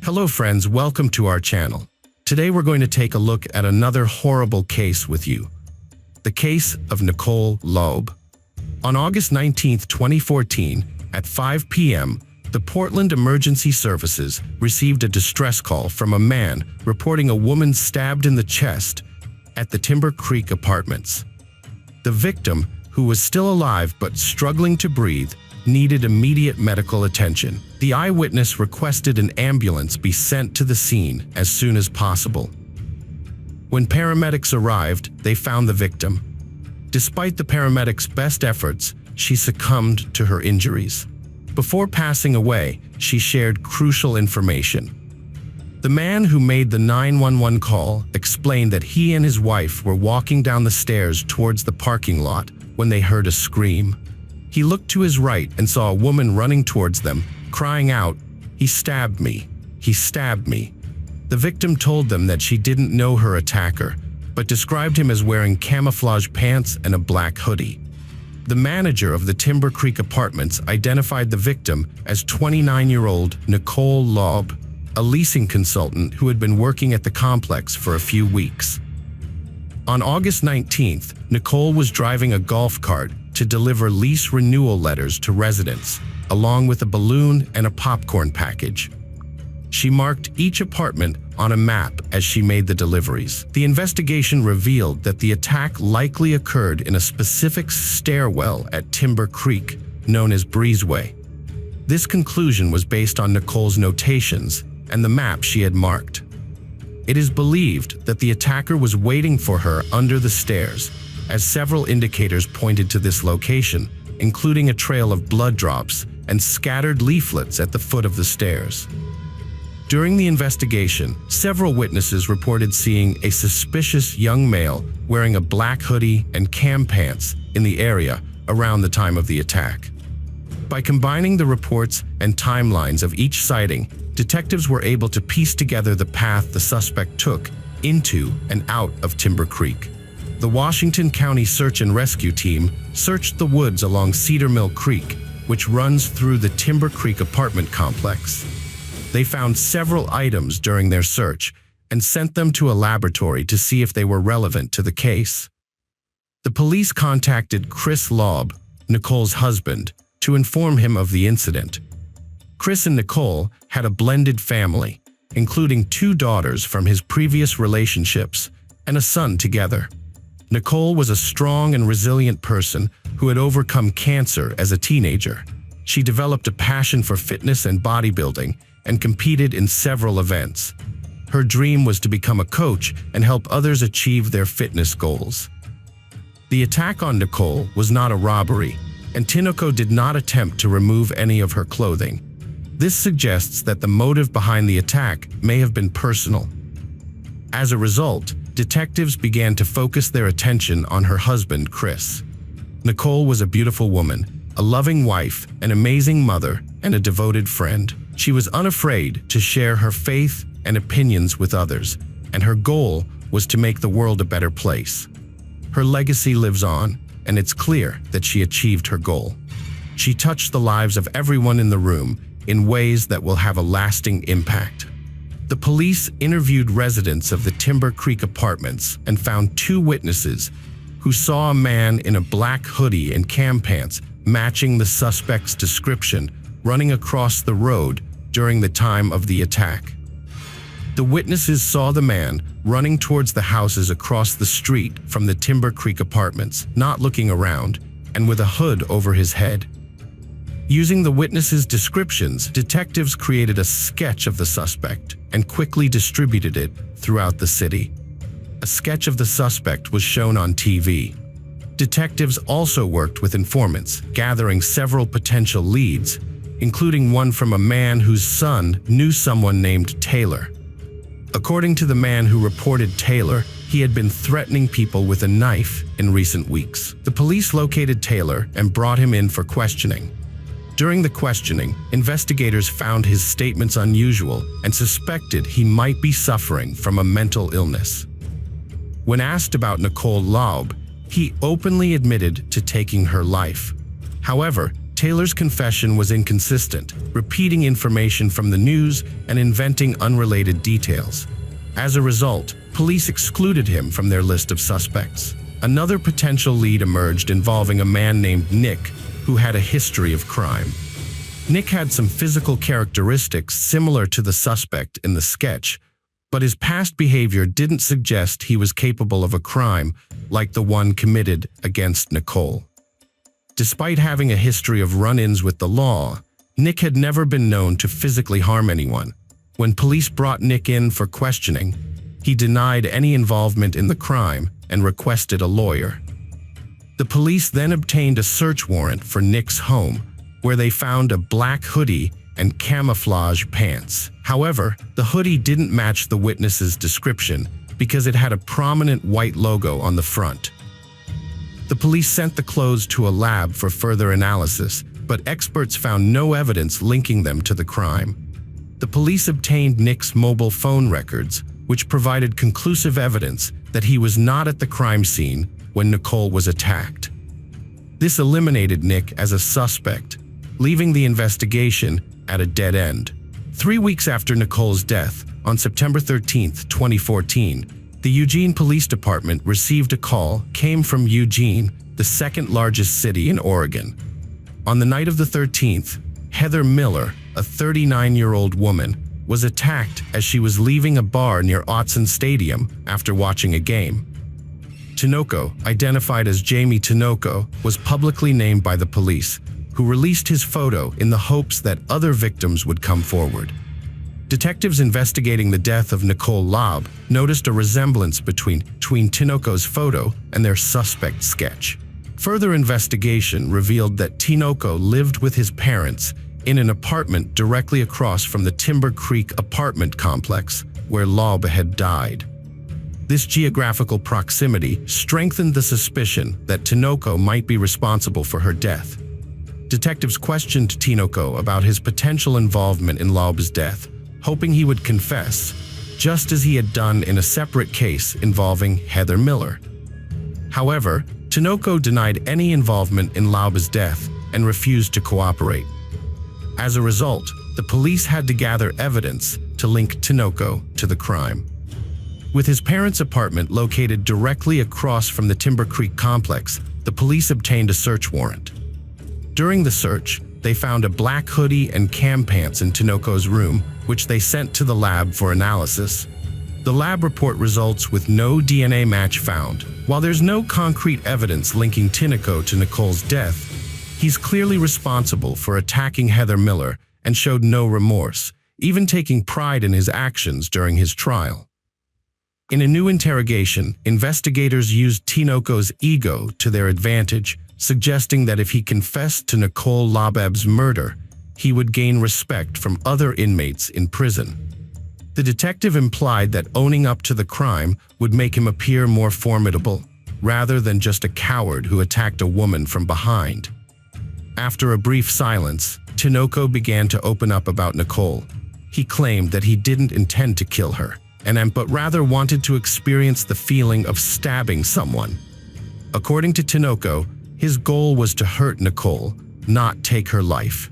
Hello friends, welcome to our channel. Today we're going to take a look at another horrible case with you. The case of Nicole Laub. On August 19, 2014, at 5 p.m., the Portland Emergency Services received a distress call from a man reporting a woman stabbed in the chest at the Timber Creek Apartments. The victim, who was still alive but struggling to breathe, needed immediate medical attention. The eyewitness requested an ambulance be sent to the scene as soon as possible. When paramedics arrived, they found the victim. Despite the paramedics' best efforts, she succumbed to her injuries. Before passing away, she shared crucial information. The man who made the 911 call explained that he and his wife were walking down the stairs towards the parking lot when they heard a scream. He looked to his right and saw a woman running towards them, crying out, "He stabbed me! He stabbed me!" The victim told them that she didn't know her attacker, but described him as wearing camouflage pants and a black hoodie. The manager of the Timber Creek Apartments identified the victim as 29-year-old Nicole Laub, a leasing consultant who had been working at the complex for a few weeks. On August 19th, Nicole was driving a golf cart to deliver lease renewal letters to residents, along with a balloon and a popcorn package. She marked each apartment on a map as she made the deliveries. The investigation revealed that the attack likely occurred in a specific stairwell at Timber Creek, known as Breezeway. This conclusion was based on Nicole's notations and the map she had marked. It is believed that the attacker was waiting for her under the stairs, as several indicators pointed to this location, including a trail of blood drops and scattered leaflets at the foot of the stairs. During the investigation, several witnesses reported seeing a suspicious young male wearing a black hoodie and cam pants in the area around the time of the attack. By combining the reports and timelines of each sighting, detectives were able to piece together the path the suspect took into and out of Timber Creek. The Washington County Search and Rescue Team searched the woods along Cedar Mill Creek, which runs through the Timber Creek apartment complex. They found several items during their search and sent them to a laboratory to see if they were relevant to the case. The police contacted Chris Laub, Nicole's husband, to inform him of the incident. Chris and Nicole had a blended family, including 2 daughters from his previous relationships and a son together. Nicole was a strong and resilient person who had overcome cancer as a teenager. She developed a passion for fitness and bodybuilding and competed in several events. Her dream was to become a coach and help others achieve their fitness goals. The attack on Nicole was not a robbery, and Tinoco did not attempt to remove any of her clothing. This suggests that the motive behind the attack may have been personal. As a result, detectives began to focus their attention on her husband, Chris. Nicole was a beautiful woman, a loving wife, an amazing mother, and a devoted friend. She was unafraid to share her faith and opinions with others, and her goal was to make the world a better place. Her legacy lives on, and it's clear that she achieved her goal. She touched the lives of everyone in the room in ways that will have a lasting impact. The police interviewed residents of the Timber Creek Apartments and found 2 witnesses who saw a man in a black hoodie and cam pants matching the suspect's description running across the road during the time of the attack. The witnesses saw the man running towards the houses across the street from the Timber Creek Apartments, not looking around, and with a hood over his head. Using the witnesses' descriptions, detectives created a sketch of the suspect and quickly distributed it throughout the city. A sketch of the suspect was shown on TV. Detectives also worked with informants, gathering several potential leads, including one from a man whose son knew someone named Taylor. According to the man who reported Taylor, he had been threatening people with a knife in recent weeks. The police located Taylor and brought him in for questioning. During the questioning, investigators found his statements unusual and suspected he might be suffering from a mental illness. When asked about Nicole Laub, he openly admitted to taking her life. However, Taylor's confession was inconsistent, repeating information from the news and inventing unrelated details. As a result, police excluded him from their list of suspects. Another potential lead emerged involving a man named Nick, who had a history of crime. Nick had some physical characteristics similar to the suspect in the sketch, but his past behavior didn't suggest he was capable of a crime like the one committed against Nicole. Despite having a history of run-ins with the law, Nick had never been known to physically harm anyone. When police brought Nick in for questioning, he denied any involvement in the crime and requested a lawyer. The police then obtained a search warrant for Nick's home, where they found a black hoodie and camouflage pants. However, the hoodie didn't match the witness's description because it had a prominent white logo on the front. The police sent the clothes to a lab for further analysis, but experts found no evidence linking them to the crime. The police obtained Nick's mobile phone records, which provided conclusive evidence that he was not at the crime scene when Nicole was attacked. This eliminated Nick as a suspect, leaving the investigation at a dead end. 3 weeks after Nicole's death, on September 13, 2014, the Eugene Police Department received a call came from Eugene, the second largest city in Oregon. On the night of the 13th, Heather Miller, a 39-year-old woman, was attacked as she was leaving a bar near Autzen Stadium after watching a game. Tinoco, identified as Jamie Tinoco, was publicly named by the police, who released his photo in the hopes that other victims would come forward. Detectives investigating the death of Nicole Lobb noticed a resemblance between Tinoco's photo and their suspect sketch. Further investigation revealed that Tinoco lived with his parents in an apartment directly across from the Timber Creek apartment complex where Lobb had died. This geographical proximity strengthened the suspicion that Tinoco might be responsible for her death. Detectives questioned Tinoco about his potential involvement in Lobb's death, hoping he would confess, just as he had done in a separate case involving Heather Miller. However, Tinoco denied any involvement in Lobb's death and refused to cooperate. As a result, the police had to gather evidence to link Tinoco to the crime. With his parents' apartment located directly across from the Timber Creek complex, the police obtained a search warrant. During the search, they found a black hoodie and cam pants in Tinoco's room, which they sent to the lab for analysis. The lab report results with no DNA match found. While there's no concrete evidence linking Tinoco to Nicole's death, he's clearly responsible for attacking Heather Miller and showed no remorse, even taking pride in his actions during his trial. In a new interrogation, investigators used Tinoco's ego to their advantage, suggesting that if he confessed to Nicole Lobb's murder, he would gain respect from other inmates in prison. The detective implied that owning up to the crime would make him appear more formidable, rather than just a coward who attacked a woman from behind. After a brief silence, Tinoco began to open up about Nicole. He claimed that he didn't intend to kill her, but rather wanted to experience the feeling of stabbing someone. According to Tinoco, his goal was to hurt Nicole, not take her life.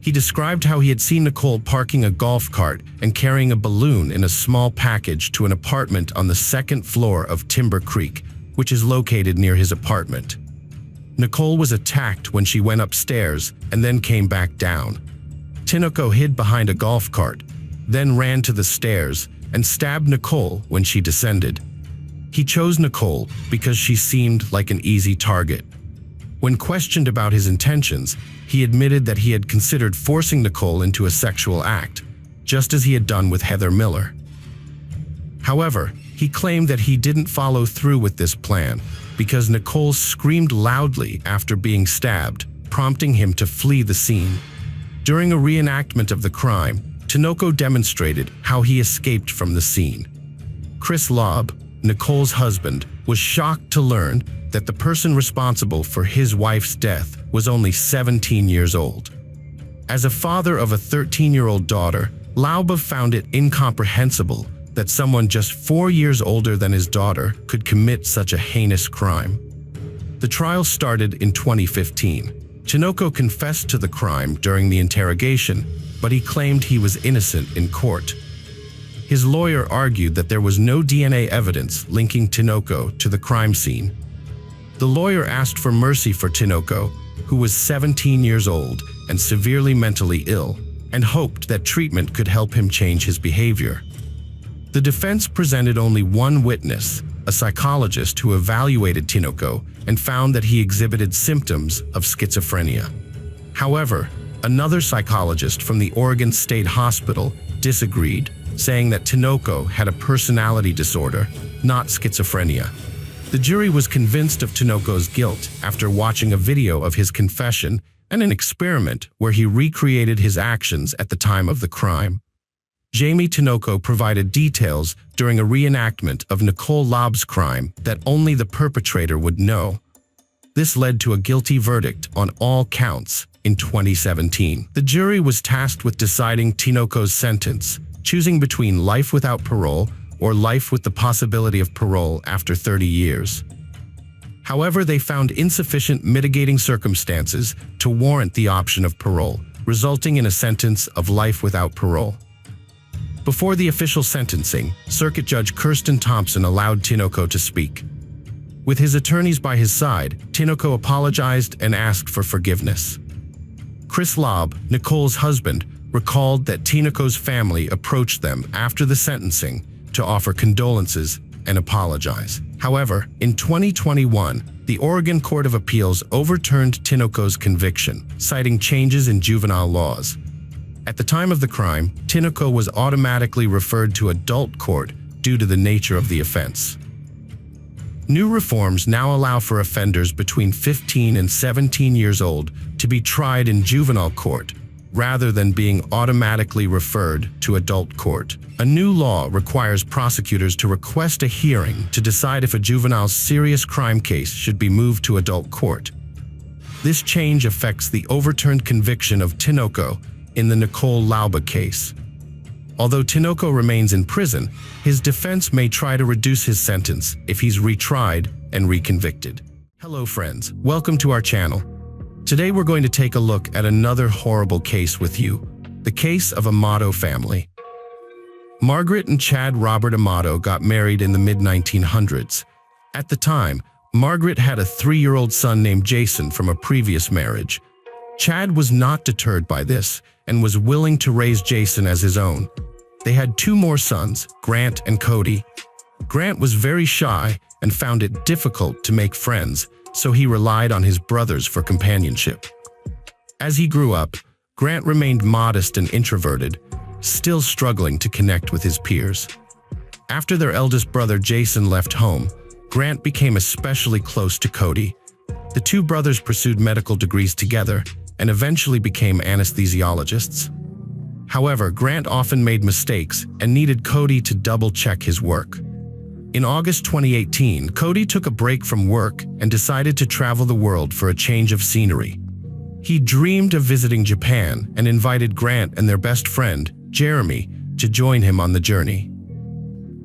He described how he had seen Nicole parking a golf cart and carrying a balloon in a small package to an apartment on the second floor of Timber Creek, which is located near his apartment. Nicole was attacked when she went upstairs and then came back down. Tinoco hid behind a golf cart, then ran to the stairs and stabbed Nicole when she descended. He chose Nicole because she seemed like an easy target. When questioned about his intentions, he admitted that he had considered forcing Nicole into a sexual act, just as he had done with Heather Miller. However, he claimed that he didn't follow through with this plan because Nicole screamed loudly after being stabbed, prompting him to flee the scene. During a reenactment of the crime, Tinoco demonstrated how he escaped from the scene. Chris Lobb, Nicole's husband, was shocked to learn that the person responsible for his wife's death was only 17 years old. As a father of a 13-year-old daughter, Lobb found it incomprehensible that someone just 4 years older than his daughter could commit such a heinous crime. The trial started in 2015. Tinoco confessed to the crime during the interrogation, but he claimed he was innocent in court. His lawyer argued that there was no DNA evidence linking Tinoco to the crime scene. The lawyer asked for mercy for Tinoco, who was 17 years old and severely mentally ill, and hoped that treatment could help him change his behavior. The defense presented only one witness, a psychologist who evaluated Tinoco and found that he exhibited symptoms of schizophrenia. However, another psychologist from the Oregon State Hospital disagreed, saying that Tinoco had a personality disorder, not schizophrenia. The jury was convinced of Tinoco's guilt after watching a video of his confession and an experiment where he recreated his actions at the time of the crime. Jamie Tinoco provided details during a reenactment of Nicole Laub's crime that only the perpetrator would know. This led to a guilty verdict on all counts in 2017. The jury was tasked with deciding Tinoco's sentence, choosing between life without parole or life with the possibility of parole after 30 years. However, they found insufficient mitigating circumstances to warrant the option of parole, resulting in a sentence of life without parole. Before the official sentencing, Circuit Judge Kirsten Thompson allowed Tinoco to speak. With his attorneys by his side, Tinoco apologized and asked for forgiveness. Chris Laub, Nicole's husband, recalled that Tinoco's family approached them after the sentencing to offer condolences and apologize. However, in 2021, the Oregon Court of Appeals overturned Tinoco's conviction, citing changes in juvenile laws. At the time of the crime, Tinoco was automatically referred to adult court due to the nature of the offense. New reforms now allow for offenders between 15 and 17 years old to be tried in juvenile court, rather than being automatically referred to adult court. A new law requires prosecutors to request a hearing to decide if a juvenile's serious crime case should be moved to adult court. This change affects the overturned conviction of Tinoco in the Nicole Laub case. Although Tinoco remains in prison, his defense may try to reduce his sentence if he's retried and reconvicted. Hello friends, welcome to our channel. Today we're going to take a look at another horrible case with you, the case of Amato family. Margaret and Chad Robert Amato got married in the mid-1900s. At the time, Margaret had a 3-year-old son named Jason from a previous marriage. Chad was not deterred by this and was willing to raise Jason as his own. They had 2 more sons, Grant and Cody. Grant was very shy and found it difficult to make friends, so he relied on his brothers for companionship. As he grew up, Grant remained modest and introverted, still struggling to connect with his peers. After their eldest brother Jason left home, Grant became especially close to Cody. The 2 brothers pursued medical degrees together and eventually became anesthesiologists. However, Grant often made mistakes and needed Cody to double-check his work. In August 2018, Cody took a break from work and decided to travel the world for a change of scenery. He dreamed of visiting Japan and invited Grant and their best friend, Jeremy, to join him on the journey.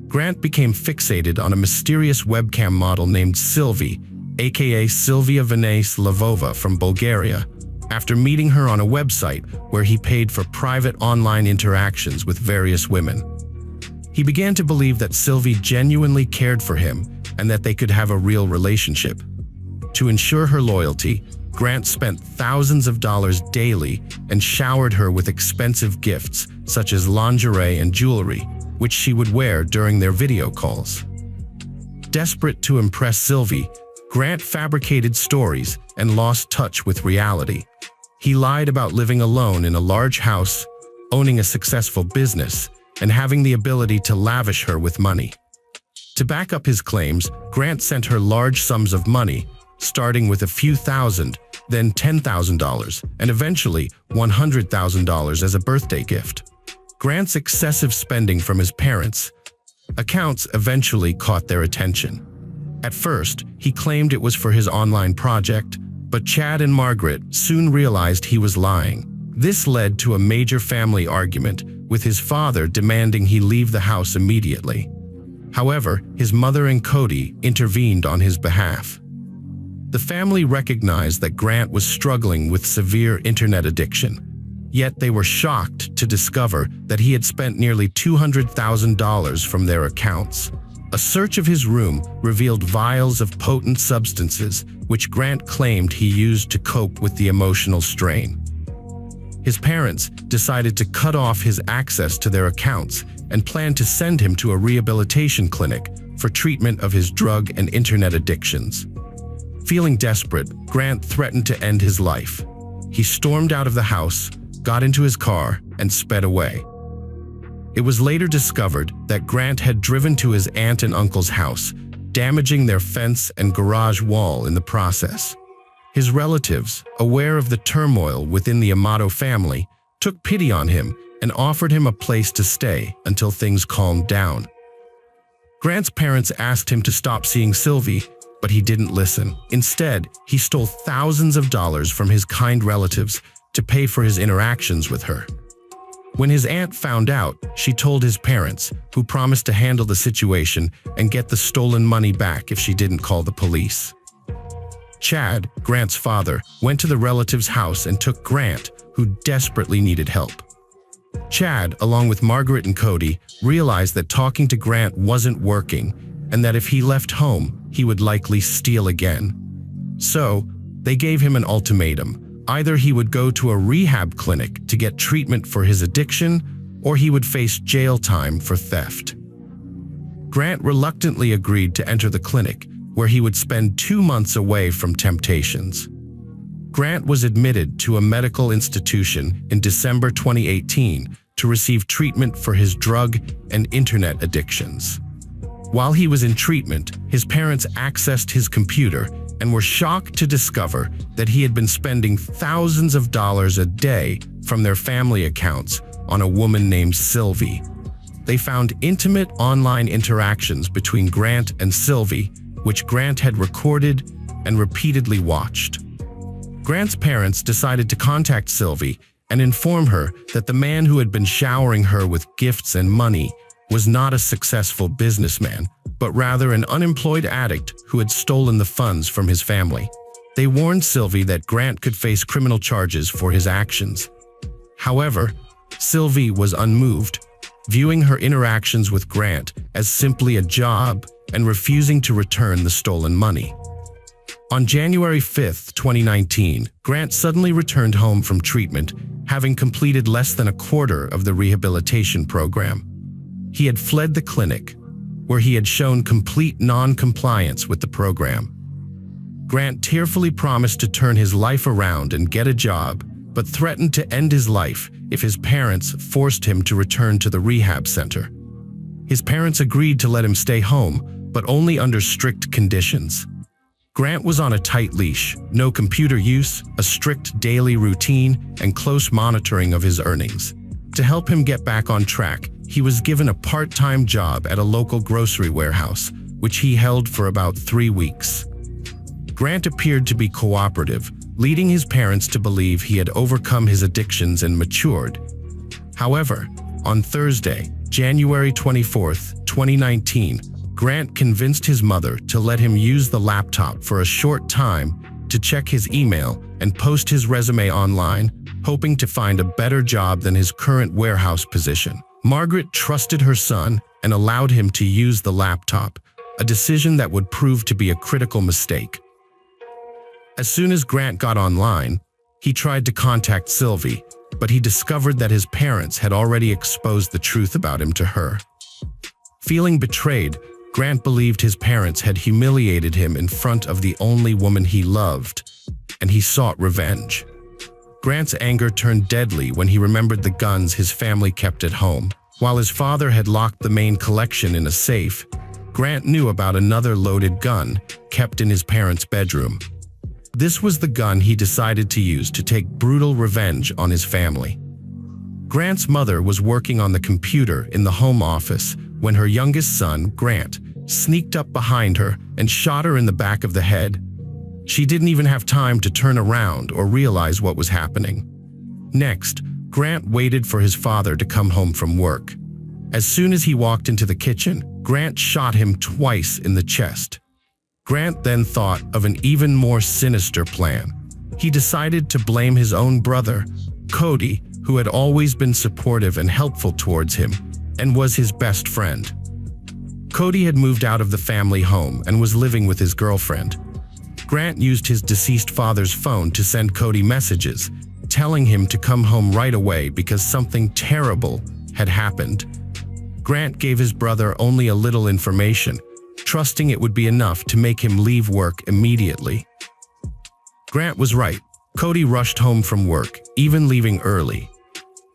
Grant became fixated on a mysterious webcam model named Sylvie, aka Sylvia Vanessa Lavova from Bulgaria, after meeting her on a website where he paid for private online interactions with various women. He began to believe that Sylvie genuinely cared for him and that they could have a real relationship. To ensure her loyalty, Grant spent thousands of dollars daily and showered her with expensive gifts such as lingerie and jewelry, which she would wear during their video calls. Desperate to impress Sylvie, Grant fabricated stories and lost touch with reality. He lied about living alone in a large house, owning a successful business, and having the ability to lavish her with money. To back up his claims, Grant sent her large sums of money, starting with a few thousand, then $10,000, and eventually $100,000 as a birthday gift. Grant's excessive spending from his parents' accounts eventually caught their attention. At first, he claimed it was for his online project, but Chad and Margaret soon realized he was lying. This led to a major family argument, with his father demanding he leave the house immediately. However, his mother and Cody intervened on his behalf. The family recognized that Grant was struggling with severe internet addiction. Yet they were shocked to discover that he had spent nearly $200,000 from their accounts. A search of his room revealed vials of potent substances, which Grant claimed he used to cope with the emotional strain. His parents decided to cut off his access to their accounts and planned to send him to a rehabilitation clinic for treatment of his drug and internet addictions. Feeling desperate, Grant threatened to end his life. He stormed out of the house, got into his car, and sped away. It was later discovered that Grant had driven to his aunt and uncle's house, damaging their fence and garage wall in the process. His relatives, aware of the turmoil within the Amato family, took pity on him and offered him a place to stay until things calmed down. Grant's parents asked him to stop seeing Sylvie, but he didn't listen. Instead, he stole thousands of dollars from his kind relatives to pay for his interactions with her. When his aunt found out, she told his parents, who promised to handle the situation and get the stolen money back if she didn't call the police. Chad, Grant's father, went to the relative's house and took Grant, who desperately needed help. Chad, along with Margaret and Cody, realized that talking to Grant wasn't working and that if he left home, he would likely steal again. So, they gave him an ultimatum. Either he would go to a rehab clinic to get treatment for his addiction, or he would face jail time for theft. Grant reluctantly agreed to enter the clinic, where he would spend 2 months away from temptations. Grant was admitted to a medical institution in December 2018 to receive treatment for his drug and internet addictions. While he was in treatment, his parents accessed his computer and were shocked to discover that he had been spending thousands of dollars a day from their family accounts on a woman named Sylvie. They found intimate online interactions between Grant and Sylvie, which Grant had recorded and repeatedly watched. Grant's parents decided to contact Sylvie and inform her that the man who had been showering her with gifts and money was not a successful businessman, but rather an unemployed addict who had stolen the funds from his family. They warned Sylvie that Grant could face criminal charges for his actions. However, Sylvie was unmoved, viewing her interactions with Grant as simply a job and refusing to return the stolen money. On January 5, 2019, Grant suddenly returned home from treatment, having completed less than a quarter of the rehabilitation program. He had fled the clinic, where he had shown complete non-compliance with the program. Grant tearfully promised to turn his life around and get a job, but threatened to end his life if his parents forced him to return to the rehab center. His parents agreed to let him stay home, but only under strict conditions. Grant was on a tight leash, no computer use, a strict daily routine, and close monitoring of his earnings. To help him get back on track, he was given a part-time job at a local grocery warehouse, which he held for about 3 weeks. Grant appeared to be cooperative, leading his parents to believe he had overcome his addictions and matured. However, on Thursday, January 24, 2019, Grant convinced his mother to let him use the laptop for a short time to check his email and post his resume online, hoping to find a better job than his current warehouse position. Margaret trusted her son and allowed him to use the laptop, a decision that would prove to be a critical mistake. As soon as Grant got online, he tried to contact Sylvie, but he discovered that his parents had already exposed the truth about him to her. Feeling betrayed, Grant believed his parents had humiliated him in front of the only woman he loved, and he sought revenge. Grant's anger turned deadly when he remembered the guns his family kept at home. While his father had locked the main collection in a safe, Grant knew about another loaded gun kept in his parents' bedroom. This was the gun he decided to use to take brutal revenge on his family. Grant's mother was working on the computer in the home office when her youngest son, Grant, sneaked up behind her and shot her in the back of the head. She didn't even have time to turn around or realize what was happening. Next, Grant waited for his father to come home from work. As soon as he walked into the kitchen, Grant shot him twice in the chest. Grant then thought of an even more sinister plan. He decided to blame his own brother, Cody, who had always been supportive and helpful towards him, and was his best friend. Cody had moved out of the family home and was living with his girlfriend. Grant used his deceased father's phone to send Cody messages, telling him to come home right away because something terrible had happened. Grant gave his brother only a little information, trusting it would be enough to make him leave work immediately. Grant was right. Cody rushed home from work, even leaving early.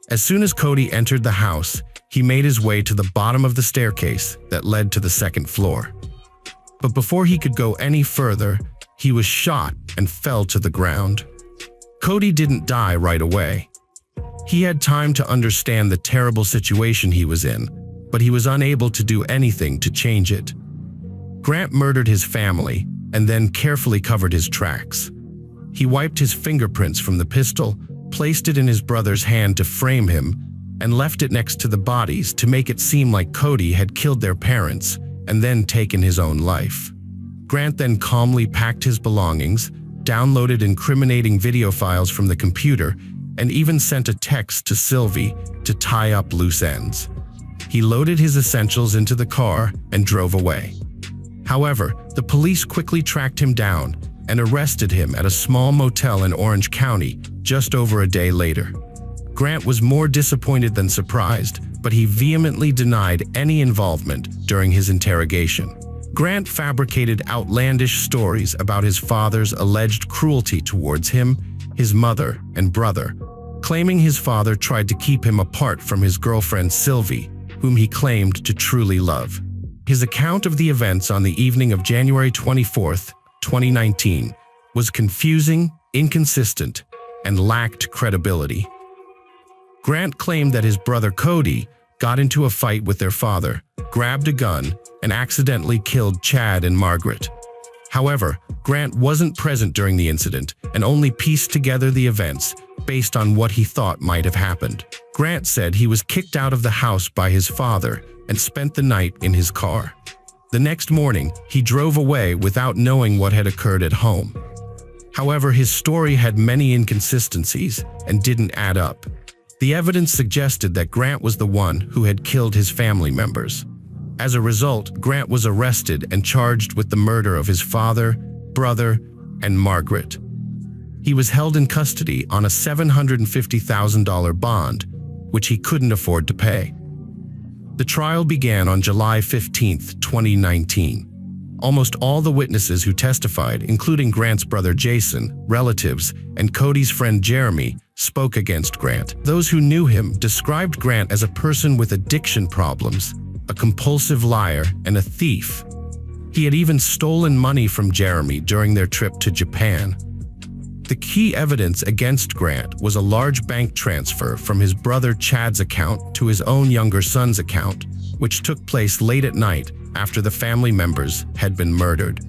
As soon as Cody entered the house, he made his way to the bottom of the staircase that led to the second floor. But before he could go any further, he was shot and fell to the ground. Cody didn't die right away. He had time to understand the terrible situation he was in, but he was unable to do anything to change it. Grant murdered his family and then carefully covered his tracks. He wiped his fingerprints from the pistol, placed it in his brother's hand to frame him, and left it next to the bodies to make it seem like Cody had killed their parents and then taken his own life. Grant then calmly packed his belongings, downloaded incriminating video files from the computer, and even sent a text to Sylvie to tie up loose ends. He loaded his essentials into the car and drove away. However, the police quickly tracked him down and arrested him at a small motel in Orange County just over a day later. Grant was more disappointed than surprised, but he vehemently denied any involvement during his interrogation. Grant fabricated outlandish stories about his father's alleged cruelty towards him, his mother, and brother, claiming his father tried to keep him apart from his girlfriend Sylvie, whom he claimed to truly love. His account of the events on the evening of January 24, 2019, was confusing, inconsistent, and lacked credibility. Grant claimed that his brother Cody got into a fight with their father, grabbed a gun, and accidentally killed Chad and Margaret. However, Grant wasn't present during the incident and only pieced together the events based on what he thought might have happened. Grant said he was kicked out of the house by his father and spent the night in his car. The next morning, he drove away without knowing what had occurred at home. However, his story had many inconsistencies and didn't add up. The evidence suggested that Grant was the one who had killed his family members. As a result, Grant was arrested and charged with the murder of his father, brother, and Margaret. He was held in custody on a $750,000 bond, which he couldn't afford to pay. The trial began on July 15, 2019. Almost all the witnesses who testified, including Grant's brother Jason, relatives, and Cody's friend Jeremy, spoke against Grant. Those who knew him described Grant as a person with addiction problems, a compulsive liar, and a thief. He had even stolen money from Jeremy during their trip to Japan. The key evidence against Grant was a large bank transfer from his brother Chad's account to his own younger son's account, which took place late at night after the family members had been murdered.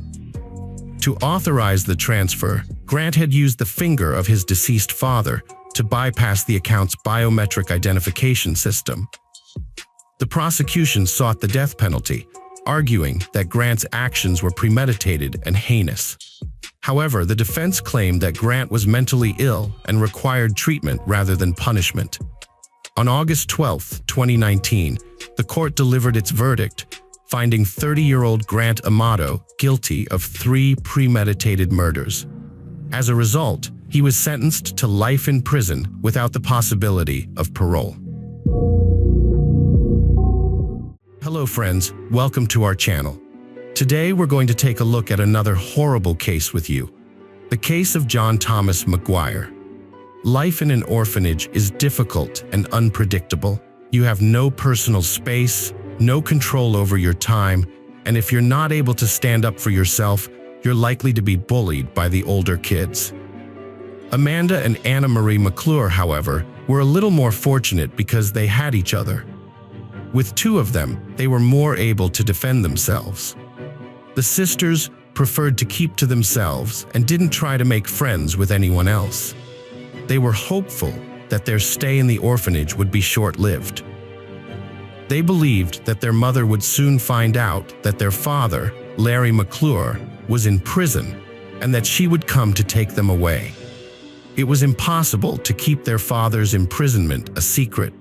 To authorize the transfer, Grant had used the finger of his deceased father to bypass the account's biometric identification system. The prosecution sought the death penalty, arguing that Grant's actions were premeditated and heinous. However, the defense claimed that Grant was mentally ill and required treatment rather than punishment. On August 12, 2019, the court delivered its verdict, finding 30-year-old Grant Amato guilty of 3 premeditated murders. As a result, he was sentenced to life in prison without the possibility of parole. Hello friends, welcome to our channel. Today we're going to take a look at another horrible case with you, the case of John Thomas McGuire. Life in an orphanage is difficult and unpredictable. You have no personal space, no control over your time, and if you're not able to stand up for yourself, you're likely to be bullied by the older kids. Amanda and Anna Marie McClure, however, were a little more fortunate because they had each other. With 2 of them, they were more able to defend themselves. The sisters preferred to keep to themselves and didn't try to make friends with anyone else. They were hopeful that their stay in the orphanage would be short-lived. They believed that their mother would soon find out that their father, Larry McClure, was in prison and that she would come to take them away. It was impossible to keep their father's imprisonment a secret.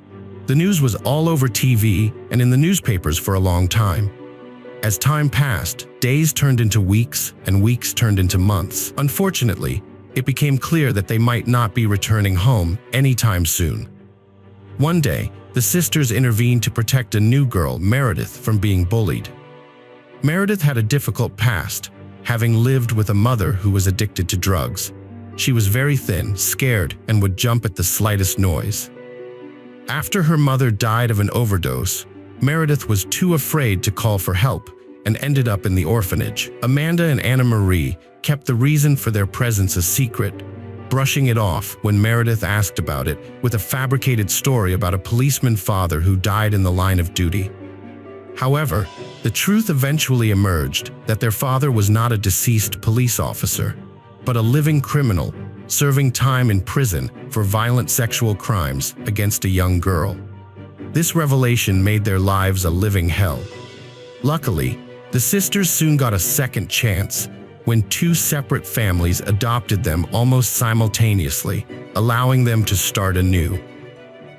The news was all over TV and in the newspapers for a long time. As time passed, days turned into weeks and weeks turned into months. Unfortunately, it became clear that they might not be returning home anytime soon. One day, the sisters intervened to protect a new girl, Meredith, from being bullied. Meredith had a difficult past, having lived with a mother who was addicted to drugs. She was very thin, scared, and would jump at the slightest noise. After her mother died of an overdose, Meredith was too afraid to call for help and ended up in the orphanage. Amanda and Anna Marie kept the reason for their presence a secret, brushing it off when Meredith asked about it with a fabricated story about a policeman father who died in the line of duty. However, the truth eventually emerged that their father was not a deceased police officer, but a living criminal serving time in prison for violent sexual crimes against a young girl. This revelation made their lives a living hell. Luckily, the sisters soon got a second chance when two separate families adopted them almost simultaneously, allowing them to start anew.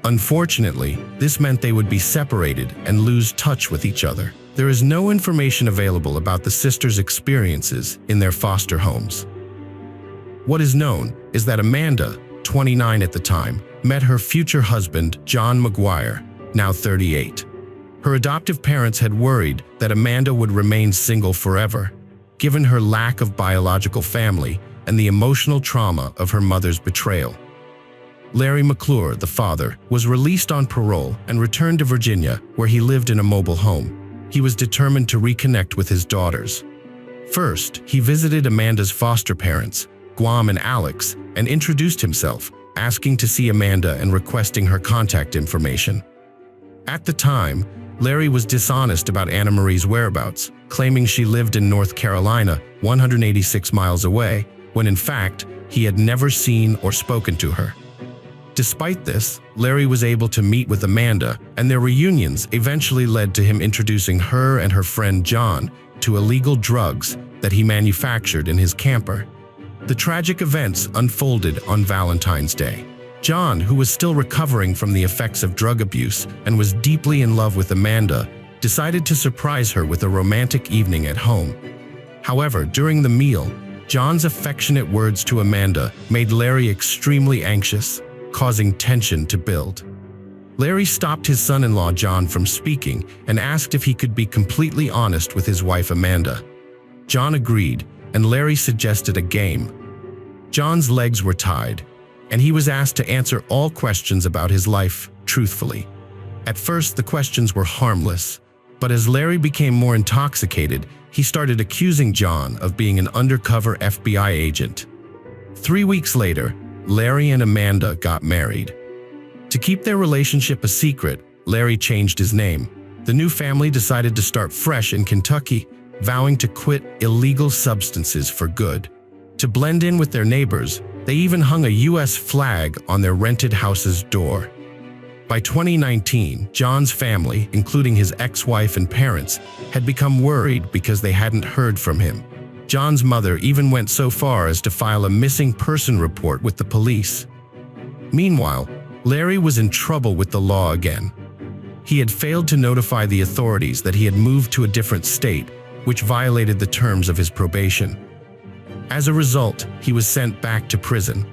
Unfortunately, this meant they would be separated and lose touch with each other. There is no information available about the sisters' experiences in their foster homes. What is known is that Amanda, 29 at the time, met her future husband, John McGuire, now 38. Her adoptive parents had worried that Amanda would remain single forever, given her lack of biological family and the emotional trauma of her mother's betrayal. Larry McClure, the father, was released on parole and returned to Virginia, where he lived in a mobile home. He was determined to reconnect with his daughters. First, he visited Amanda's foster parents, Guam and Alex, and introduced himself, asking to see Amanda and requesting her contact information. At the time, Larry was dishonest about Anna Marie's whereabouts, claiming she lived in North Carolina, 186 miles away, when in fact, he had never seen or spoken to her. Despite this, Larry was able to meet with Amanda, and their reunions eventually led to him introducing her and her friend John to illegal drugs that he manufactured in his camper. The tragic events unfolded on Valentine's Day. John, who was still recovering from the effects of drug abuse and was deeply in love with Amanda, decided to surprise her with a romantic evening at home. However, during the meal, John's affectionate words to Amanda made Larry extremely anxious, causing tension to build. Larry stopped his son-in-law John from speaking and asked if he could be completely honest with his wife Amanda. John agreed, and Larry suggested a game. John's legs were tied, and he was asked to answer all questions about his life truthfully. At first, the questions were harmless, but as Larry became more intoxicated, he started accusing John of being an undercover FBI agent. 3 weeks later, Larry and Amanda got married. To keep their relationship a secret, Larry changed his name. The new family decided to start fresh in Kentucky, vowing to quit illegal substances for good. To blend in with their neighbors, they even hung a U.S. flag on their rented house's door. By 2019, John's family, including his ex-wife and parents, had become worried because they hadn't heard from him. John's mother even went so far as to file a missing person report with the police. Meanwhile, Larry was in trouble with the law again. He had failed to notify the authorities that he had moved to a different state, which violated the terms of his probation. As a result, he was sent back to prison.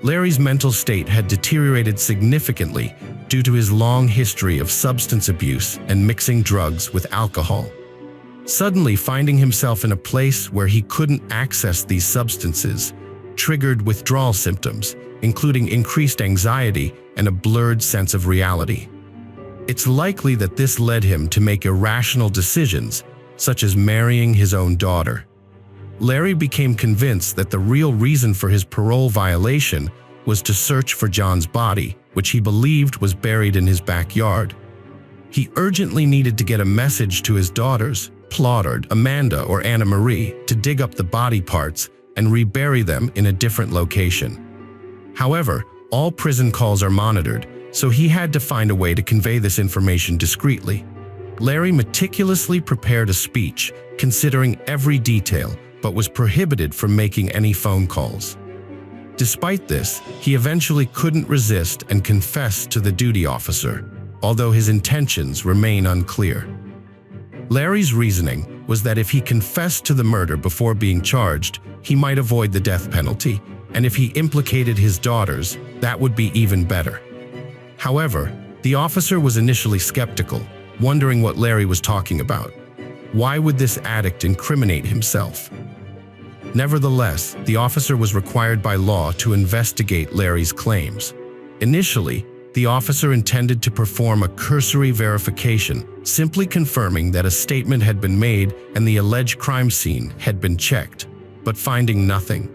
Larry's mental state had deteriorated significantly due to his long history of substance abuse and mixing drugs with alcohol. Suddenly finding himself in a place where he couldn't access these substances triggered withdrawal symptoms, including increased anxiety and a blurred sense of reality. It's likely that this led him to make irrational decisions, such as marrying his own daughter. Larry became convinced that the real reason for his parole violation was to search for John's body, which he believed was buried in his backyard. He urgently needed to get a message to his daughters, Ploddard, Amanda, or Anna Marie, to dig up the body parts and rebury them in a different location. However, all prison calls are monitored, so he had to find a way to convey this information discreetly. Larry meticulously prepared a speech, considering every detail, but was prohibited from making any phone calls. Despite this, he eventually couldn't resist and confessed to the duty officer, although his intentions remain unclear. Larry's reasoning was that if he confessed to the murder before being charged, he might avoid the death penalty, and if he implicated his daughters, that would be even better. However, the officer was initially skeptical, wondering what Larry was talking about. Why would this addict incriminate himself? Nevertheless, the officer was required by law to investigate Larry's claims. Initially, the officer intended to perform a cursory verification, simply confirming that a statement had been made and the alleged crime scene had been checked, but finding nothing.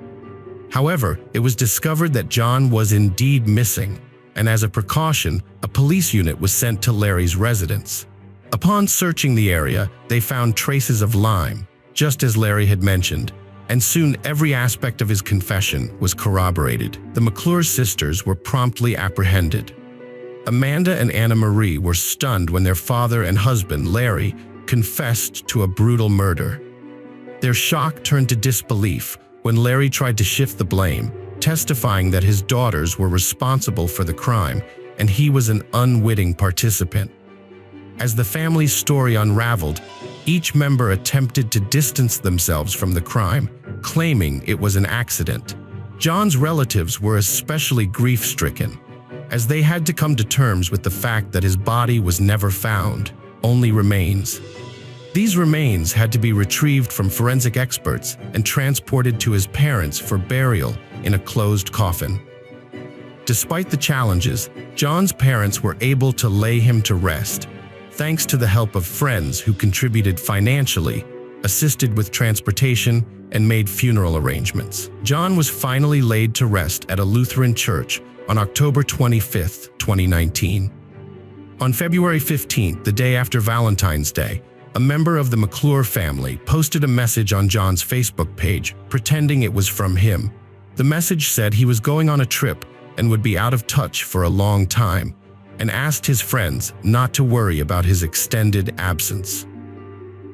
However, it was discovered that John was indeed missing, and as a precaution, a police unit was sent to Larry's residence. Upon searching the area, they found traces of lime, just as Larry had mentioned, and soon every aspect of his confession was corroborated. The McClure sisters were promptly apprehended. Amanda and Anna Marie were stunned when their father and husband, Larry, confessed to a brutal murder. Their shock turned to disbelief when Larry tried to shift the blame, testifying that his daughters were responsible for the crime and he was an unwitting participant. As the family's story unraveled, each member attempted to distance themselves from the crime, claiming it was an accident. John's relatives were especially grief-stricken, as they had to come to terms with the fact that his body was never found, only remains. These remains had to be retrieved from forensic experts and transported to his parents for burial in a closed coffin. Despite the challenges, John's parents were able to lay him to rest, thanks to the help of friends who contributed financially, assisted with transportation, and made funeral arrangements. John was finally laid to rest at a Lutheran church on October 25, 2019. On February 15, the day after Valentine's Day, a member of the McClure family posted a message on John's Facebook page, pretending it was from him. The message said he was going on a trip and would be out of touch for a long time, and asked his friends not to worry about his extended absence.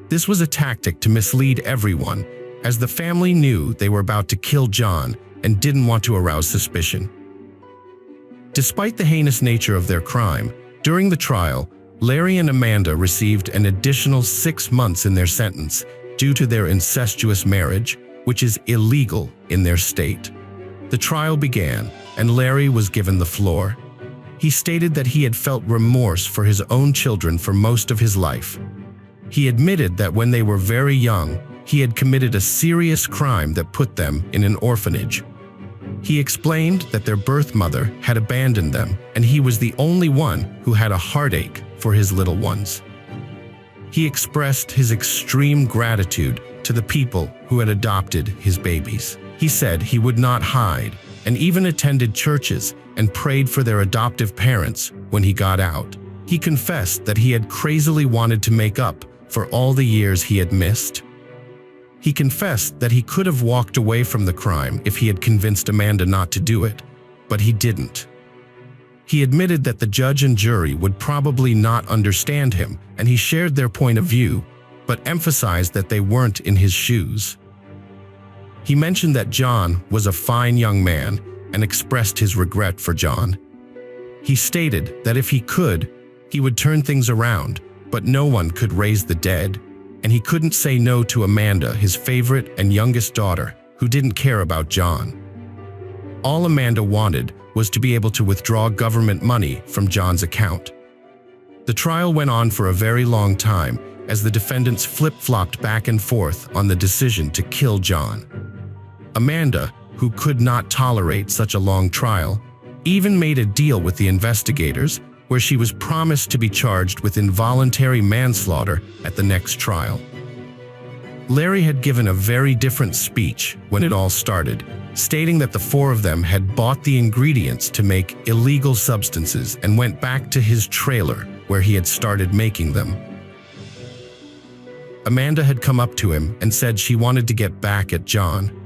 This was a tactic to mislead everyone, as the family knew they were about to kill John and didn't want to arouse suspicion. Despite the heinous nature of their crime, during the trial, Larry and Amanda received an additional 6 months in their sentence due to their incestuous marriage, which is illegal in their state. The trial began, and Larry was given the floor. He stated that he had felt remorse for his own children for most of his life. He admitted that when they were very young, he had committed a serious crime that put them in an orphanage. He explained that their birth mother had abandoned them, and he was the only one who had a heartache for his little ones. He expressed his extreme gratitude to the people who had adopted his babies. He said he would not hide, and even attended churches and prayed for their adoptive parents when he got out. He confessed that he had crazily wanted to make up for all the years he had missed. He confessed that he could have walked away from the crime if he had convinced Amanda not to do it, but he didn't. He admitted that the judge and jury would probably not understand him, and he shared their point of view, but emphasized that they weren't in his shoes. He mentioned that John was a fine young man and expressed his regret for John. He stated that if he could, he would turn things around, but no one could raise the dead, and he couldn't say no to Amanda, his favorite and youngest daughter, who didn't care about John. All Amanda wanted was to be able to withdraw government money from John's account. The trial went on for a very long time as the defendants flip-flopped back and forth on the decision to kill John. Amanda, who could not tolerate such a long trial, even made a deal with the investigators where she was promised to be charged with involuntary manslaughter at the next trial. Larry had given a very different speech when it all started, stating that the four of them had bought the ingredients to make illegal substances and went back to his trailer where he had started making them. Amanda had come up to him and said she wanted to get back at John.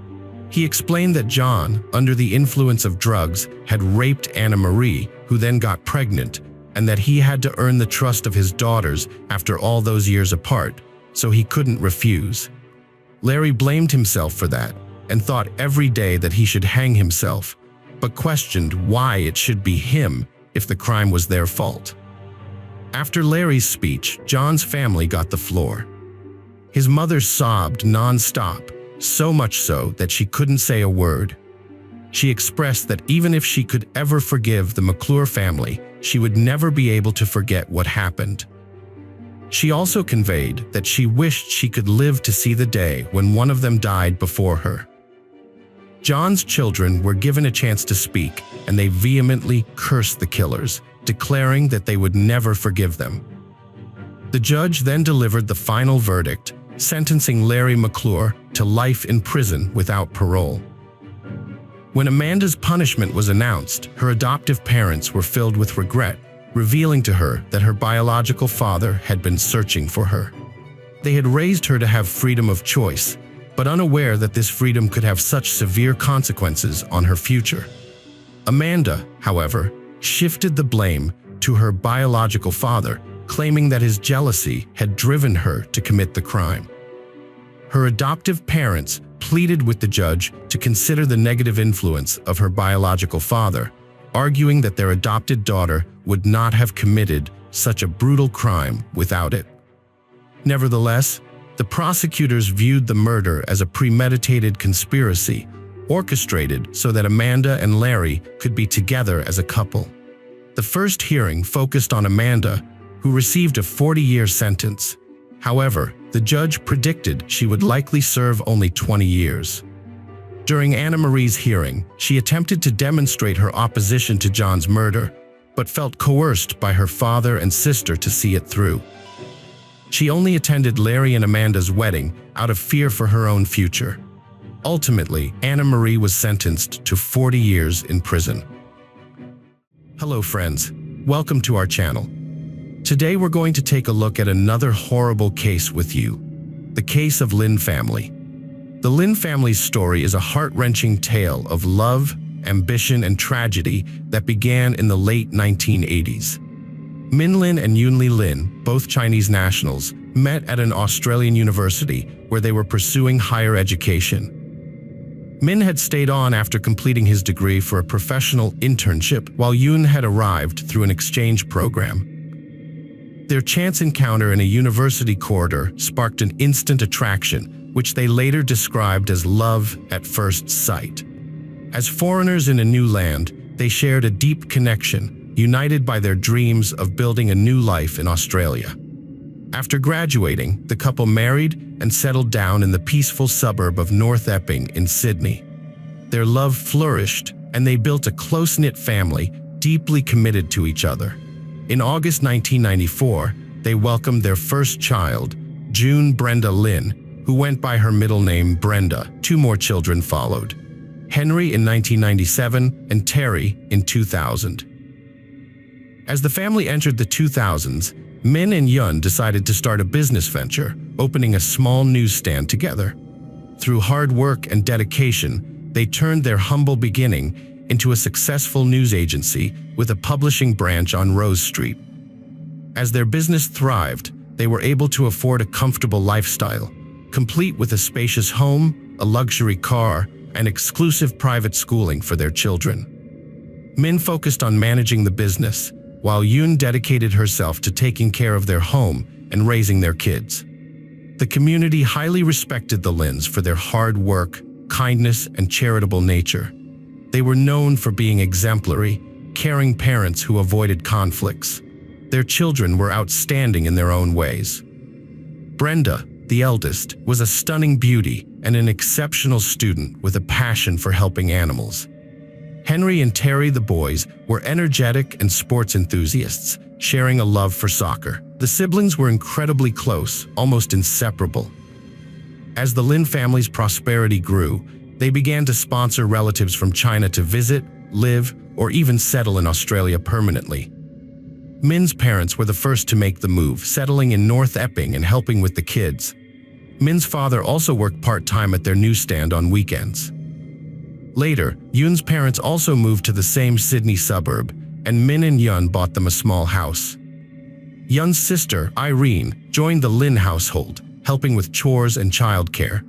He explained that John, under the influence of drugs, had raped Anna Marie, who then got pregnant, and that he had to earn the trust of his daughters after all those years apart, so he couldn't refuse. Larry blamed himself for that and thought every day that he should hang himself, but questioned why it should be him if the crime was their fault. After Larry's speech, John's family got the floor. His mother sobbed non-stop, so much so that she couldn't say a word. She expressed that even if she could ever forgive the McClure family, she would never be able to forget what happened. She also conveyed that she wished she could live to see the day when one of them died before her. John's children were given a chance to speak, and they vehemently cursed the killers, declaring that they would never forgive them. The judge then delivered the final verdict, sentencing Larry McClure to life in prison without parole. When Amanda's punishment was announced, her adoptive parents were filled with regret, revealing to her that her biological father had been searching for her. They had raised her to have freedom of choice, but unaware that this freedom could have such severe consequences on her future. Amanda, however, shifted the blame to her biological father, claiming that his jealousy had driven her to commit the crime. Her adoptive parents pleaded with the judge to consider the negative influence of her biological father, arguing that their adopted daughter would not have committed such a brutal crime without it. Nevertheless, the prosecutors viewed the murder as a premeditated conspiracy, orchestrated so that Amanda and Larry could be together as a couple. The first hearing focused on Amanda, who received a 40-year sentence. However, the judge predicted she would likely serve only 20 years. During Anna Marie's hearing, she attempted to demonstrate her opposition to John's murder, but felt coerced by her father and sister to see it through. She only attended Larry and Amanda's wedding out of fear for her own future. Ultimately, Anna Marie was sentenced to 40 years in prison. Hello friends, welcome to our channel. Today we're going to take a look at another horrible case with you, the case of Lin family. The Lin family's story is a heart-wrenching tale of love, ambition, and tragedy that began in the late 1980s. Min Lin and Yun Li Lin, both Chinese nationals, met at an Australian university where they were pursuing higher education. Min had stayed on after completing his degree for a professional internship, while Yun had arrived through an exchange program. Their chance encounter in a university corridor sparked an instant attraction, which they later described as love at first sight. As foreigners in a new land, they shared a deep connection, united by their dreams of building a new life in Australia. After graduating, the couple married and settled down in the peaceful suburb of North Epping in Sydney. Their love flourished, and they built a close-knit family, deeply committed to each other. In August 1994, they welcomed their first child, June Brenda Lin, who went by her middle name Brenda. Two more children followed, Henry in 1997 and Terry in 2000. As the family entered the 2000s, Min and Yun decided to start a business venture, opening a small newsstand together. Through hard work and dedication, they turned their humble beginning into a successful news agency with a publishing branch on Rose Street. As their business thrived, they were able to afford a comfortable lifestyle, complete with a spacious home, a luxury car, and exclusive private schooling for their children. Min focused on managing the business, while Yun dedicated herself to taking care of their home and raising their kids. The community highly respected the Lins for their hard work, kindness, and charitable nature. They were known for being exemplary, caring parents who avoided conflicts. Their children were outstanding in their own ways. Brenda, the eldest, was a stunning beauty and an exceptional student with a passion for helping animals. Henry and Terry, the boys, were energetic and sports enthusiasts, sharing a love for soccer. The siblings were incredibly close, almost inseparable. As the Lin family's prosperity grew, they began to sponsor relatives from China to visit, live, or even settle in Australia permanently. Min's parents were the first to make the move, settling in North Epping and helping with the kids. Min's father also worked part-time at their newsstand on weekends. Later, Yun's parents also moved to the same Sydney suburb, and Min and Yun bought them a small house. Yun's sister, Irene, joined the Lin household, helping with chores and childcare.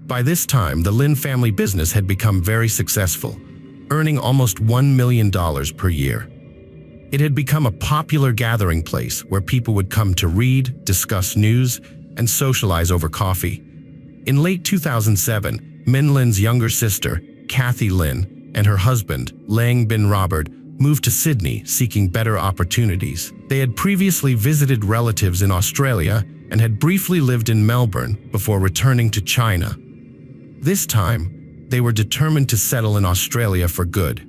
By this time, the Lin family business had become very successful, earning almost $1 million per year. It had become a popular gathering place where people would come to read, discuss news, and socialize over coffee. In late 2007, Min Lin's younger sister, Kathy Lin, and her husband, Lang Bin Robert, moved to Sydney seeking better opportunities. They had previously visited relatives in Australia and had briefly lived in Melbourne before returning to China. This time, they were determined to settle in Australia for good.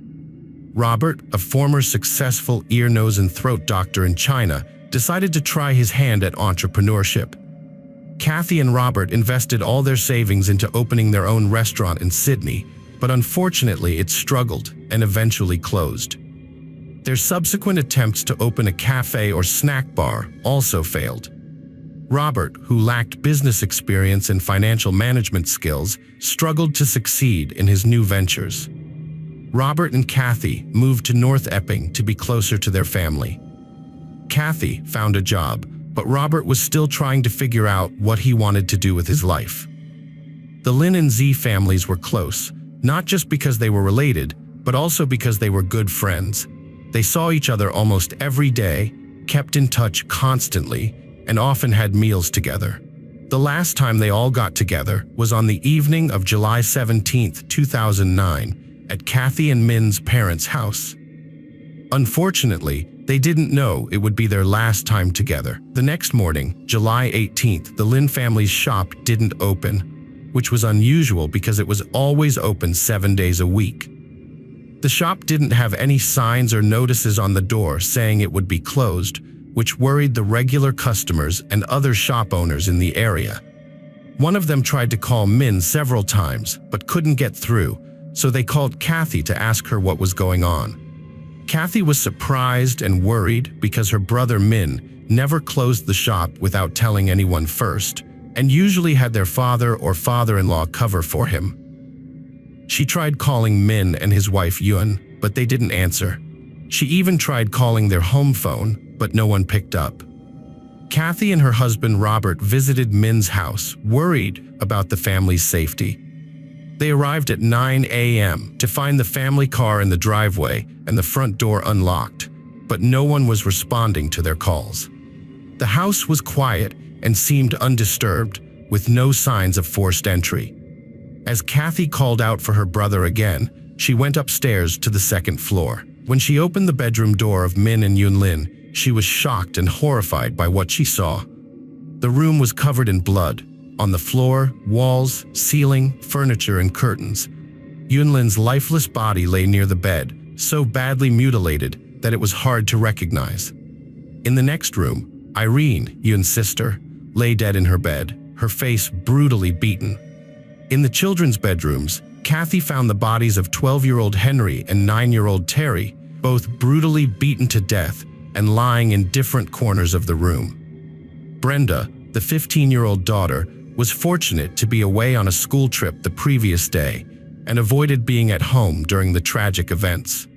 Robert, a former successful ear, nose, and throat doctor in China, decided to try his hand at entrepreneurship. Kathy and Robert invested all their savings into opening their own restaurant in Sydney, but unfortunately it struggled and eventually closed. Their subsequent attempts to open a cafe or snack bar also failed. Robert, who lacked business experience and financial management skills, struggled to succeed in his new ventures. Robert and Kathy moved to North Epping to be closer to their family. Kathy found a job, but Robert was still trying to figure out what he wanted to do with his life. The Lin and Z families were close, not just because they were related, but also because they were good friends. They saw each other almost every day, kept in touch constantly, and often had meals together. The last time they all got together was on the evening of July 17, 2009, at Kathy and Min's parents' house. Unfortunately, they didn't know it would be their last time together. The next morning, July 18th, the Lin family's shop didn't open, which was unusual because it was always open 7 days a week. The shop didn't have any signs or notices on the door saying it would be closed, which worried the regular customers and other shop owners in the area. One of them tried to call Min several times, but couldn't get through, so they called Kathy to ask her what was going on. Kathy was surprised and worried because her brother Min never closed the shop without telling anyone first, and usually had their father or father-in-law cover for him. She tried calling Min and his wife Yun, but they didn't answer. She even tried calling their home phone, but no one picked up. Kathy and her husband Robert visited Min's house, worried about the family's safety. They arrived at 9 a.m. to find the family car in the driveway and the front door unlocked, but no one was responding to their calls. The house was quiet and seemed undisturbed, with no signs of forced entry. As Kathy called out for her brother again, she went upstairs to the second floor. When she opened the bedroom door of Min and Yun Lin, she was shocked and horrified by what she saw. The room was covered in blood. On the floor, walls, ceiling, furniture, and curtains. Yun Lin's lifeless body lay near the bed, so badly mutilated that it was hard to recognize. In the next room, Irene, Yun's sister, lay dead in her bed, her face brutally beaten. In the children's bedrooms, Kathy found the bodies of 12-year-old Henry and 9-year-old Terry, both brutally beaten to death and lying in different corners of the room. Brenda, the 15-year-old daughter, was fortunate to be away on a school trip the previous day and avoided being at home during the tragic events.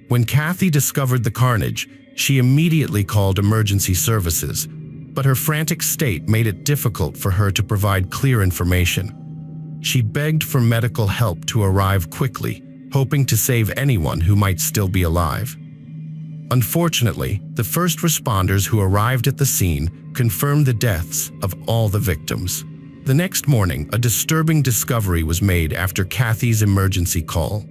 When Kathy discovered the carnage, she immediately called emergency services, but her frantic state made it difficult for her to provide clear information. She begged for medical help to arrive quickly, hoping to save anyone who might still be alive. Unfortunately, the first responders who arrived at the scene confirmed the deaths of all the victims. The next morning, a disturbing discovery was made after Kathy's emergency call.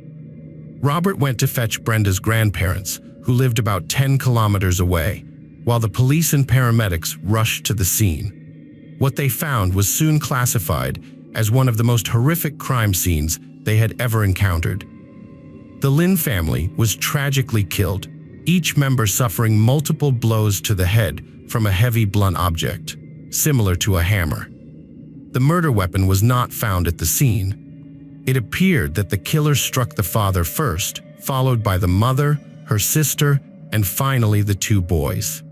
Robert went to fetch Brenda's grandparents, who lived about 10 kilometers away, while the police and paramedics rushed to the scene. What they found was soon classified as one of the most horrific crime scenes they had ever encountered. The Lin family was tragically killed, each member suffering multiple blows to the head from a heavy blunt object, similar to a hammer. The murder weapon was not found at the scene. It appeared that the killer struck the father first, followed by the mother, her sister, and finally the two boys.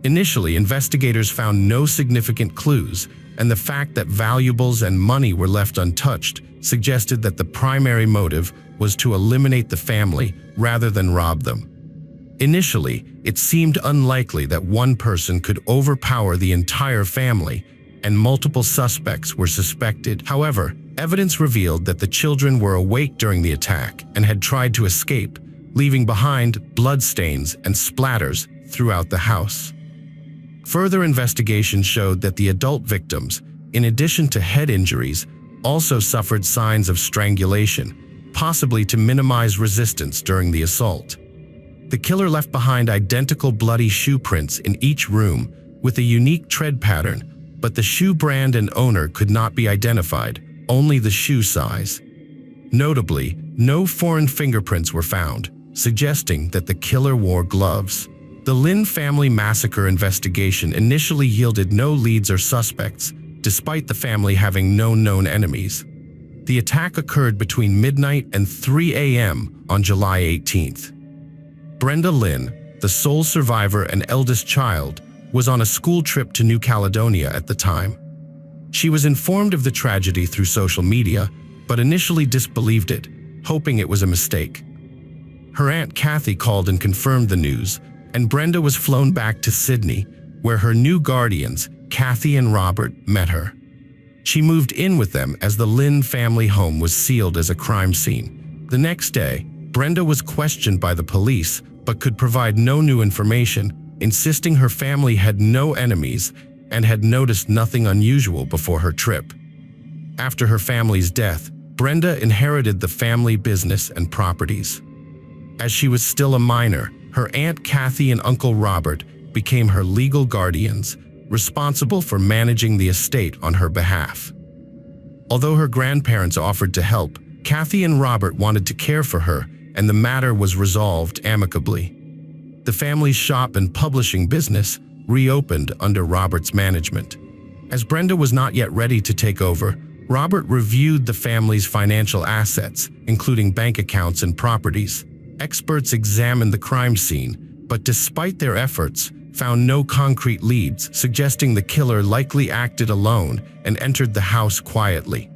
Initially, investigators found no significant clues, and the fact that valuables and money were left untouched suggested that the primary motive was to eliminate the family rather than rob them. Initially, it seemed unlikely that one person could overpower the entire family, and multiple suspects were suspected. However, evidence revealed that the children were awake during the attack and had tried to escape, leaving behind bloodstains and splatters throughout the house. Further investigation showed that the adult victims, in addition to head injuries, also suffered signs of strangulation, possibly to minimize resistance during the assault. The killer left behind identical bloody shoe prints in each room with a unique tread pattern, but the shoe brand and owner could not be identified, only the shoe size. Notably, no foreign fingerprints were found, suggesting that the killer wore gloves. The Lin family massacre investigation initially yielded no leads or suspects, despite the family having no known enemies. The attack occurred between midnight and 3 a.m. on July 18th. Brenda Lin, the sole survivor and eldest child, was on a school trip to New Caledonia at the time. She was informed of the tragedy through social media, but initially disbelieved it, hoping it was a mistake. Her Aunt Kathy called and confirmed the news, and Brenda was flown back to Sydney, where her new guardians, Kathy and Robert, met her. She moved in with them as the Lin family home was sealed as a crime scene. The next day, Brenda was questioned by the police but could provide no new information, insisting her family had no enemies and had noticed nothing unusual before her trip. After her family's death, Brenda inherited the family business and properties. As she was still a minor, her Aunt Kathy and Uncle Robert became her legal guardians, responsible for managing the estate on her behalf. Although her grandparents offered to help, Kathy and Robert wanted to care for her, and the matter was resolved amicably. The family's shop and publishing business reopened under Robert's management. As Brenda was not yet ready to take over, Robert reviewed the family's financial assets, including bank accounts and properties. Experts examined the crime scene, but despite their efforts, found no concrete leads, suggesting the killer likely acted alone and entered the house quietly.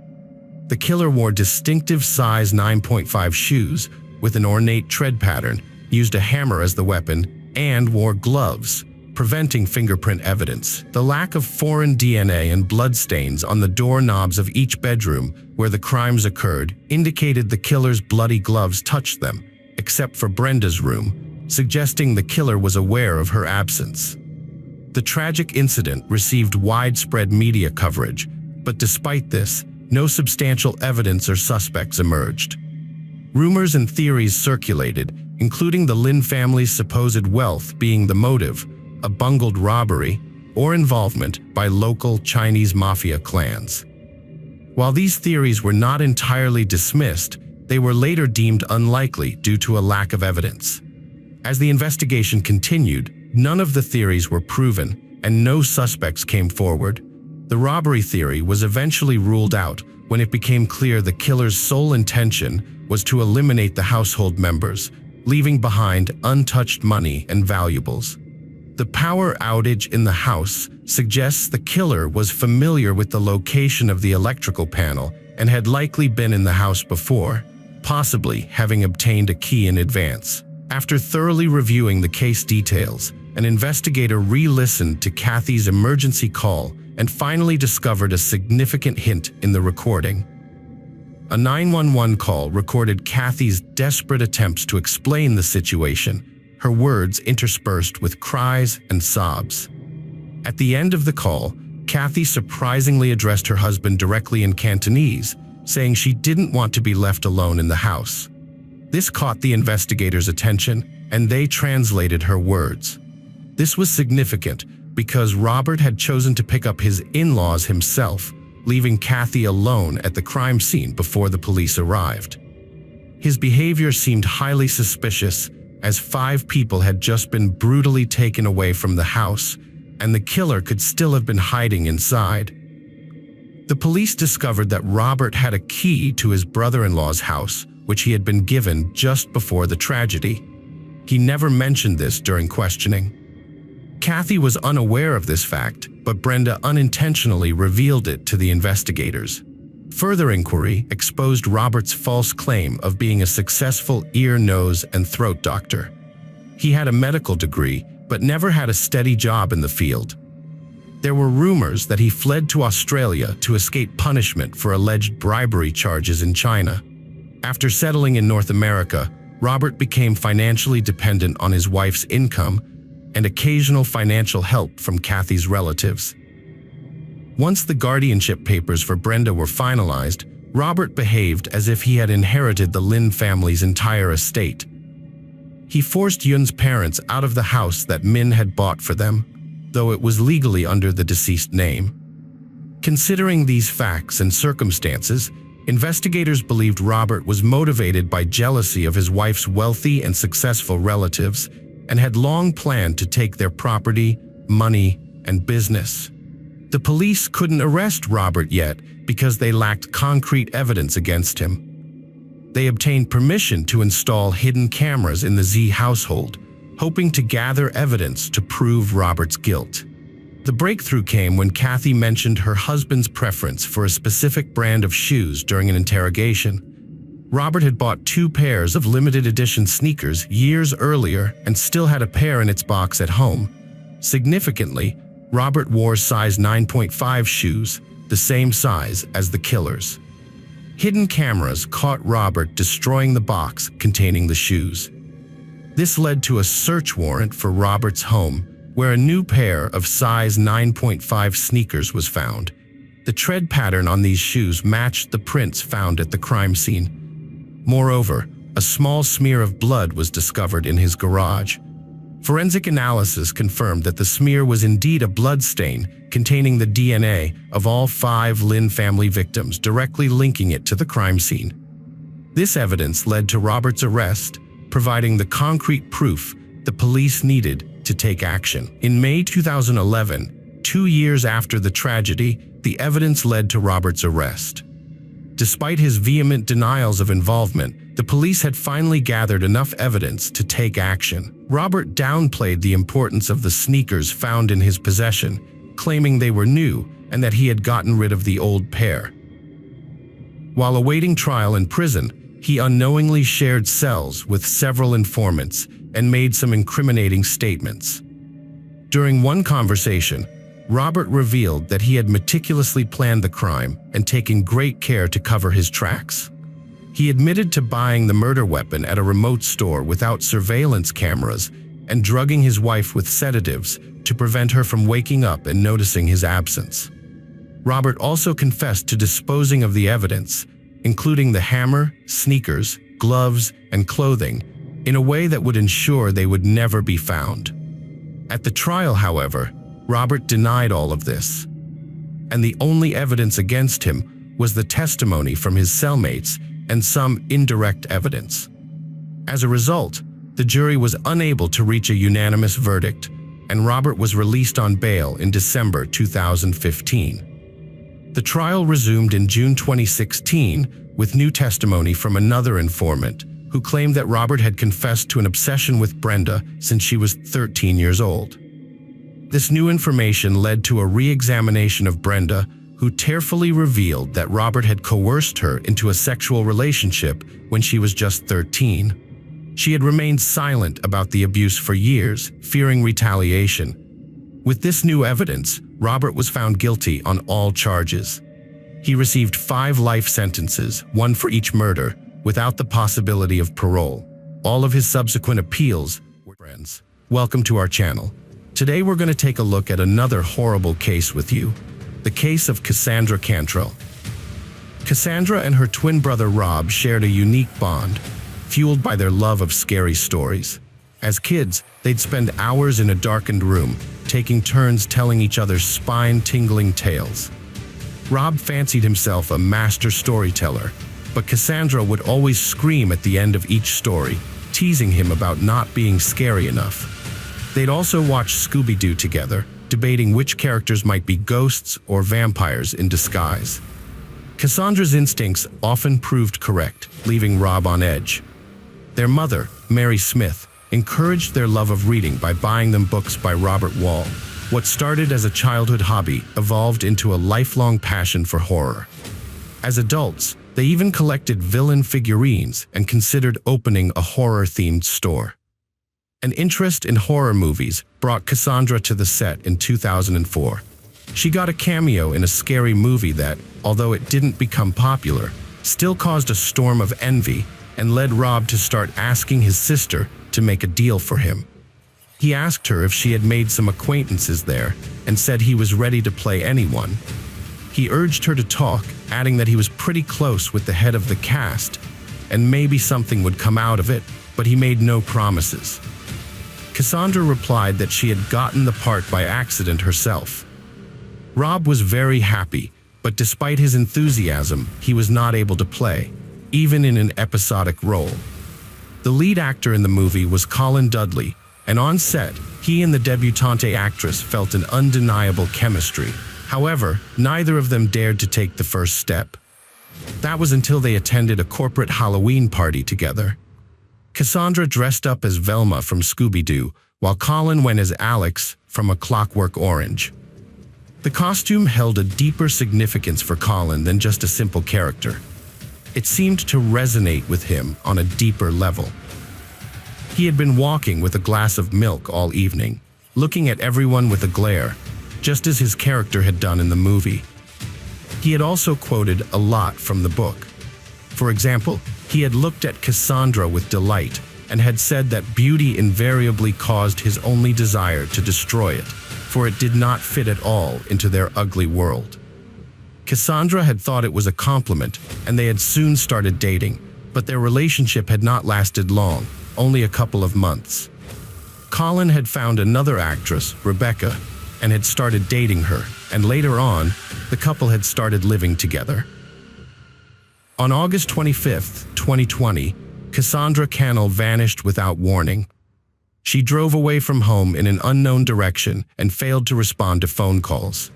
The killer wore distinctive size 9.5 shoes with an ornate tread pattern, used a hammer as the weapon, and wore gloves, preventing fingerprint evidence. The lack of foreign DNA and bloodstains on the doorknobs of each bedroom where the crimes occurred indicated the killer's bloody gloves touched them, except for Brenda's room, suggesting the killer was aware of her absence. The tragic incident received widespread media coverage, but despite this, no substantial evidence or suspects emerged. Rumors and theories circulated, including the Lin family's supposed wealth being the motive, a bungled robbery, or involvement by local Chinese mafia clans. While these theories were not entirely dismissed, they were later deemed unlikely due to a lack of evidence. As the investigation continued, none of the theories were proven, and no suspects came forward. The robbery theory was eventually ruled out when it became clear the killer's sole intention was to eliminate the household members, leaving behind untouched money and valuables. The power outage in the house suggests the killer was familiar with the location of the electrical panel and had likely been in the house before, possibly having obtained a key in advance. After thoroughly reviewing the case details, an investigator re-listened to Kathy's emergency call and finally discovered a significant hint in the recording. A 911 call recorded Kathy's desperate attempts to explain the situation, her words interspersed with cries and sobs. At the end of the call, Kathy surprisingly addressed her husband directly in Cantonese, saying she didn't want to be left alone in the house. This caught the investigators' attention, and they translated her words. This was significant because Robert had chosen to pick up his in-laws himself, leaving Kathy alone at the crime scene before the police arrived. His behavior seemed highly suspicious, as 5 people had just been brutally taken away from the house, and the killer could still have been hiding inside. The police discovered that Robert had a key to his brother-in-law's house, which he had been given just before the tragedy. He never mentioned this during questioning. Kathy was unaware of this fact, but Brenda unintentionally revealed it to the investigators. Further inquiry exposed Robert's false claim of being a successful ear, nose, and throat doctor. He had a medical degree, but never had a steady job in the field. There were rumors that he fled to Australia to escape punishment for alleged bribery charges in China. After settling in North America, Robert became financially dependent on his wife's income and occasional financial help from Kathy's relatives. Once the guardianship papers for Brenda were finalized, Robert behaved as if he had inherited the Lin family's entire estate. He forced Yun's parents out of the house that Min had bought for them, though it was legally under the deceased name. Considering these facts and circumstances, investigators believed Robert was motivated by jealousy of his wife's wealthy and successful relatives and had long planned to take their property, money, and business. The police couldn't arrest Robert yet because they lacked concrete evidence against him. They obtained permission to install hidden cameras in the Z household, hoping to gather evidence to prove Robert's guilt. The breakthrough came when Kathy mentioned her husband's preference for a specific brand of shoes during an interrogation. Robert had bought 2 pairs of limited edition sneakers years earlier and still had a pair in its box at home. Significantly, Robert wore size 9.5 shoes, the same size as the killer's. Hidden cameras caught Robert destroying the box containing the shoes. This led to a search warrant for Robert's home, where a new pair of size 9.5 sneakers was found. The tread pattern on these shoes matched the prints found at the crime scene. Moreover, a small smear of blood was discovered in his garage. Forensic analysis confirmed that the smear was indeed a blood stain containing the DNA of all 5 Lin family victims, directly linking it to the crime scene. This evidence led to Robert's arrest, providing the concrete proof the police needed to take action. In May 2011, 2 years after the tragedy, the evidence led to Robert's arrest. Despite his vehement denials of involvement, the police had finally gathered enough evidence to take action. Robert downplayed the importance of the sneakers found in his possession, claiming they were new and that he had gotten rid of the old pair. While awaiting trial in prison, he unknowingly shared cells with several informants and made some incriminating statements. During one conversation, Robert revealed that he had meticulously planned the crime and taken great care to cover his tracks. He admitted to buying the murder weapon at a remote store without surveillance cameras and drugging his wife with sedatives to prevent her from waking up and noticing his absence. Robert also confessed to disposing of the evidence, including the hammer, sneakers, gloves, and clothing, in a way that would ensure they would never be found. At the trial, however, Robert denied all of this, and the only evidence against him was the testimony from his cellmates and some indirect evidence. As a result, the jury was unable to reach a unanimous verdict, and Robert was released on bail in December 2015. The trial resumed in June 2016 with new testimony from another informant who claimed that Robert had confessed to an obsession with Brenda since she was 13 years old. This new information led to a re-examination of Brenda, who tearfully revealed that Robert had coerced her into a sexual relationship when she was just 13. She had remained silent about the abuse for years, fearing retaliation. With this new evidence, Robert was found guilty on all charges. He received 5 life sentences, 1 for each murder, without the possibility of parole. All of his subsequent appeals were friends. Welcome to our channel. Today we're going to take a look at another horrible case with you, the case of Cassandra Cantrell. Cassandra and her twin brother Rob shared a unique bond, fueled by their love of scary stories. As kids, they'd spend hours in a darkened room, taking turns telling each other spine-tingling tales. Rob fancied himself a master storyteller, but Cassandra would always scream at the end of each story, teasing him about not being scary enough. They'd also watch Scooby-Doo together, debating which characters might be ghosts or vampires in disguise. Cassandra's instincts often proved correct, leaving Rob on edge. Their mother, Mary Smith, encouraged their love of reading by buying them books by Robert Wall. What started as a childhood hobby evolved into a lifelong passion for horror. As adults, they even collected villain figurines and considered opening a horror-themed store. An interest in horror movies brought Cassandra to the set in 2004. She got a cameo in a scary movie that, although it didn't become popular, still caused a storm of envy and led Rob to start asking his sister to make a deal for him. He asked her if she had made some acquaintances there and said he was ready to play anyone. He urged her to talk, adding that he was pretty close with the head of the cast and maybe something would come out of it, but he made no promises. Cassandra replied that she had gotten the part by accident herself. Rob was very happy, but despite his enthusiasm, he was not able to play, even in an episodic role. The lead actor in the movie was Colin Dudley, and on set, he and the debutante actress felt an undeniable chemistry. However, neither of them dared to take the first step. That was until they attended a corporate Halloween party together. Cassandra dressed up as Velma from Scooby-Doo, while Colin went as Alex from A Clockwork Orange. The costume held a deeper significance for Colin than just a simple character. It seemed to resonate with him on a deeper level. He had been walking with a glass of milk all evening, looking at everyone with a glare, just as his character had done in the movie. He had also quoted a lot from the book. For example, he had looked at Cassandra with delight and had said that beauty invariably caused his only desire to destroy it, for it did not fit at all into their ugly world. Cassandra had thought it was a compliment, and they had soon started dating, but their relationship had not lasted long, only a couple of months. Colin had found another actress, Rebecca, and had started dating her, and later on, the couple had started living together. On August 25, 2020, Cassandra Cannell vanished without warning. She drove away from home in an unknown direction and failed to respond to phone calls.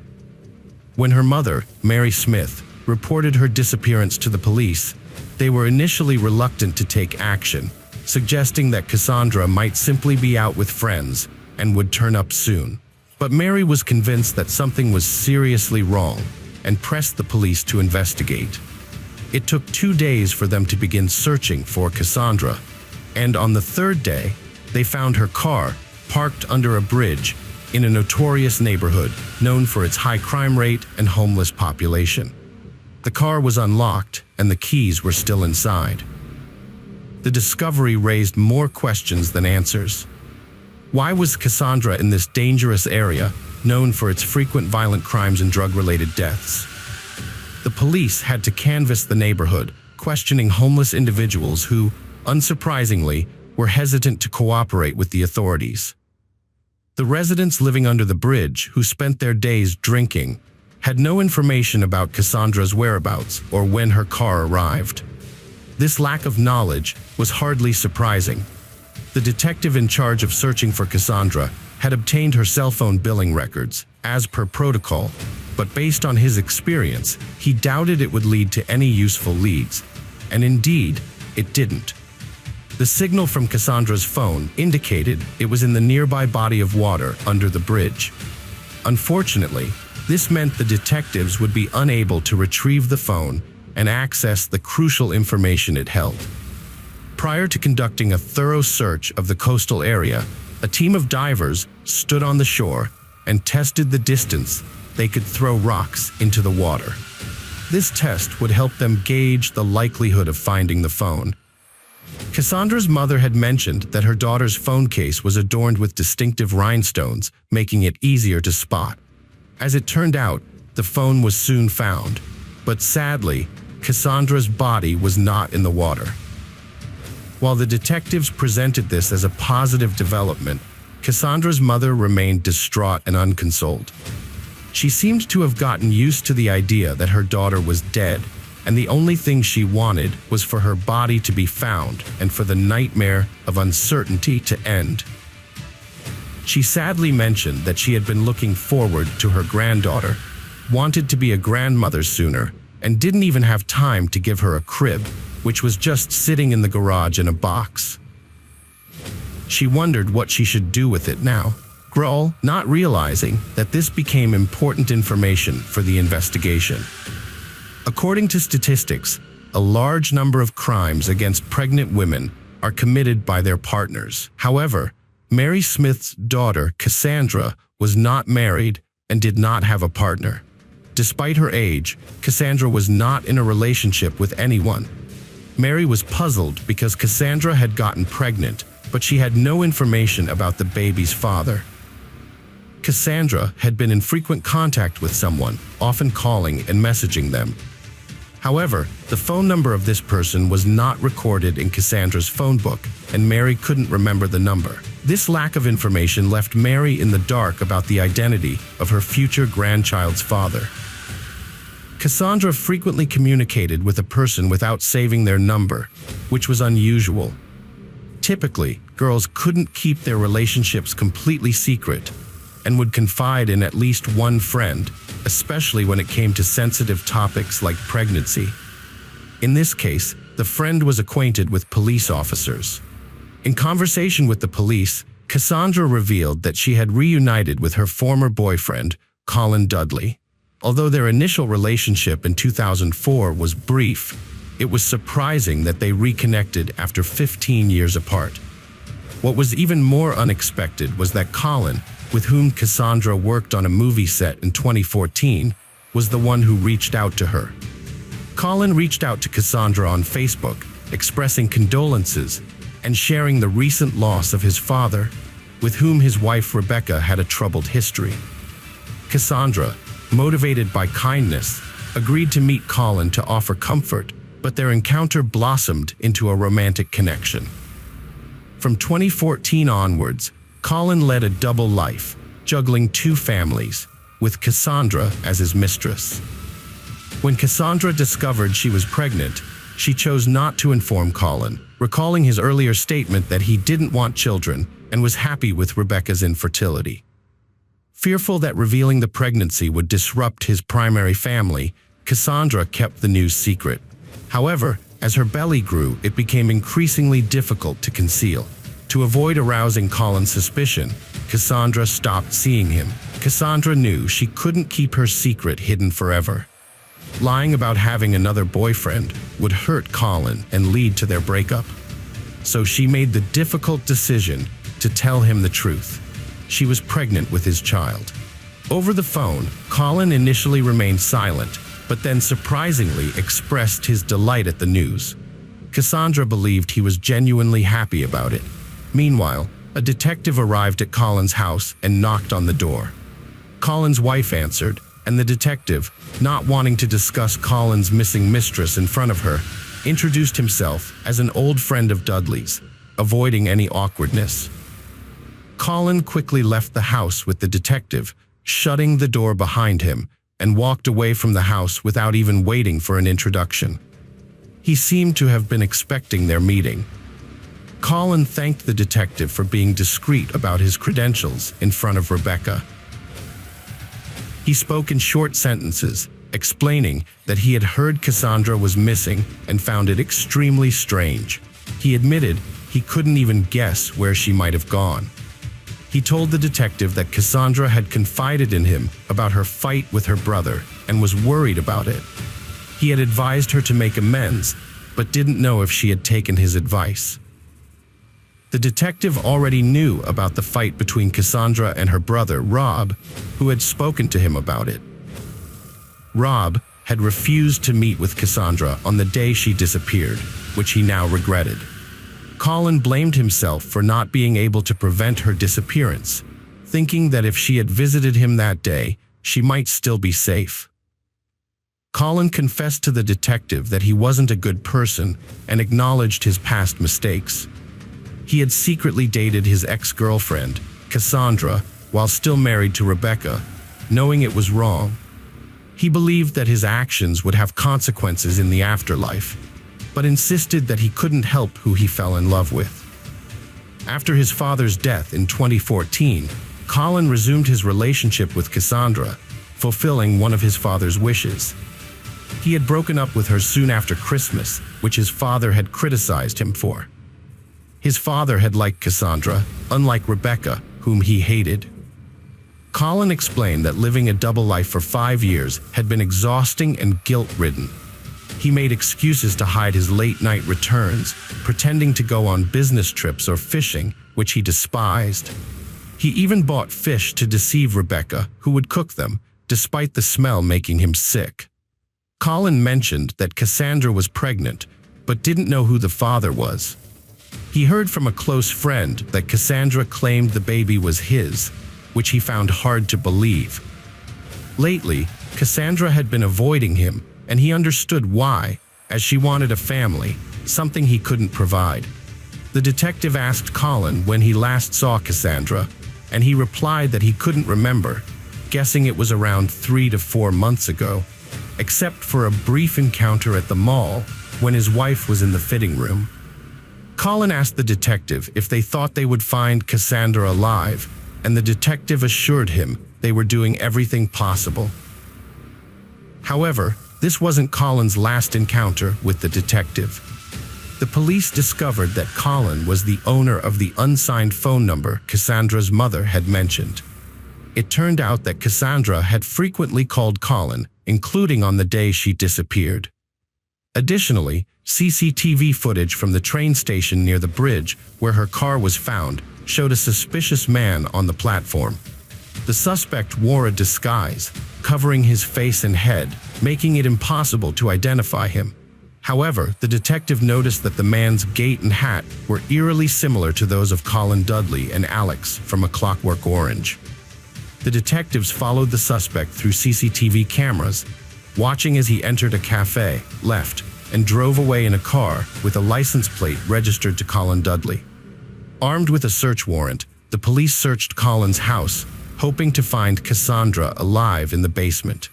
When her mother, Mary Smith, reported her disappearance to the police, they were initially reluctant to take action, suggesting that Cassandra might simply be out with friends and would turn up soon. But Mary was convinced that something was seriously wrong and pressed the police to investigate. It took 2 days for them to begin searching for Cassandra, and on the third day, they found her car parked under a bridge in a notorious neighborhood known for its high crime rate and homeless population. The car was unlocked and the keys were still inside. The discovery raised more questions than answers. Why was Cassandra in this dangerous area, known for its frequent violent crimes and drug-related deaths? The police had to canvass the neighborhood, questioning homeless individuals who, unsurprisingly, were hesitant to cooperate with the authorities. The residents living under the bridge, who spent their days drinking, had no information about Cassandra's whereabouts or when her car arrived. This lack of knowledge was hardly surprising. The detective in charge of searching for Cassandra had obtained her cell phone billing records, as per protocol, but based on his experience, he doubted it would lead to any useful leads, and indeed, it didn't. The signal from Cassandra's phone indicated it was in the nearby body of water under the bridge. Unfortunately, this meant the detectives would be unable to retrieve the phone and access the crucial information it held. Prior to conducting a thorough search of the coastal area, a team of divers stood on the shore and tested the distance they could throw rocks into the water. This test would help them gauge the likelihood of finding the phone. Cassandra's mother had mentioned that her daughter's phone case was adorned with distinctive rhinestones, making it easier to spot. As it turned out, the phone was soon found, but sadly, Cassandra's body was not in the water. While the detectives presented this as a positive development, Cassandra's mother remained distraught and unconsoled. She seemed to have gotten used to the idea that her daughter was dead, and the only thing she wanted was for her body to be found and for the nightmare of uncertainty to end. She sadly mentioned that she had been looking forward to her granddaughter, wanted to be a grandmother sooner, and didn't even have time to give her a crib, which was just sitting in the garage in a box. She wondered what she should do with it now, Grohl not realizing that this became important information for the investigation. According to statistics, a large number of crimes against pregnant women are committed by their partners. However, Mary Smith's daughter, Cassandra, was not married and did not have a partner. Despite her age, Cassandra was not in a relationship with anyone. Mary was puzzled because Cassandra had gotten pregnant, but she had no information about the baby's father. Cassandra had been in frequent contact with someone, often calling and messaging them. However, the phone number of this person was not recorded in Cassandra's phone book, and Mary couldn't remember the number. This lack of information left Mary in the dark about the identity of her future grandchild's father. Cassandra frequently communicated with a person without saving their number, which was unusual. Typically, girls couldn't keep their relationships completely secret and would confide in at least one friend, especially when it came to sensitive topics like pregnancy. In this case, the friend was acquainted with police officers. In conversation with the police, Cassandra revealed that she had reunited with her former boyfriend, Colin Dudley. Although their initial relationship in 2004 was brief, it was surprising that they reconnected after 15 years apart. What was even more unexpected was that Colin, with whom Cassandra worked on a movie set in 2014, was the one who reached out to her. Colin reached out to Cassandra on Facebook, expressing condolences and sharing the recent loss of his father, with whom his wife Rebecca had a troubled history. Cassandra, motivated by kindness, agreed to meet Colin to offer comfort, but their encounter blossomed into a romantic connection. From 2014 onwards, Colin led a double life, juggling two families, with Cassandra as his mistress. When Cassandra discovered she was pregnant, she chose not to inform Colin, recalling his earlier statement that he didn't want children and was happy with Rebecca's infertility. Fearful that revealing the pregnancy would disrupt his primary family, Cassandra kept the news secret. However, as her belly grew, it became increasingly difficult to conceal. To avoid arousing Colin's suspicion, Cassandra stopped seeing him. Cassandra knew she couldn't keep her secret hidden forever. Lying about having another boyfriend would hurt Colin and lead to their breakup. So she made the difficult decision to tell him the truth. She was pregnant with his child. Over the phone, Colin initially remained silent, but then surprisingly expressed his delight at the news. Cassandra believed he was genuinely happy about it. Meanwhile, a detective arrived at Colin's house and knocked on the door. Colin's wife answered, and the detective, not wanting to discuss Colin's missing mistress in front of her, introduced himself as an old friend of Dudley's, avoiding any awkwardness. Colin quickly left the house with the detective, shutting the door behind him, and walked away from the house without even waiting for an introduction. He seemed to have been expecting their meeting. Colin thanked the detective for being discreet about his credentials in front of Rebecca. He spoke in short sentences, explaining that he had heard Cassandra was missing and found it extremely strange. He admitted he couldn't even guess where she might have gone. He told the detective that Cassandra had confided in him about her fight with her brother and was worried about it. He had advised her to make amends, but didn't know if she had taken his advice. The detective already knew about the fight between Cassandra and her brother, Rob, who had spoken to him about it. Rob had refused to meet with Cassandra on the day she disappeared, which he now regretted. Colin blamed himself for not being able to prevent her disappearance, thinking that if she had visited him that day, she might still be safe. Colin confessed to the detective that he wasn't a good person and acknowledged his past mistakes. He had secretly dated his ex-girlfriend, Cassandra, while still married to Rebecca, knowing it was wrong. He believed that his actions would have consequences in the afterlife, but insisted that he couldn't help who he fell in love with. After his father's death in 2014, Colin resumed his relationship with Cassandra, fulfilling one of his father's wishes. He had broken up with her soon after Christmas, which his father had criticized him for. His father had liked Cassandra, unlike Rebecca, whom he hated. Colin explained that living a double life for 5 years had been exhausting and guilt-ridden. He made excuses to hide his late-night returns, pretending to go on business trips or fishing, which he despised. He even bought fish to deceive Rebecca, who would cook them, despite the smell making him sick. Colin mentioned that Cassandra was pregnant, but didn't know who the father was. He heard from a close friend that Cassandra claimed the baby was his, which he found hard to believe. Lately, Cassandra had been avoiding him, and he understood why, as she wanted a family, something he couldn't provide. The detective asked Colin when he last saw Cassandra, and he replied that he couldn't remember, guessing it was around 3 to 4 months ago, except for a brief encounter at the mall when his wife was in the fitting room. Colin asked the detective if they thought they would find Cassandra alive, and the detective assured him they were doing everything possible. However, this wasn't Colin's last encounter with the detective. The police discovered that Colin was the owner of the unsigned phone number Cassandra's mother had mentioned. It turned out that Cassandra had frequently called Colin, including on the day she disappeared. Additionally, CCTV footage from the train station near the bridge where her car was found showed a suspicious man on the platform. The suspect wore a disguise, covering his face and head, making it impossible to identify him. However, the detective noticed that the man's gait and hat were eerily similar to those of Colin Dudley and Alex from A Clockwork Orange. The detectives followed the suspect through CCTV cameras, watching as he entered a cafe, left, and drove away in a car with a license plate registered to Colin Dudley. Armed with a search warrant, the police searched Colin's house, hoping to find Cassandra alive in the basement.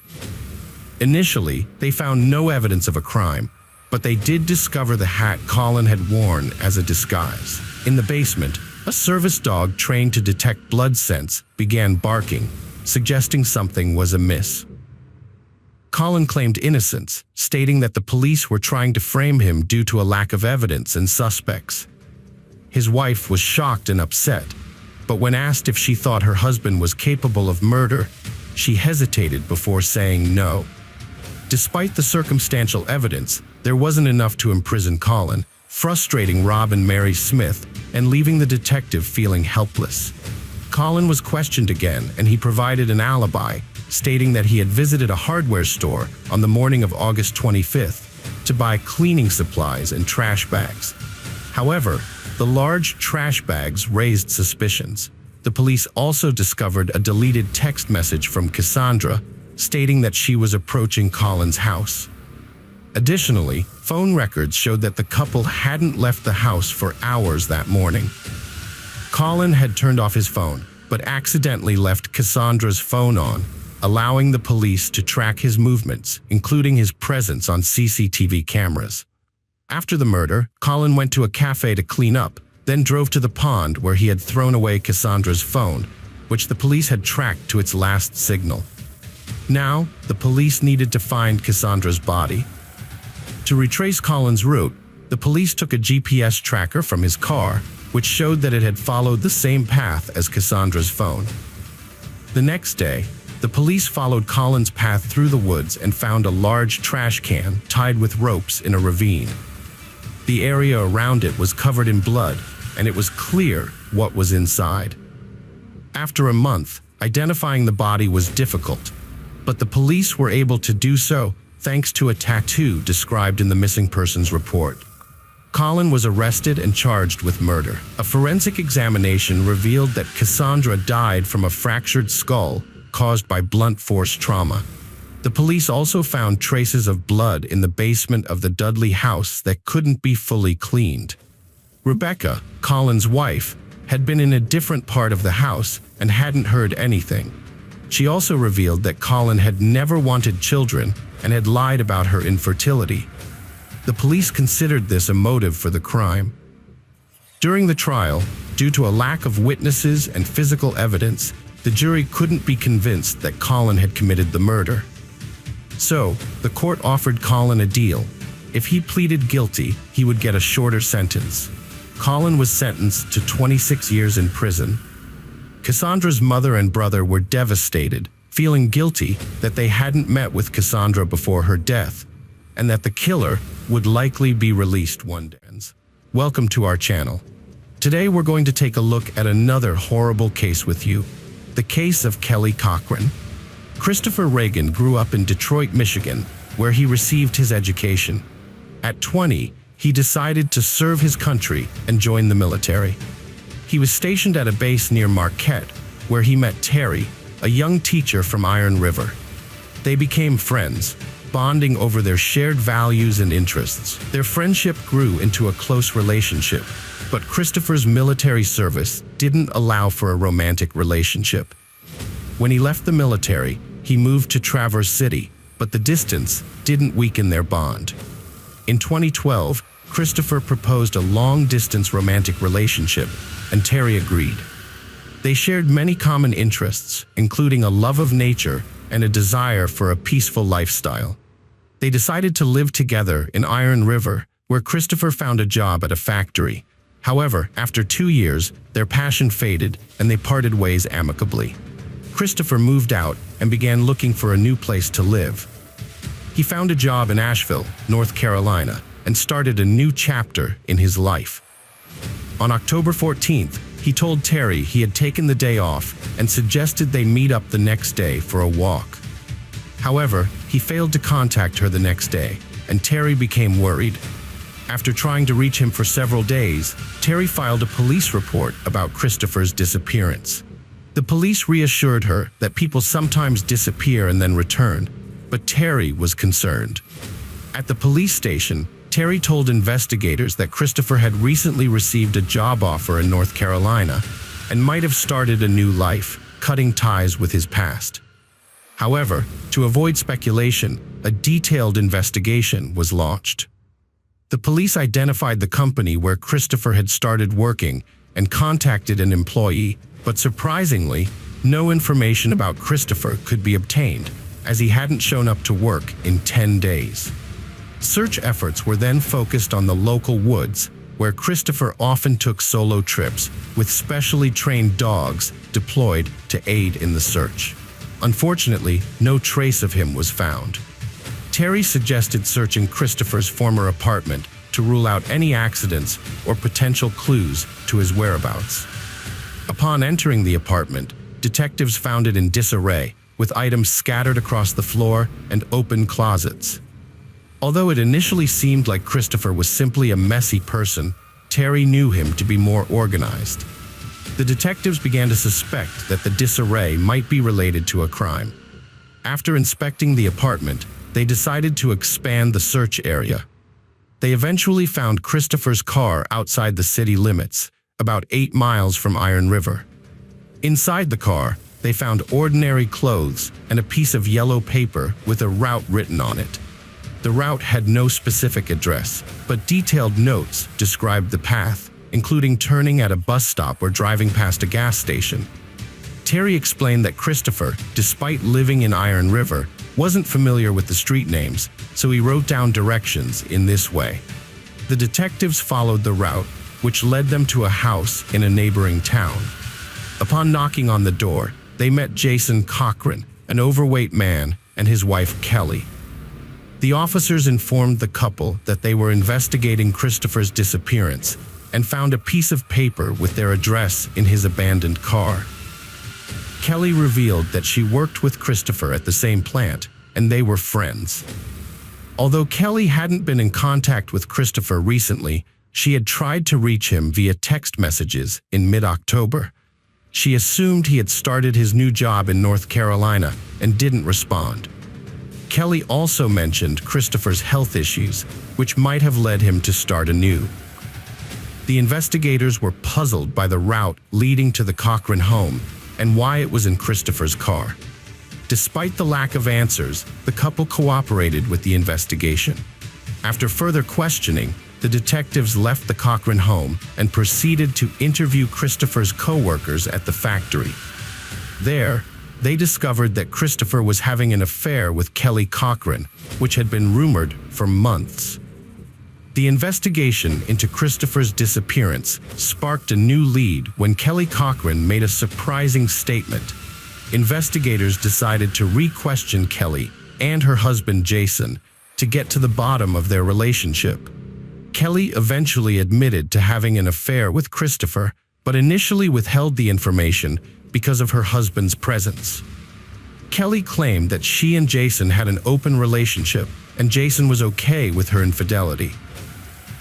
Initially, they found no evidence of a crime, but they did discover the hat Colin had worn as a disguise. In the basement, a service dog trained to detect blood scents began barking, suggesting something was amiss. Colin claimed innocence, stating that the police were trying to frame him due to a lack of evidence and suspects. His wife was shocked and upset, but when asked if she thought her husband was capable of murder, she hesitated before saying no. Despite the circumstantial evidence, there wasn't enough to imprison Colin, frustrating Rob and Mary Smith and leaving the detective feeling helpless. Colin was questioned again, and he provided an alibi, stating that he had visited a hardware store on the morning of August 25th to buy cleaning supplies and trash bags. However, the large trash bags raised suspicions. The police also discovered a deleted text message from Cassandra stating that she was approaching Colin's house. Additionally, phone records showed that the couple hadn't left the house for hours that morning. Colin had turned off his phone, but accidentally left Cassandra's phone on, allowing the police to track his movements, including his presence on CCTV cameras. After the murder, Colin went to a cafe to clean up, then drove to the pond where he had thrown away Cassandra's phone, which the police had tracked to its last signal. Now, the police needed to find Cassandra's body. To retrace Colin's route, the police took a GPS tracker from his car, which showed that it had followed the same path as Cassandra's phone. The next day, the police followed Colin's path through the woods and found a large trash can tied with ropes in a ravine. The area around it was covered in blood, and it was clear what was inside. After a month, identifying the body was difficult, but the police were able to do so thanks to a tattoo described in the missing persons report. Colin was arrested and charged with murder. A forensic examination revealed that Cassandra died from a fractured skull caused by blunt force trauma. The police also found traces of blood in the basement of the Dudley house that couldn't be fully cleaned. Rebecca, Colin's wife, had been in a different part of the house and hadn't heard anything. She also revealed that Colin had never wanted children and had lied about her infertility. The police considered this a motive for the crime. During the trial, due to a lack of witnesses and physical evidence, the jury couldn't be convinced that Colin had committed the murder. So, the court offered Colin a deal. If he pleaded guilty, he would get a shorter sentence. Colin was sentenced to 26 years in prison. Cassandra's mother and brother were devastated, feeling guilty that they hadn't met with Cassandra before her death, and that the killer would likely be released one day. Welcome to our channel. Today we're going to take a look at another horrible case with you, the case of Kelly Cochran. Christopher Reagan grew up in Detroit, Michigan, where he received his education. At 20, he decided to serve his country and join the military. He was stationed at a base near Marquette, where he met Terry, a young teacher from Iron River. They became friends, bonding over their shared values and interests. Their friendship grew into a close relationship, but Christopher's military service didn't allow for a romantic relationship. When he left the military, he moved to Traverse City, but the distance didn't weaken their bond. In 2012, Christopher proposed a long-distance romantic relationship, and Terry agreed. They shared many common interests, including a love of nature and a desire for a peaceful lifestyle. They decided to live together in Iron River, where Christopher found a job at a factory. However, after 2 years, their passion faded and they parted ways amicably. Christopher moved out and began looking for a new place to live. He found a job in Asheville, North Carolina, and started a new chapter in his life. On October 14th, he told Terry he had taken the day off and suggested they meet up the next day for a walk. However, he failed to contact her the next day, and Terry became worried. After trying to reach him for several days, Terry filed a police report about Christopher's disappearance. The police reassured her that people sometimes disappear and then return, but Terry was concerned. At the police station, Terry told investigators that Christopher had recently received a job offer in North Carolina and might have started a new life, cutting ties with his past. However, to avoid speculation, a detailed investigation was launched. The police identified the company where Christopher had started working and contacted an employee, but surprisingly, no information about Christopher could be obtained, as he hadn't shown up to work in 10 days. Search efforts were then focused on the local woods, where Christopher often took solo trips with specially trained dogs deployed to aid in the search. Unfortunately, no trace of him was found. Terry suggested searching Christopher's former apartment to rule out any accidents or potential clues to his whereabouts. Upon entering the apartment, detectives found it in disarray, with items scattered across the floor and open closets. Although it initially seemed like Christopher was simply a messy person, Terry knew him to be more organized. The detectives began to suspect that the disarray might be related to a crime. After inspecting the apartment, they decided to expand the search area. They eventually found Christopher's car outside the city limits, about 8 miles from Iron River. Inside the car, they found ordinary clothes and a piece of yellow paper with a route written on it. The route had no specific address, but detailed notes described the path, including turning at a bus stop or driving past a gas station. Terry explained that Christopher, despite living in Iron River, wasn't familiar with the street names, so he wrote down directions in this way. The detectives followed the route, which led them to a house in a neighboring town. Upon knocking on the door, they met Jason Cochran, an overweight man, and his wife Kelly. The officers informed the couple that they were investigating Christopher's disappearance and found a piece of paper with their address in his abandoned car. Kelly revealed that she worked with Christopher at the same plant, and they were friends. Although Kelly hadn't been in contact with Christopher recently, she had tried to reach him via text messages in mid-October. She assumed he had started his new job in North Carolina and didn't respond. Kelly also mentioned Christopher's health issues, which might have led him to start anew. The investigators were puzzled by the route leading to the Cochran home and why it was in Christopher's car. Despite the lack of answers, the couple cooperated with the investigation. After further questioning, the detectives left the Cochran home and proceeded to interview Christopher's co-workers at the factory. There, they discovered that Christopher was having an affair with Kelly Cochran, which had been rumored for months. The investigation into Christopher's disappearance sparked a new lead when Kelly Cochran made a surprising statement. Investigators decided to re-question Kelly and her husband Jason to get to the bottom of their relationship. Kelly eventually admitted to having an affair with Christopher, but initially withheld the information because of her husband's presence. Kelly claimed that she and Jason had an open relationship and Jason was okay with her infidelity.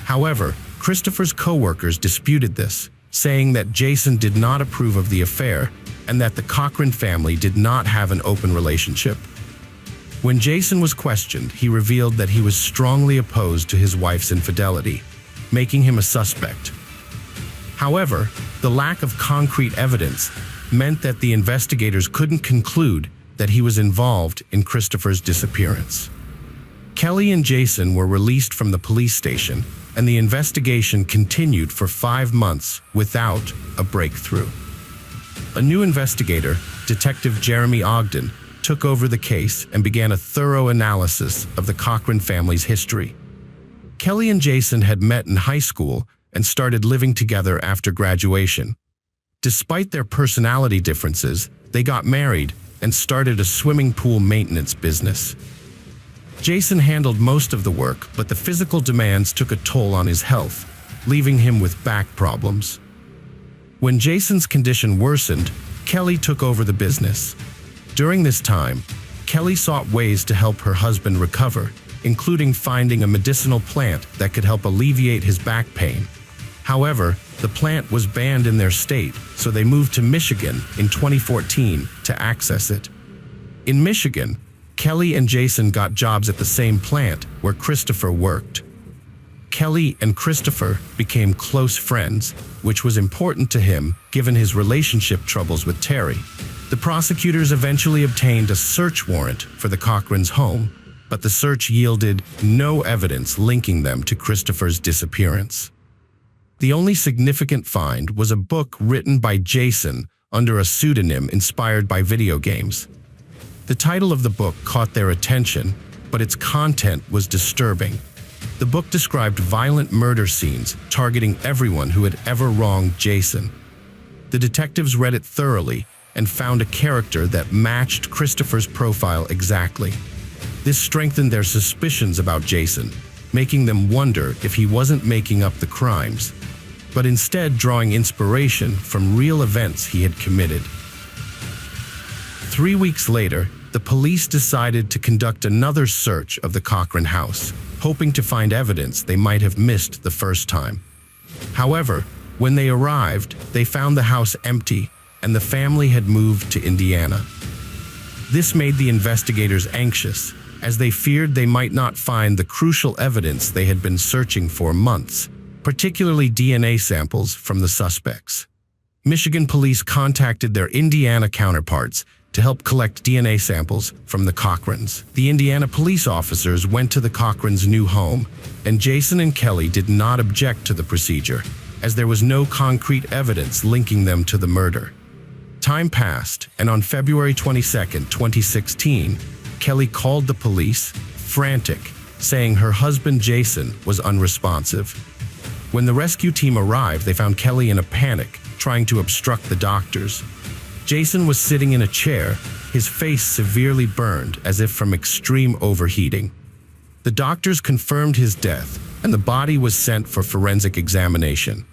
However, Christopher's co-workers disputed this, saying that Jason did not approve of the affair and that the Cochran family did not have an open relationship. When Jason was questioned, he revealed that he was strongly opposed to his wife's infidelity, making him a suspect. However, the lack of concrete evidence meant that the investigators couldn't conclude that he was involved in Christopher's disappearance. Kelly and Jason were released from the police station, and the investigation continued for 5 months without a breakthrough. A new investigator, Detective Jeremy Ogden, took over the case and began a thorough analysis of the Cochran family's history. Kelly and Jason had met in high school and started living together after graduation. Despite their personality differences, they got married and started a swimming pool maintenance business. Jason handled most of the work, but the physical demands took a toll on his health, leaving him with back problems. When Jason's condition worsened, Kelly took over the business. During this time, Kelly sought ways to help her husband recover, including finding a medicinal plant that could help alleviate his back pain. However, the plant was banned in their state, so they moved to Michigan in 2014 to access it. In Michigan, Kelly and Jason got jobs at the same plant where Christopher worked. Kelly and Christopher became close friends, which was important to him given his relationship troubles with Terry. The prosecutors eventually obtained a search warrant for the Cochrans' home, but the search yielded no evidence linking them to Christopher's disappearance. The only significant find was a book written by Jason under a pseudonym inspired by video games. The title of the book caught their attention, but its content was disturbing. The book described violent murder scenes targeting everyone who had ever wronged Jason. The detectives read it thoroughly and found a character that matched Christopher's profile exactly. This strengthened their suspicions about Jason, making them wonder if he wasn't making up the crimes, but instead drawing inspiration from real events he had committed. 3 weeks later, the police decided to conduct another search of the Cochran house, hoping to find evidence they might have missed the first time. However, when they arrived, they found the house empty and the family had moved to Indiana. This made the investigators anxious, as they feared they might not find the crucial evidence they had been searching for months, particularly DNA samples from the suspects. Michigan police contacted their Indiana counterparts to help collect DNA samples from the Cochrans. The Indiana police officers went to the Cochrans' new home, and Jason and Kelly did not object to the procedure, as there was no concrete evidence linking them to the murder. Time passed, and on February 22, 2016, Kelly called the police, frantic, saying her husband Jason was unresponsive. When the rescue team arrived, they found Kelly in a panic, trying to obstruct the doctors. Jason was sitting in a chair, his face severely burned as if from extreme overheating. The doctors confirmed his death, and the body was sent for forensic examination.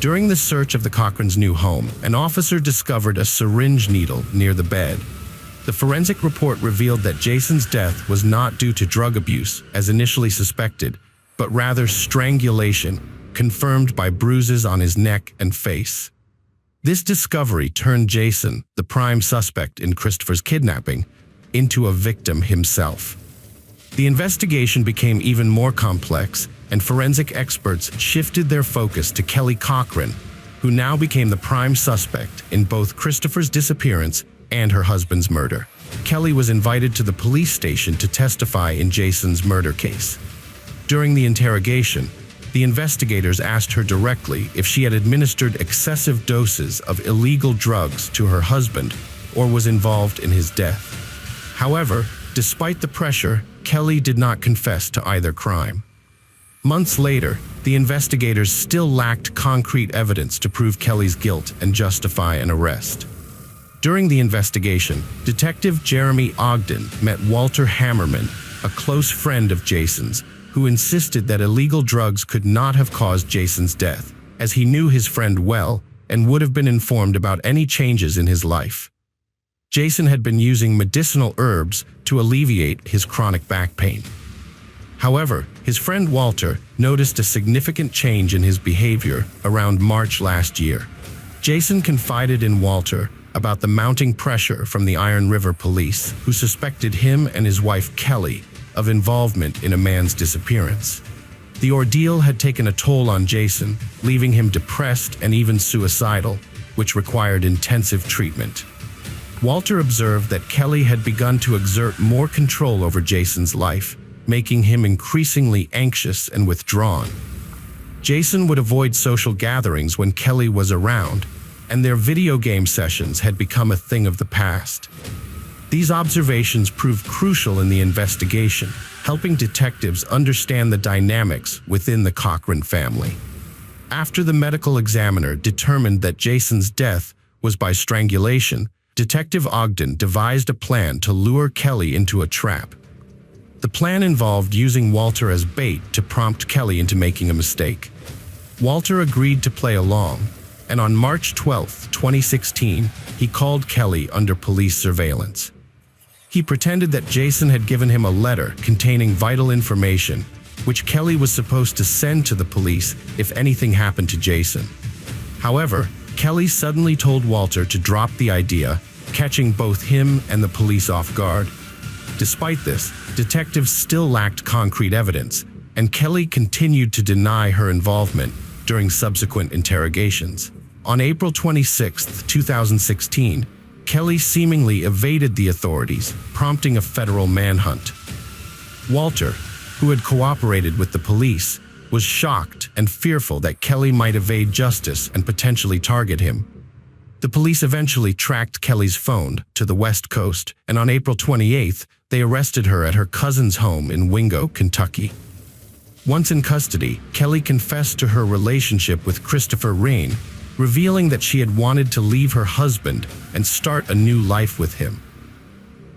During the search of the Cochrans' new home, an officer discovered a syringe needle near the bed. The forensic report revealed that Jason's death was not due to drug abuse, as initially suspected, but rather strangulation, confirmed by bruises on his neck and face. This discovery turned Jason, the prime suspect in Christopher's kidnapping, into a victim himself. The investigation became even more complex, and forensic experts shifted their focus to Kelly Cochran, who now became the prime suspect in both Christopher's disappearance and her husband's murder. Kelly was invited to the police station to testify in Jason's murder case. During the interrogation, the investigators asked her directly if she had administered excessive doses of illegal drugs to her husband or was involved in his death. However, despite the pressure, Kelly did not confess to either crime. Months later, the investigators still lacked concrete evidence to prove Kelly's guilt and justify an arrest. During the investigation, Detective Jeremy Ogden met Walter Hammerman, a close friend of Jason's, who insisted that illegal drugs could not have caused Jason's death, as he knew his friend well and would have been informed about any changes in his life. Jason had been using medicinal herbs to alleviate his chronic back pain. However, his friend Walter noticed a significant change in his behavior around March last year. Jason confided in Walter about the mounting pressure from the Iron River police, who suspected him and his wife Kelly of involvement in a man's disappearance. The ordeal had taken a toll on Jason, leaving him depressed and even suicidal, which required intensive treatment. Walter observed that Kelly had begun to exert more control over Jason's life, making him increasingly anxious and withdrawn. Jason would avoid social gatherings when Kelly was around, and their video game sessions had become a thing of the past. These observations proved crucial in the investigation, helping detectives understand the dynamics within the Cochran family. After the medical examiner determined that Jason's death was by strangulation, Detective Ogden devised a plan to lure Kelly into a trap. The plan involved using Walter as bait to prompt Kelly into making a mistake. Walter agreed to play along, and on March 12, 2016, he called Kelly under police surveillance. He pretended that Jason had given him a letter containing vital information, which Kelly was supposed to send to the police if anything happened to Jason. However, Kelly suddenly told Walter to drop the idea, catching both him and the police off guard. Despite this, detectives still lacked concrete evidence, and Kelly continued to deny her involvement during subsequent interrogations. On April 26, 2016, Kelly seemingly evaded the authorities, prompting a federal manhunt. Walter, who had cooperated with the police, was shocked and fearful that Kelly might evade justice and potentially target him. The police eventually tracked Kelly's phone to the West Coast, and on April 28th, they arrested her at her cousin's home in Wingo, Kentucky. Once in custody, Kelly confessed to her relationship with Christopher Rain, revealing that she had wanted to leave her husband and start a new life with him.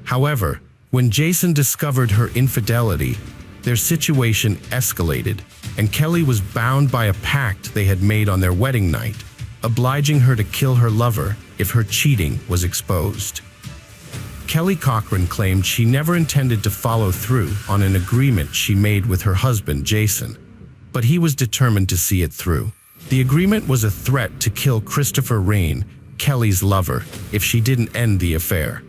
However, when Jason discovered her infidelity, their situation escalated, and Kelly was bound by a pact they had made on their wedding night, obliging her to kill her lover if her cheating was exposed. Kelly Cochran claimed she never intended to follow through on an agreement she made with her husband, Jason, but he was determined to see it through. The agreement was a threat to kill Christopher Rain, Kelly's lover, if she didn't end the affair.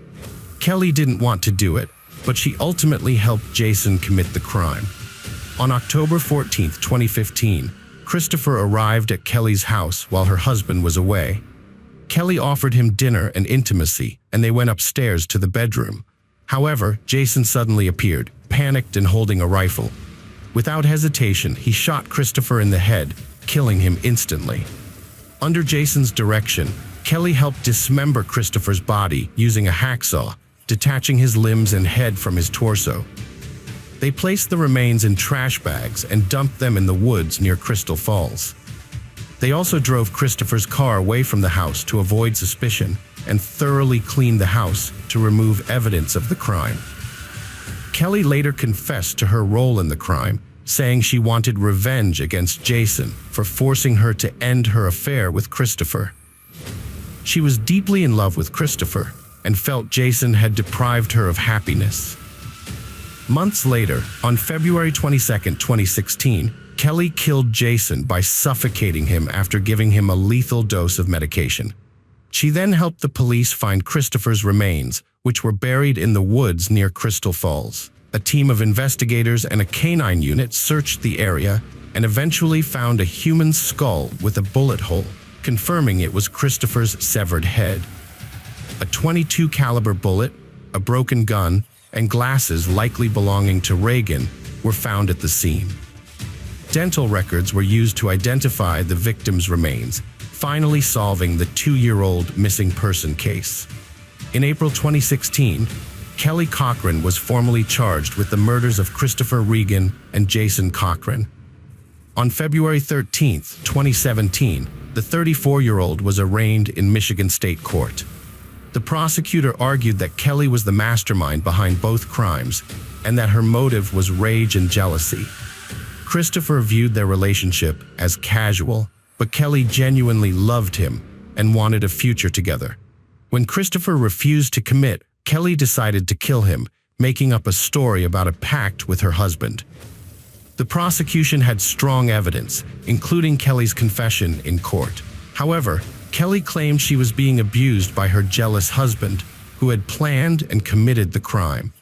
Kelly didn't want to do it, but she ultimately helped Jason commit the crime. On October 14, 2015, Christopher arrived at Kelly's house while her husband was away. Kelly offered him dinner and intimacy, and they went upstairs to the bedroom. However, Jason suddenly appeared, panicked and holding a rifle. Without hesitation, he shot Christopher in the head, killing him instantly. Under Jason's direction, Kelly helped dismember Christopher's body using a hacksaw, detaching his limbs and head from his torso. They placed the remains in trash bags and dumped them in the woods near Crystal Falls. They also drove Christopher's car away from the house to avoid suspicion and thoroughly cleaned the house to remove evidence of the crime. Kelly later confessed to her role in the crime, saying she wanted revenge against Jason for forcing her to end her affair with Christopher. She was deeply in love with Christopher and felt Jason had deprived her of happiness. Months later, on February 22, 2016, Kelly killed Jason by suffocating him after giving him a lethal dose of medication. She then helped the police find Christopher's remains, which were buried in the woods near Crystal Falls. A team of investigators and a canine unit searched the area and eventually found a human skull with a bullet hole, confirming it was Christopher's severed head. A .22 caliber bullet, a broken gun, and glasses likely belonging to Reagan were found at the scene. Dental records were used to identify the victim's remains, finally solving the 2-year-old missing person case. In April 2016, Kelly Cochran was formally charged with the murders of Christopher Regan and Jason Cochran. On February 13, 2017, the 34-year-old was arraigned in Michigan State Court. The prosecutor argued that Kelly was the mastermind behind both crimes and that her motive was rage and jealousy. Christopher viewed their relationship as casual, but Kelly genuinely loved him and wanted a future together. When Christopher refused to commit, Kelly decided to kill him, making up a story about a pact with her husband. The prosecution had strong evidence, including Kelly's confession in court. However, Kelly claimed she was being abused by her jealous husband, who had planned and committed the crime.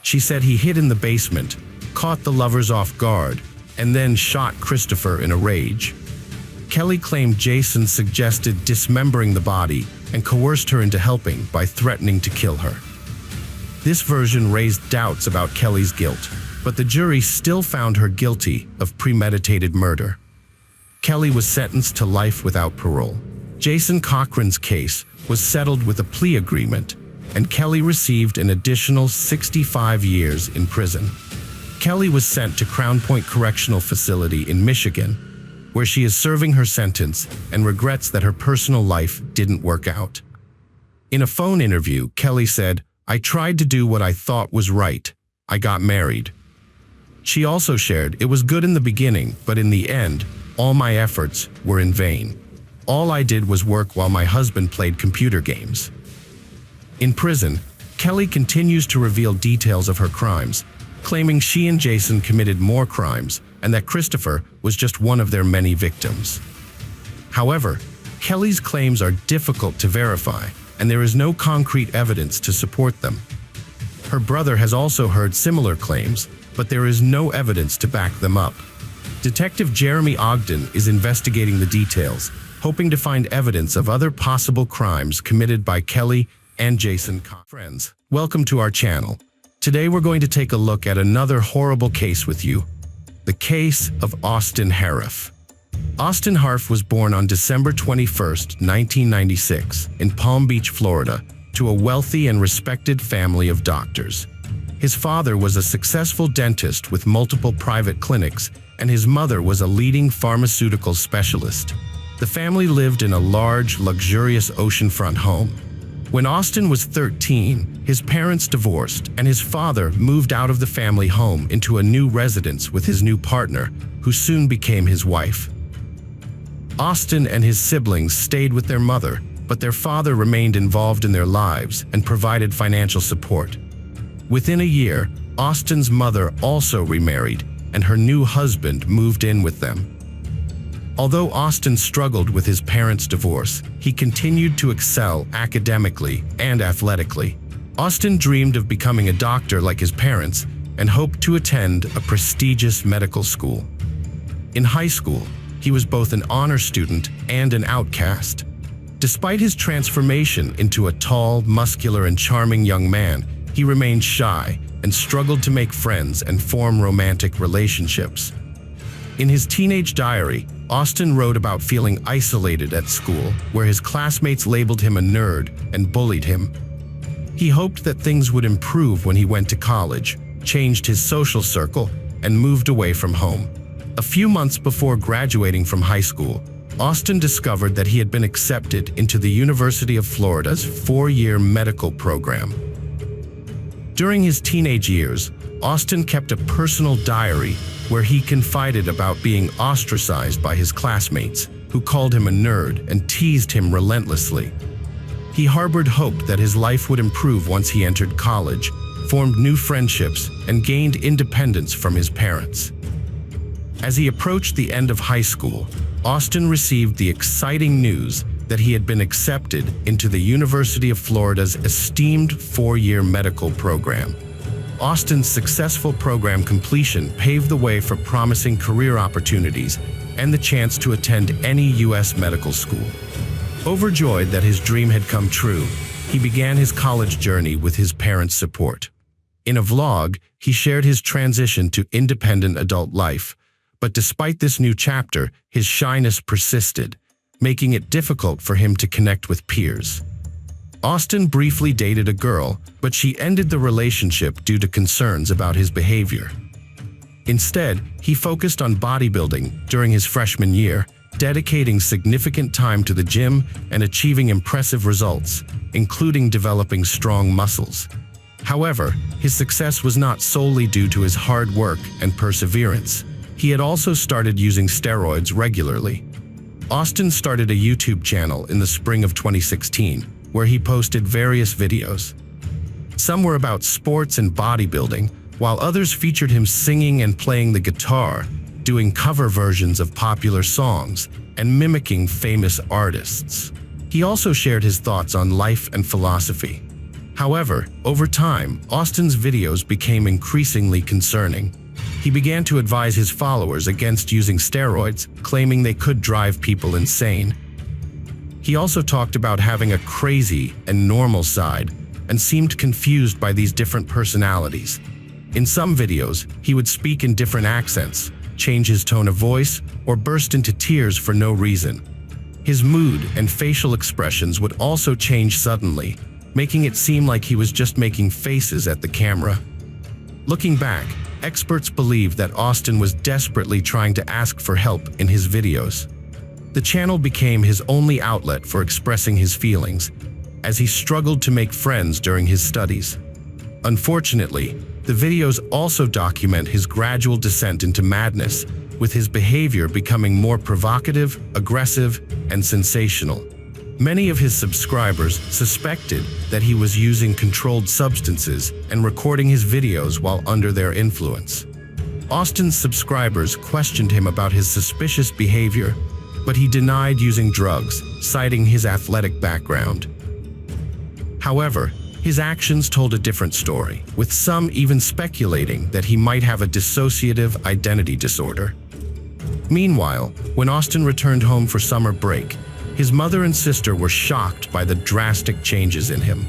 She said he hid in the basement, caught the lovers off guard, and then shot Christopher in a rage. Kelly claimed Jason suggested dismembering the body and coerced her into helping by threatening to kill her. This version raised doubts about Kelly's guilt, but the jury still found her guilty of premeditated murder. Kelly was sentenced to life without parole. Jason Cochran's case was settled with a plea agreement, and Kelly received an additional 65 years in prison. Kelly was sent to Crown Point Correctional Facility in Michigan, where she is serving her sentence and regrets that her personal life didn't work out. In a phone interview, Kelly said, "I tried to do what I thought was right. I got married." She also shared, "It was good in the beginning, but in the end, all my efforts were in vain. All I did was work while my husband played computer games." In prison, Kelly continues to reveal details of her crimes, claiming she and Jason committed more crimes and that Christopher was just one of their many victims. However, Kelly's claims are difficult to verify, and there is no concrete evidence to support them. Her brother has also heard similar claims, but there is no evidence to back them up. Detective Jeremy Ogden is investigating the details, hoping to find evidence of other possible crimes committed by Kelly and Jason. Friends, welcome to our channel. Today we're going to take a look at another horrible case with you, the case of Austin Harff. Austin Harff was born on December 21, 1996, in Palm Beach, Florida, to a wealthy and respected family of doctors. His father was a successful dentist with multiple private clinics, and his mother was a leading pharmaceutical specialist. The family lived in a large, luxurious oceanfront home. When Austin was 13, his parents divorced, and his father moved out of the family home into a new residence with his new partner, who soon became his wife. Austin and his siblings stayed with their mother, but their father remained involved in their lives and provided financial support. Within a year, Austin's mother also remarried, and her new husband moved in with them. Although Austin struggled with his parents' divorce, he continued to excel academically and athletically. Austin dreamed of becoming a doctor like his parents and hoped to attend a prestigious medical school. In high school, he was both an honor student and an outcast. Despite his transformation into a tall, muscular, and charming young man, he remained shy and struggled to make friends and form romantic relationships. In his teenage diary, Austin wrote about feeling isolated at school, where his classmates labeled him a nerd and bullied him. He hoped that things would improve when he went to college, changed his social circle, and moved away from home. A few months before graduating from high school, Austin discovered that he had been accepted into the University of Florida's 4-year medical program. During his teenage years, Austin kept a personal diary where he confided about being ostracized by his classmates, who called him a nerd and teased him relentlessly. He harbored hope that his life would improve once he entered college, formed new friendships, and gained independence from his parents. As he approached the end of high school, Austin received the exciting news that he had been accepted into the University of Florida's esteemed 4-year medical program. Austin's successful program completion paved the way for promising career opportunities and the chance to attend any U.S. medical school. Overjoyed that his dream had come true, he began his college journey with his parents' support. In a vlog, he shared his transition to independent adult life, but despite this new chapter, his shyness persisted, making it difficult for him to connect with peers. Austin briefly dated a girl, but she ended the relationship due to concerns about his behavior. Instead, he focused on bodybuilding during his freshman year, dedicating significant time to the gym and achieving impressive results, including developing strong muscles. However, his success was not solely due to his hard work and perseverance. He had also started using steroids regularly. Austin started a YouTube channel in the spring of 2016, where he posted various videos. Some were about sports and bodybuilding, while others featured him singing and playing the guitar, doing cover versions of popular songs, and mimicking famous artists. He also shared his thoughts on life and philosophy. However, over time, Austin's videos became increasingly concerning. He began to advise his followers against using steroids, claiming they could drive people insane. He also talked about having a crazy and normal side, and seemed confused by these different personalities. In some videos, he would speak in different accents, change his tone of voice, or burst into tears for no reason. His mood and facial expressions would also change suddenly, making it seem like he was just making faces at the camera. Looking back, experts believe that Austin was desperately trying to ask for help in his videos. The channel became his only outlet for expressing his feelings, as he struggled to make friends during his studies. Unfortunately, the videos also document his gradual descent into madness, with his behavior becoming more provocative, aggressive, and sensational. Many of his subscribers suspected that he was using controlled substances and recording his videos while under their influence. Austin's subscribers questioned him about his suspicious behavior, but he denied using drugs, citing his athletic background. However, his actions told a different story, with some even speculating that he might have a dissociative identity disorder. Meanwhile, when Austin returned home for summer break, his mother and sister were shocked by the drastic changes in him.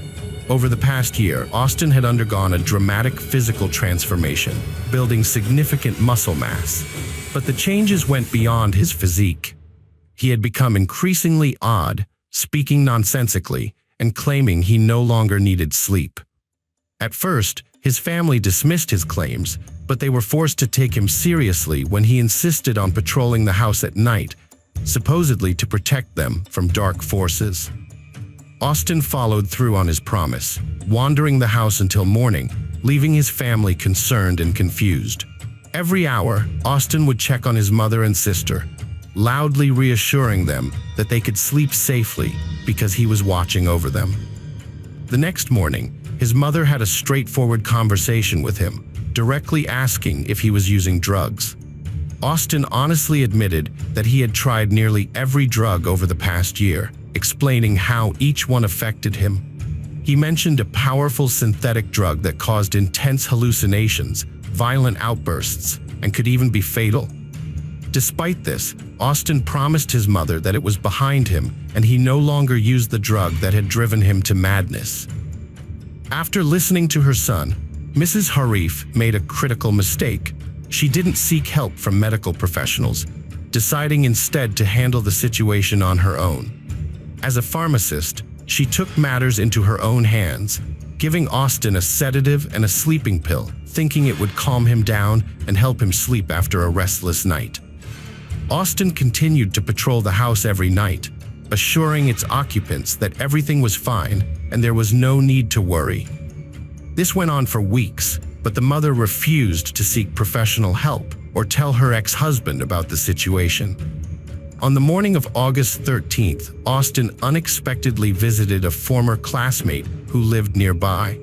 Over the past year, Austin had undergone a dramatic physical transformation, building significant muscle mass. But the changes went beyond his physique. He had become increasingly odd, speaking nonsensically, and claiming he no longer needed sleep. At first, his family dismissed his claims, but they were forced to take him seriously when he insisted on patrolling the house at night, supposedly to protect them from dark forces. Austin followed through on his promise, wandering the house until morning, leaving his family concerned and confused. Every hour, Austin would check on his mother and sister, loudly reassuring them that they could sleep safely because he was watching over them. The next morning, his mother had a straightforward conversation with him, directly asking if he was using drugs. Austin honestly admitted that he had tried nearly every drug over the past year, explaining how each one affected him. He mentioned a powerful synthetic drug that caused intense hallucinations, violent outbursts, and could even be fatal. Despite this, Austin promised his mother that it was behind him and he no longer used the drug that had driven him to madness. After listening to her son, Mrs. Harif made a critical mistake. She didn't seek help from medical professionals, deciding instead to handle the situation on her own. As a pharmacist, she took matters into her own hands, giving Austin a sedative and a sleeping pill, thinking it would calm him down and help him sleep after a restless night. Austin continued to patrol the house every night, assuring its occupants that everything was fine and there was no need to worry. This went on for weeks, but the mother refused to seek professional help or tell her ex-husband about the situation. On the morning of August 13th, Austin unexpectedly visited a former classmate who lived nearby.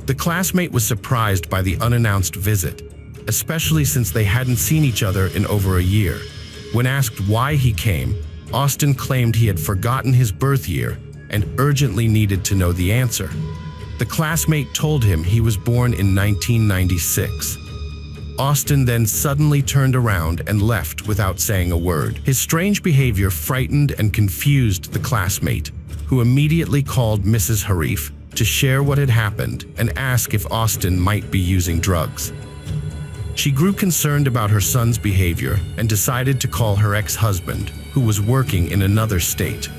The classmate was surprised by the unannounced visit, especially since they hadn't seen each other in over a year. When asked why he came, Austin claimed he had forgotten his birth year and urgently needed to know the answer. The classmate told him he was born in 1996. Austin then suddenly turned around and left without saying a word. His strange behavior frightened and confused the classmate, who immediately called Mrs. Harif to share what had happened and ask if Austin might be using drugs. She grew concerned about her son's behavior and decided to call her ex-husband, who was working in another state.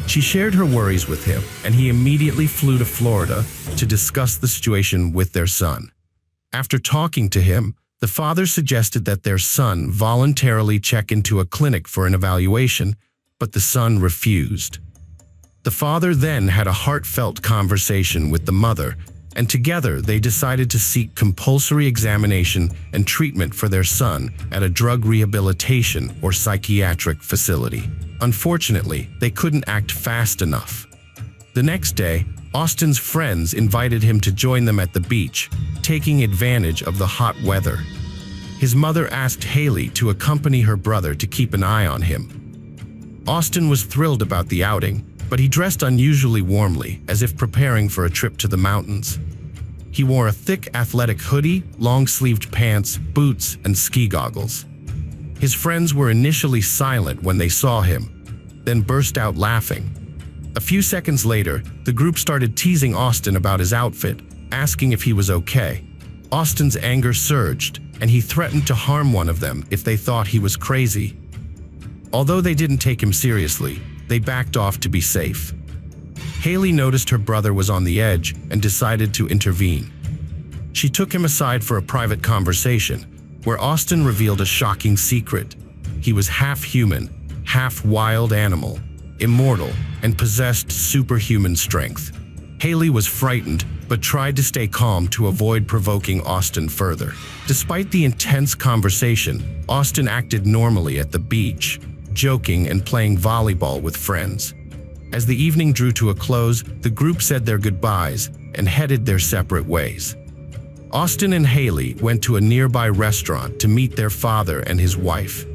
She shared her worries with him, and he immediately flew to Florida to discuss the situation with their son. After talking to him, the father suggested that their son voluntarily check into a clinic for an evaluation, but the son refused. The father then had a heartfelt conversation with the mother, and together they decided to seek compulsory examination and treatment for their son at a drug rehabilitation or psychiatric facility. Unfortunately, they couldn't act fast enough. The next day, Austin's friends invited him to join them at the beach, taking advantage of the hot weather. His mother asked Haley to accompany her brother to keep an eye on him. Austin was thrilled about the outing, but he dressed unusually warmly, as if preparing for a trip to the mountains. He wore a thick athletic hoodie, long-sleeved pants, boots, and ski goggles. His friends were initially silent when they saw him, then burst out laughing. A few seconds later, the group started teasing Austin about his outfit, asking if he was okay. Austin's anger surged, and he threatened to harm one of them if they thought he was crazy. Although they didn't take him seriously, they backed off to be safe. Haley noticed her brother was on the edge and decided to intervene. She took him aside for a private conversation, where Austin revealed a shocking secret. He was half human, half wild animal, immortal, and possessed superhuman strength. Haley was frightened, but tried to stay calm to avoid provoking Austin further. Despite the intense conversation, Austin acted normally at the beach, joking and playing volleyball with friends. As the evening drew to a close, the group said their goodbyes and headed their separate ways. Austin and Haley went to a nearby restaurant to meet their father and his wife.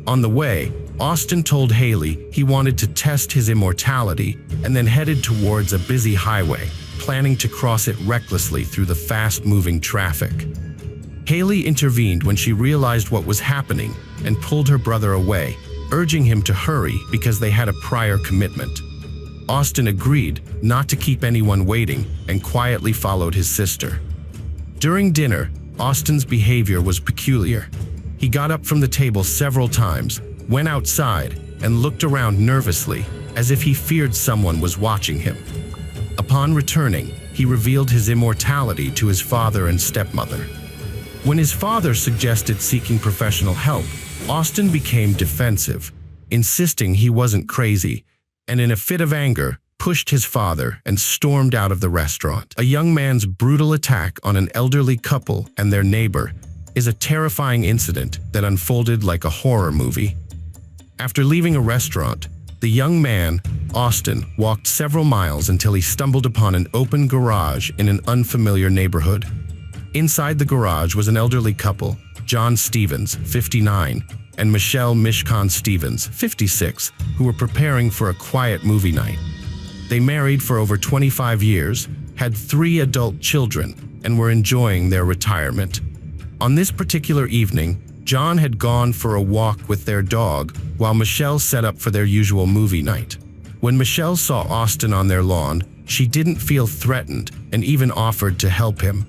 On the way, Austin told Haley he wanted to test his immortality and then headed towards a busy highway, planning to cross it recklessly through the fast-moving traffic. Haley intervened when she realized what was happening and pulled her brother away, urging him to hurry because they had a prior commitment. Austin agreed not to keep anyone waiting and quietly followed his sister. During dinner, Austin's behavior was peculiar. He got up from the table several times, went outside, and looked around nervously, as if he feared someone was watching him. Upon returning, he revealed his immortality to his father and stepmother. When his father suggested seeking professional help, Austin became defensive, insisting he wasn't crazy, and in a fit of anger, pushed his father and stormed out of the restaurant. A young man's brutal attack on an elderly couple and their neighbor is a terrifying incident that unfolded like a horror movie. After leaving a restaurant, the young man, Austin, walked several miles until he stumbled upon an open garage in an unfamiliar neighborhood. Inside the garage was an elderly couple, John Stevens, 59, and Michelle Mishcon Stevens, 56, who were preparing for a quiet movie night. They married for over 25 years, had 3 adult children, and were enjoying their retirement. On this particular evening, John had gone for a walk with their dog, while Michelle set up for their usual movie night. When Michelle saw Austin on their lawn, she didn't feel threatened and even offered to help him.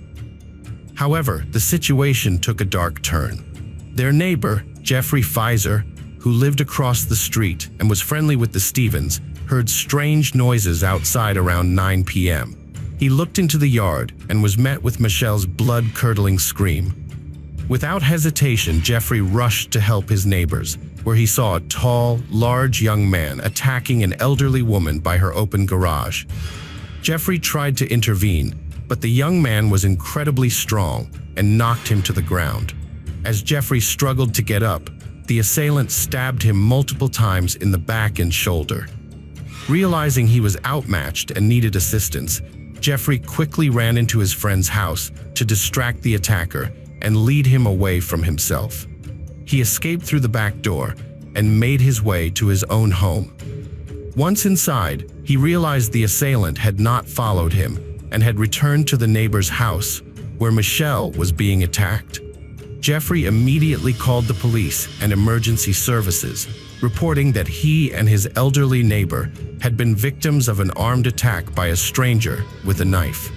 However, the situation took a dark turn. Their neighbor, Jeffrey Pfizer, who lived across the street and was friendly with the Stevens, heard strange noises outside around 9 p.m. He looked into the yard and was met with Michelle's blood-curdling scream. Without hesitation, Jeffrey rushed to help his neighbors, where he saw a tall, large young man attacking an elderly woman by her open garage. Jeffrey tried to intervene, but the young man was incredibly strong and knocked him to the ground. As Jeffrey struggled to get up, the assailant stabbed him multiple times in the back and shoulder. Realizing he was outmatched and needed assistance, Jeffrey quickly ran into his friend's house to distract the attacker and lead him away from himself. He escaped through the back door and made his way to his own home. Once inside, he realized the assailant had not followed him and had returned to the neighbor's house, where Michelle was being attacked. Jeffrey immediately called the police and emergency services, reporting that he and his elderly neighbor had been victims of an armed attack by a stranger with a knife.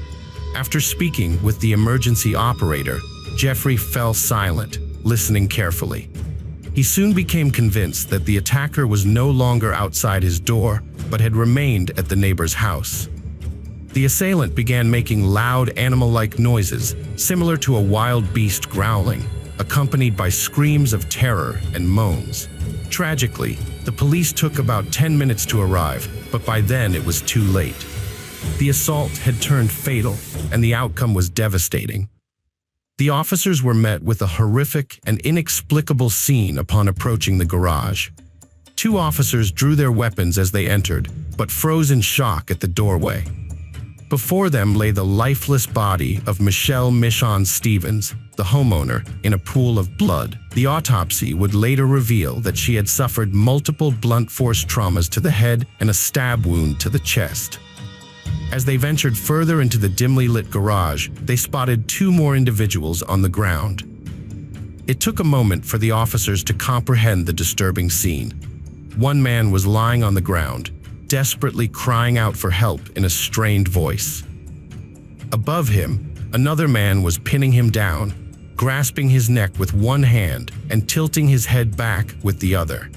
After speaking with the emergency operator, Jeffrey fell silent, listening carefully. He soon became convinced that the attacker was no longer outside his door, but had remained at the neighbor's house. The assailant began making loud animal-like noises, similar to a wild beast growling, accompanied by screams of terror and moans. Tragically, the police took about 10 minutes to arrive, but by then it was too late. The assault had turned fatal, and the outcome was devastating. The officers were met with a horrific and inexplicable scene upon approaching the garage. Two officers drew their weapons as they entered, but froze in shock at the doorway. Before them lay the lifeless body of Michelle Michonne Stevens, the homeowner, in a pool of blood. The autopsy would later reveal that she had suffered multiple blunt force traumas to the head and a stab wound to the chest. As they ventured further into the dimly lit garage, they spotted two more individuals on the ground. It took a moment for the officers to comprehend the disturbing scene. One man was lying on the ground, desperately crying out for help in a strained voice. Above him, another man was pinning him down, grasping his neck with one hand and tilting his head back with the other.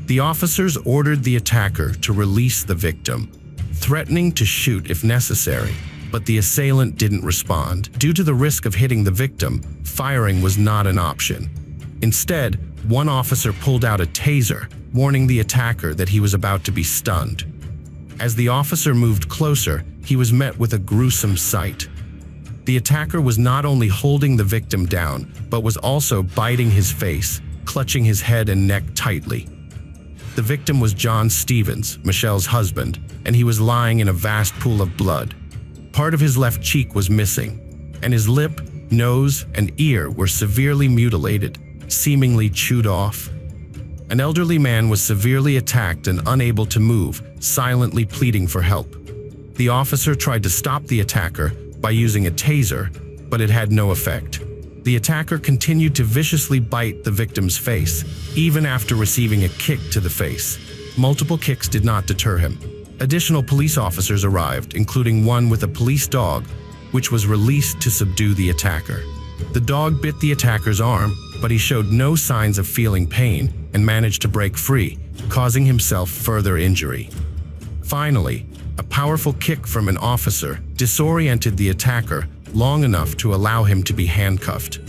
The officers ordered the attacker to release the victim, threatening to shoot if necessary, but the assailant didn't respond. Due to the risk of hitting the victim, firing was not an option. Instead, one officer pulled out a taser, warning the attacker that he was about to be stunned. As the officer moved closer, he was met with a gruesome sight. The attacker was not only holding the victim down, but was also biting his face, clutching his head and neck tightly. The victim was John Stevens, Michelle's husband, and he was lying in a vast pool of blood. Part of his left cheek was missing, and his lip, nose, and ear were severely mutilated, seemingly chewed off. An elderly man was severely attacked and unable to move, silently pleading for help. The officer tried to stop the attacker by using a taser, but it had no effect. The attacker continued to viciously bite the victim's face, even after receiving a kick to the face. Multiple kicks did not deter him. Additional police officers arrived, including one with a police dog, which was released to subdue the attacker. The dog bit the attacker's arm, but he showed no signs of feeling pain and managed to break free, causing himself further injury. Finally, a powerful kick from an officer disoriented the attacker long enough to allow him to be handcuffed.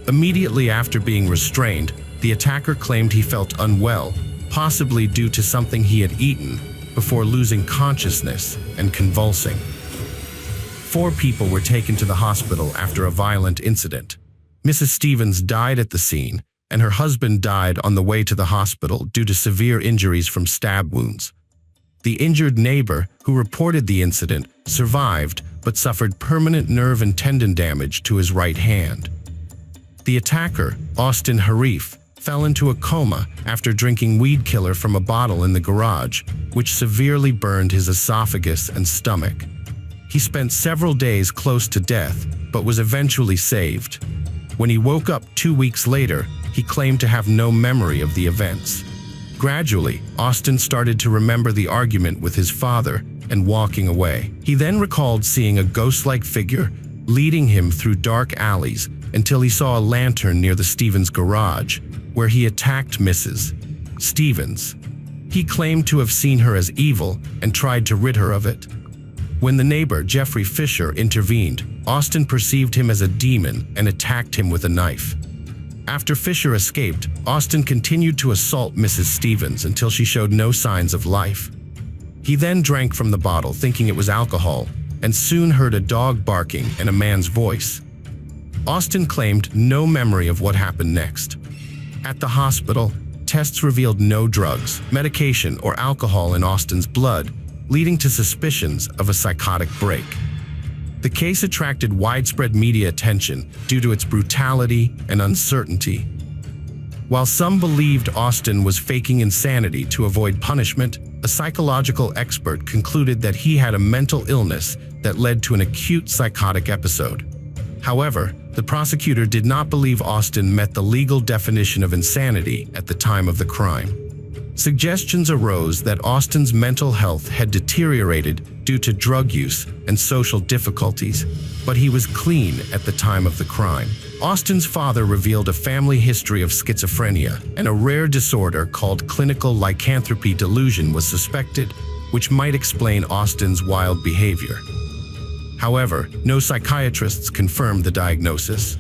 Immediately after being restrained, the attacker claimed he felt unwell, possibly due to something he had eaten, before losing consciousness and convulsing. 4 people were taken to the hospital after a violent incident. Mrs. Stevens died at the scene, and her husband died on the way to the hospital due to severe injuries from stab wounds. The injured neighbor, who reported the incident, survived but suffered permanent nerve and tendon damage to his right hand. The attacker, Austin Harif, fell into a coma after drinking weed killer from a bottle in the garage, which severely burned his esophagus and stomach. He spent several days close to death, but was eventually saved. When he woke up 2 weeks later, he claimed to have no memory of the events. Gradually, Austin started to remember the argument with his father and walking away. He then recalled seeing a ghost-like figure leading him through dark alleys until he saw a lantern near the Stevens garage, where he attacked Mrs. Stevens. He claimed to have seen her as evil and tried to rid her of it. When the neighbor, Jeffrey Fisher, intervened, Austin perceived him as a demon and attacked him with a knife. After Fisher escaped, Austin continued to assault Mrs. Stevens until she showed no signs of life. He then drank from the bottle thinking it was alcohol, and soon heard a dog barking and a man's voice. Austin claimed no memory of what happened next. At the hospital, tests revealed no drugs, medication, or alcohol in Austin's blood, leading to suspicions of a psychotic break. The case attracted widespread media attention due to its brutality and uncertainty. While some believed Austin was faking insanity to avoid punishment, a psychological expert concluded that he had a mental illness that led to an acute psychotic episode. However, the prosecutor did not believe Austin met the legal definition of insanity at the time of the crime. Suggestions arose that Austin's mental health had deteriorated due to drug use and social difficulties, but he was clean at the time of the crime. Austin's father revealed a family history of schizophrenia, and a rare disorder called clinical lycanthropy delusion was suspected, which might explain Austin's wild behavior. However, no psychiatrists confirmed the diagnosis.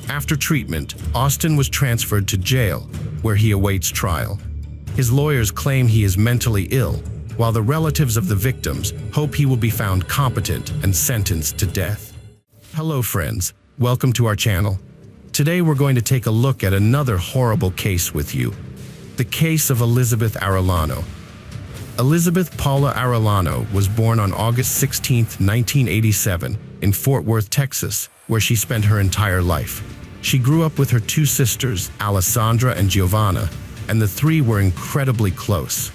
After treatment, Austin was transferred to jail, where he awaits trial. His lawyers claim he is mentally ill, while the relatives of the victims hope he will be found competent and sentenced to death. Hello friends, welcome to our channel. Today we're going to take a look at another horrible case with you. The case of Elizabeth Arellano. Elizabeth Paula Arellano was born on August 16, 1987, in Fort Worth, Texas, where she spent her entire life. She grew up with her two sisters, Alessandra and Giovanna, and the three were incredibly close.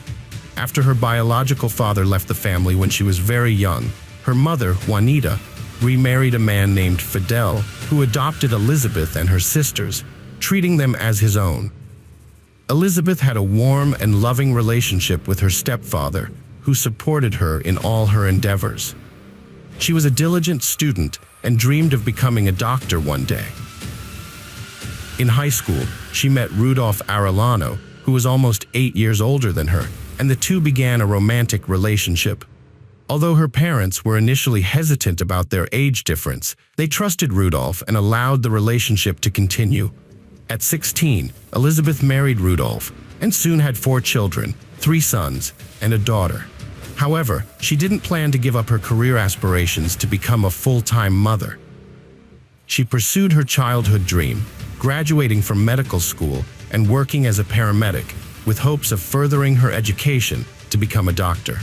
After her biological father left the family when she was very young, her mother, Juanita, remarried a man named Fidel, who adopted Elizabeth and her sisters, treating them as his own. Elizabeth had a warm and loving relationship with her stepfather, who supported her in all her endeavors. She was a diligent student and dreamed of becoming a doctor one day. In high school, she met Rudolph Arellano, who was almost 8 years older than her, and the two began a romantic relationship. Although her parents were initially hesitant about their age difference, they trusted Rudolph and allowed the relationship to continue. At 16, Elizabeth married Rudolph and soon had 4 children, 3 sons, and a daughter. However, she didn't plan to give up her career aspirations to become a full-time mother. She pursued her childhood dream, graduating from medical school and working as a paramedic, with hopes of furthering her education to become a doctor.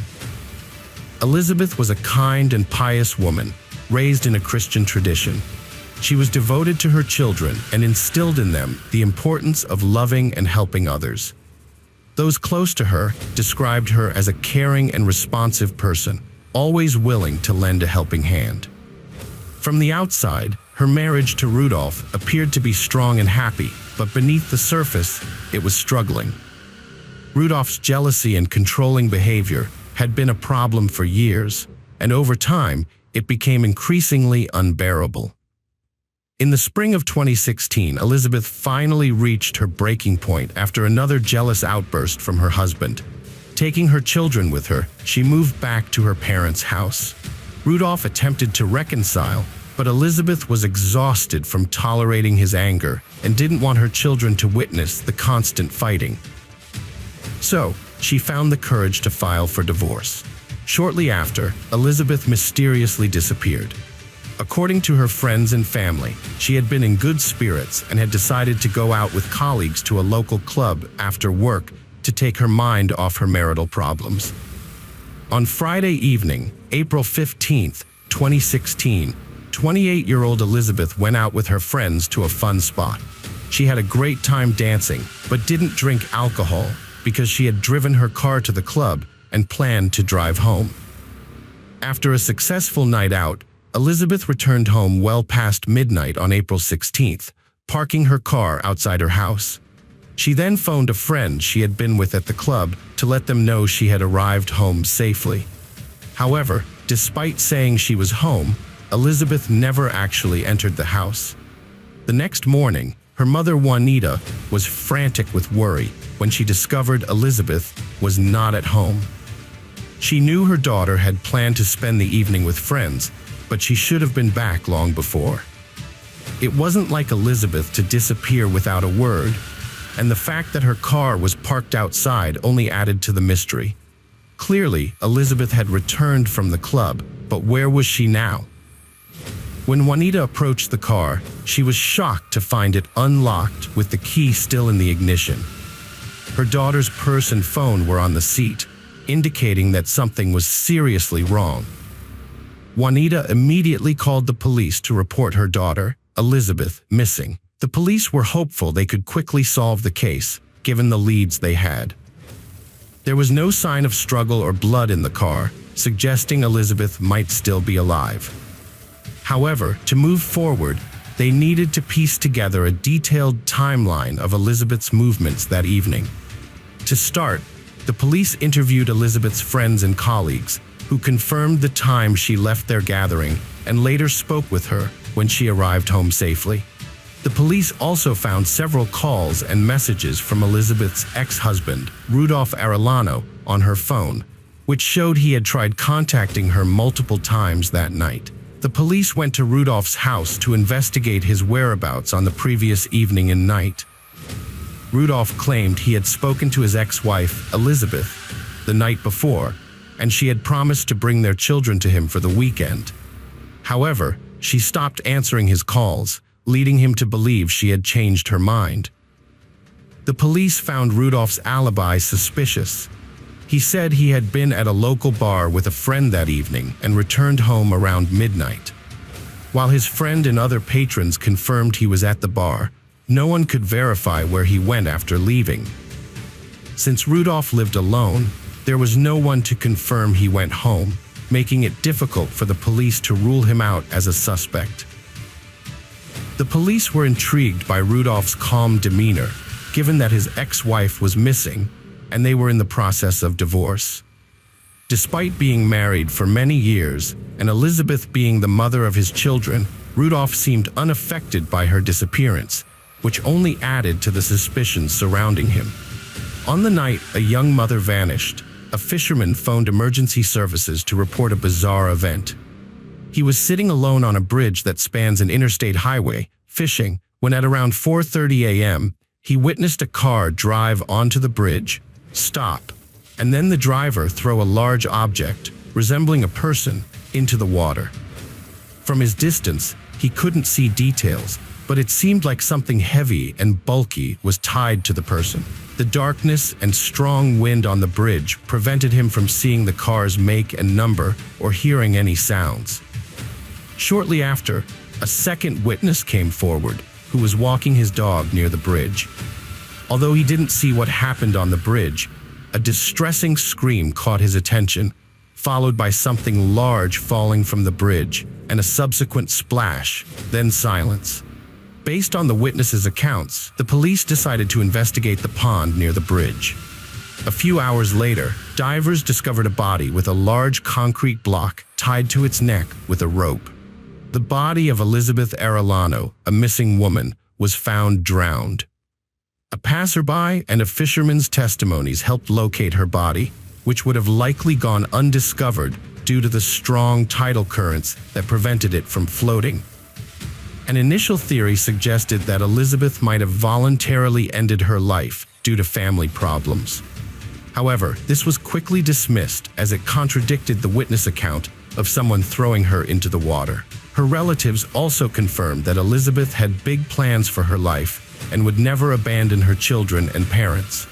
Elizabeth was a kind and pious woman, raised in a Christian tradition. She was devoted to her children and instilled in them the importance of loving and helping others. Those close to her described her as a caring and responsive person, always willing to lend a helping hand. From the outside, her marriage to Rudolph appeared to be strong and happy, but beneath the surface, it was struggling. Rudolph's jealousy and controlling behavior had been a problem for years, and over time, it became increasingly unbearable. In the spring of 2016, Elizabeth finally reached her breaking point after another jealous outburst from her husband. Taking her children with her, she moved back to her parents' house. Rudolph attempted to reconcile, but Elizabeth was exhausted from tolerating his anger and didn't want her children to witness the constant fighting. So, she found the courage to file for divorce. Shortly after, Elizabeth mysteriously disappeared. According to her friends and family, she had been in good spirits and had decided to go out with colleagues to a local club after work to take her mind off her marital problems. On Friday evening, April 15, 2016, 28-year-old Elizabeth went out with her friends to a fun spot. She had a great time dancing, but didn't drink alcohol because she had driven her car to the club and planned to drive home. After a successful night out, Elizabeth returned home well past midnight on April 16th, parking her car outside her house. She then phoned a friend she had been with at the club to let them know she had arrived home safely. However, despite saying she was home, Elizabeth never actually entered the house. The next morning, her mother Juanita was frantic with worry when she discovered Elizabeth was not at home. She knew her daughter had planned to spend the evening with friends, but she should have been back long before. It wasn't like Elizabeth to disappear without a word, and the fact that her car was parked outside only added to the mystery. Clearly, Elizabeth had returned from the club, but where was she now? When Juanita approached the car, she was shocked to find it unlocked with the key still in the ignition. Her daughter's purse and phone were on the seat, indicating that something was seriously wrong. Juanita immediately called the police to report her daughter, Elizabeth, missing. The police were hopeful they could quickly solve the case, given the leads they had. There was no sign of struggle or blood in the car, suggesting Elizabeth might still be alive. However, to move forward, they needed to piece together a detailed timeline of Elizabeth's movements that evening. To start, the police interviewed Elizabeth's friends and colleagues, who confirmed the time she left their gathering and later spoke with her when she arrived home safely. The police also found several calls and messages from Elizabeth's ex-husband, Rudolph Arellano, on her phone, which showed he had tried contacting her multiple times that night. The police went to Rudolph's house to investigate his whereabouts on the previous evening and night. Rudolph claimed he had spoken to his ex-wife, Elizabeth, the night before, and she had promised to bring their children to him for the weekend. However, she stopped answering his calls, leading him to believe she had changed her mind. The police found Rudolph's alibi suspicious. He said he had been at a local bar with a friend that evening and returned home around midnight. While his friend and other patrons confirmed he was at the bar, no one could verify where he went after leaving. Since Rudolph lived alone, there was no one to confirm he went home, making it difficult for the police to rule him out as a suspect. The police were intrigued by Rudolph's calm demeanor, given that his ex-wife was missing and they were in the process of divorce. Despite being married for many years and Elizabeth being the mother of his children, Rudolph seemed unaffected by her disappearance, which only added to the suspicions surrounding him. On the night a young mother vanished, a fisherman phoned emergency services to report a bizarre event. He was sitting alone on a bridge that spans an interstate highway, fishing, when at around 4:30 a.m., he witnessed a car drive onto the bridge, stop, and then the driver throw a large object, resembling a person, into the water. From his distance, he couldn't see details, but it seemed like something heavy and bulky was tied to the person. The darkness and strong wind on the bridge prevented him from seeing the car's make and number or hearing any sounds. Shortly after, a second witness came forward, who was walking his dog near the bridge. Although he didn't see what happened on the bridge, a distressing scream caught his attention, followed by something large falling from the bridge and a subsequent splash, then silence. Based on the witnesses' accounts, the police decided to investigate the pond near the bridge. A few hours later, divers discovered a body with a large concrete block tied to its neck with a rope. The body of Elizabeth Arellano, a missing woman, was found drowned. A passerby and a fisherman's testimonies helped locate her body, which would have likely gone undiscovered due to the strong tidal currents that prevented it from floating. An initial theory suggested that Elizabeth might have voluntarily ended her life due to family problems. However, this was quickly dismissed as it contradicted the witness account of someone throwing her into the water. Her relatives also confirmed that Elizabeth had big plans for her life and would never abandon her children and parents.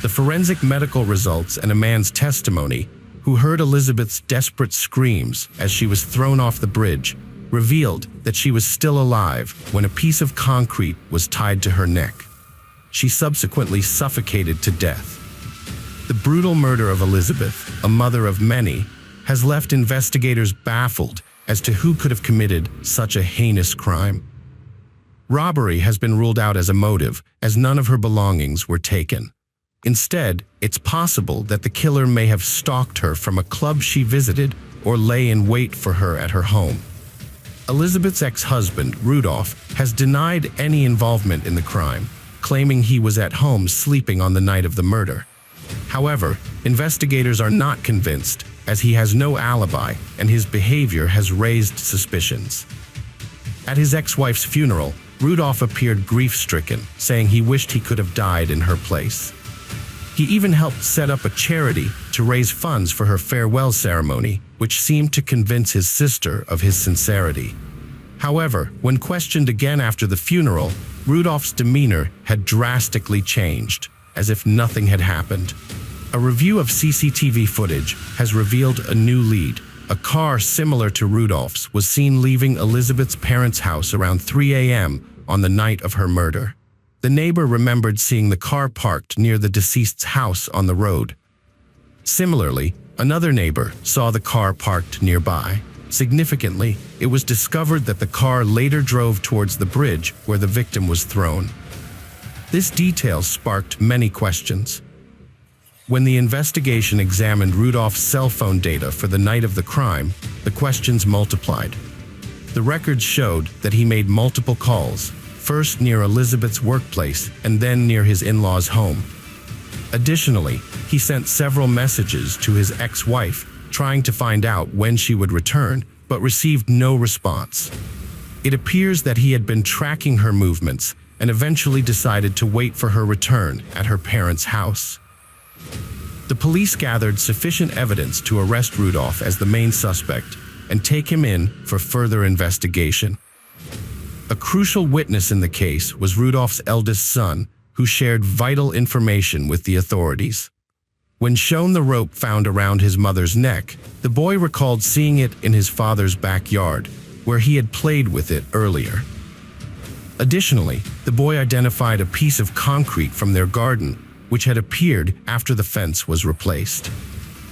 The forensic medical results and a man's testimony, who heard Elizabeth's desperate screams as she was thrown off the bridge, revealed that she was still alive when a piece of concrete was tied to her neck. She subsequently suffocated to death. The brutal murder of Elizabeth, a mother of many, has left investigators baffled as to who could have committed such a heinous crime. Robbery has been ruled out as a motive, as none of her belongings were taken. Instead, it's possible that the killer may have stalked her from a club she visited or lay in wait for her at her home. Elizabeth's ex-husband, Rudolph, has denied any involvement in the crime, claiming he was at home sleeping on the night of the murder. However, investigators are not convinced, as he has no alibi and his behavior has raised suspicions. At his ex-wife's funeral, Rudolph appeared grief-stricken, saying he wished he could have died in her place. He even helped set up a charity to raise funds for her farewell ceremony, which seemed to convince his sister of his sincerity. However, when questioned again after the funeral, Rudolph's demeanor had drastically changed, as if nothing had happened. A review of CCTV footage has revealed a new lead. A car similar to Rudolph's was seen leaving Elizabeth's parents' house around 3 a.m. on the night of her murder. The neighbor remembered seeing the car parked near the deceased's house on the road. Similarly, another neighbor saw the car parked nearby. Significantly, it was discovered that the car later drove towards the bridge where the victim was thrown. This detail sparked many questions. When the investigation examined Rudolph's cell phone data for the night of the crime, the questions multiplied. The records showed that he made multiple calls, first near Elizabeth's workplace and then near his in-laws' home. Additionally, he sent several messages to his ex-wife, trying to find out when she would return, but received no response. It appears that he had been tracking her movements and eventually decided to wait for her return at her parents' house. The police gathered sufficient evidence to arrest Rudolph as the main suspect and take him in for further investigation. A crucial witness in the case was Rudolph's eldest son, who shared vital information with the authorities. When shown the rope found around his mother's neck, the boy recalled seeing it in his father's backyard, where he had played with it earlier. Additionally, the boy identified a piece of concrete from their garden, which had appeared after the fence was replaced.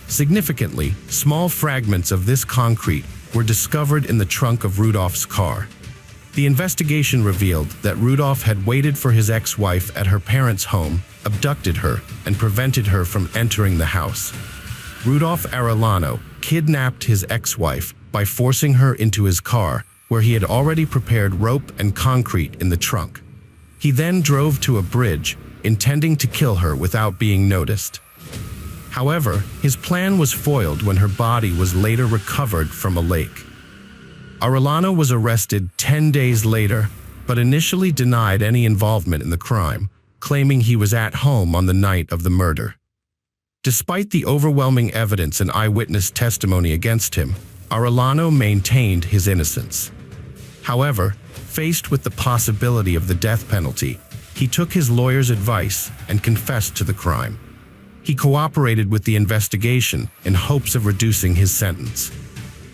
Significantly, small fragments of this concrete were discovered in the trunk of Rudolph's car. The investigation revealed that Rudolph had waited for his ex-wife at her parents' home, abducted her, and prevented her from entering the house. Rudolph Arellano kidnapped his ex-wife by forcing her into his car, where he had already prepared rope and concrete in the trunk. He then drove to a bridge, intending to kill her without being noticed. However, his plan was foiled when her body was later recovered from a lake. Arellano was arrested 10 days later, but initially denied any involvement in the crime, claiming he was at home on the night of the murder. Despite the overwhelming evidence and eyewitness testimony against him, Arellano maintained his innocence. However, faced with the possibility of the death penalty, he took his lawyer's advice and confessed to the crime. He cooperated with the investigation in hopes of reducing his sentence.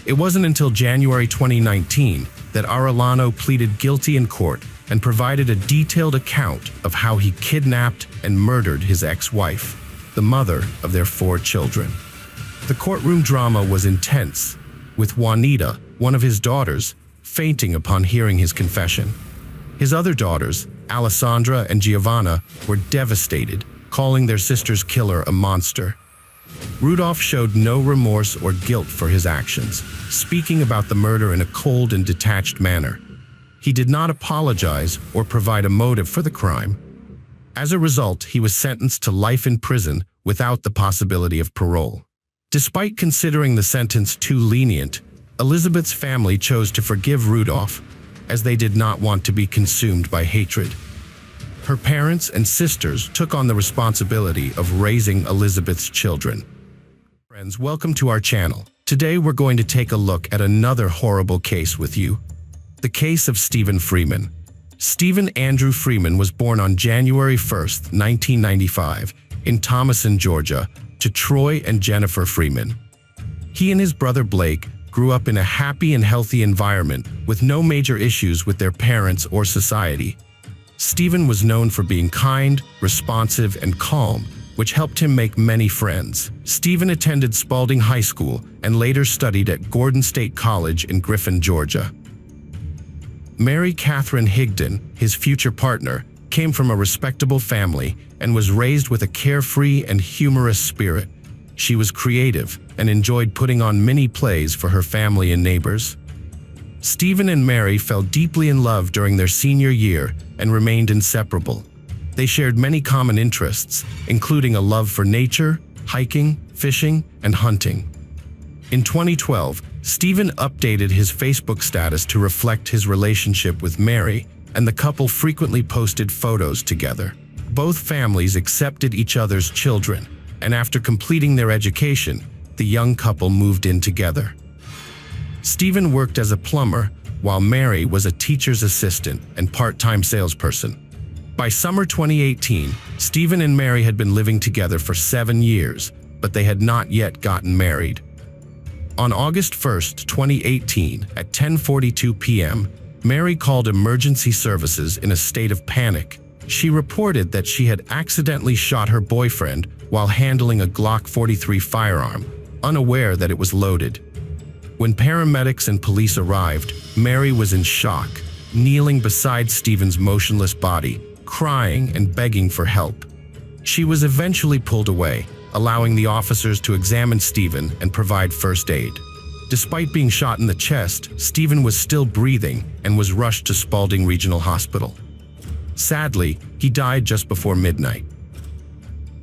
It wasn't until January 2019 that Arellano pleaded guilty in court and provided a detailed account of how he kidnapped and murdered his ex-wife, the mother of their 4 children. The courtroom drama was intense, with Juanita, one of his daughters, fainting upon hearing his confession. His other daughters, Alessandra and Giovanna, were devastated, calling their sister's killer a monster. Rudolph showed no remorse or guilt for his actions, speaking about the murder in a cold and detached manner. He did not apologize or provide a motive for the crime. As a result, he was sentenced to life in prison without the possibility of parole. Despite considering the sentence too lenient, Elizabeth's family chose to forgive Rudolph, as they did not want to be consumed by hatred. Her parents and sisters took on the responsibility of raising Elizabeth's children. Friends, welcome to our channel. Today we're going to take a look at another horrible case with you. The case of Stephen Freeman. Stephen Andrew Freeman was born on January 1st, 1995, in Thomason, Georgia, to Troy and Jennifer Freeman. He and his brother Blake grew up in a happy and healthy environment with no major issues with their parents or society. Stephen was known for being kind, responsive, and calm, which helped him make many friends. Stephen attended Spalding High School and later studied at Gordon State College in Griffin, Georgia. Mary Catherine Higdon, his future partner, came from a respectable family and was raised with a carefree and humorous spirit. She was creative and enjoyed putting on mini plays for her family and neighbors. Stephen and Mary fell deeply in love during their senior year and remained inseparable. They shared many common interests, including a love for nature, hiking, fishing, and hunting. In 2012, Stephen updated his Facebook status to reflect his relationship with Mary, and the couple frequently posted photos together. Both families accepted each other's children, and after completing their education, the young couple moved in together. Stephen worked as a plumber, while Mary was a teacher's assistant and part-time salesperson. By summer 2018, Stephen and Mary had been living together for 7 years, but they had not yet gotten married. On August 1st, 2018, at 10:42 p.m., Mary called emergency services in a state of panic. She reported that she had accidentally shot her boyfriend while handling a Glock 43 firearm, unaware that it was loaded. When paramedics and police arrived, Mary was in shock, kneeling beside Stephen's motionless body, crying and begging for help. She was eventually pulled away, allowing the officers to examine Stephen and provide first aid. Despite being shot in the chest, Stephen was still breathing and was rushed to Spalding Regional Hospital. Sadly, he died just before midnight.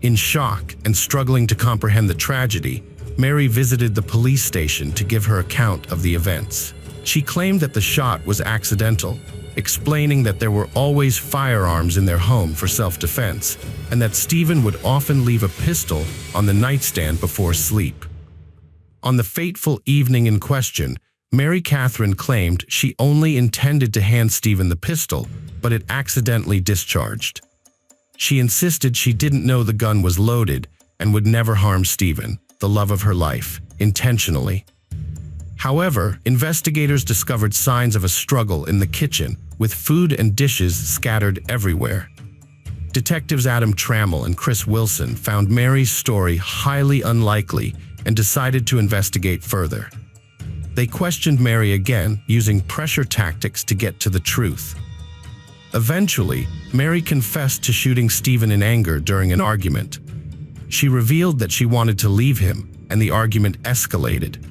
In shock and struggling to comprehend the tragedy, Mary visited the police station to give her account of the events. She claimed that the shot was accidental, explaining that there were always firearms in their home for self-defense, and that Stephen would often leave a pistol on the nightstand before sleep. On the fateful evening in question, Mary Catherine claimed she only intended to hand Stephen the pistol, but it accidentally discharged. She insisted she didn't know the gun was loaded and would never harm Stephen, the love of her life, intentionally. However, investigators discovered signs of a struggle in the kitchen, with food and dishes scattered everywhere. Detectives Adam Trammell and Chris Wilson found Mary's story highly unlikely and decided to investigate further. They questioned Mary again, using pressure tactics to get to the truth. Eventually, Mary confessed to shooting Stephen in anger during an argument. She revealed that she wanted to leave him, and the argument escalated.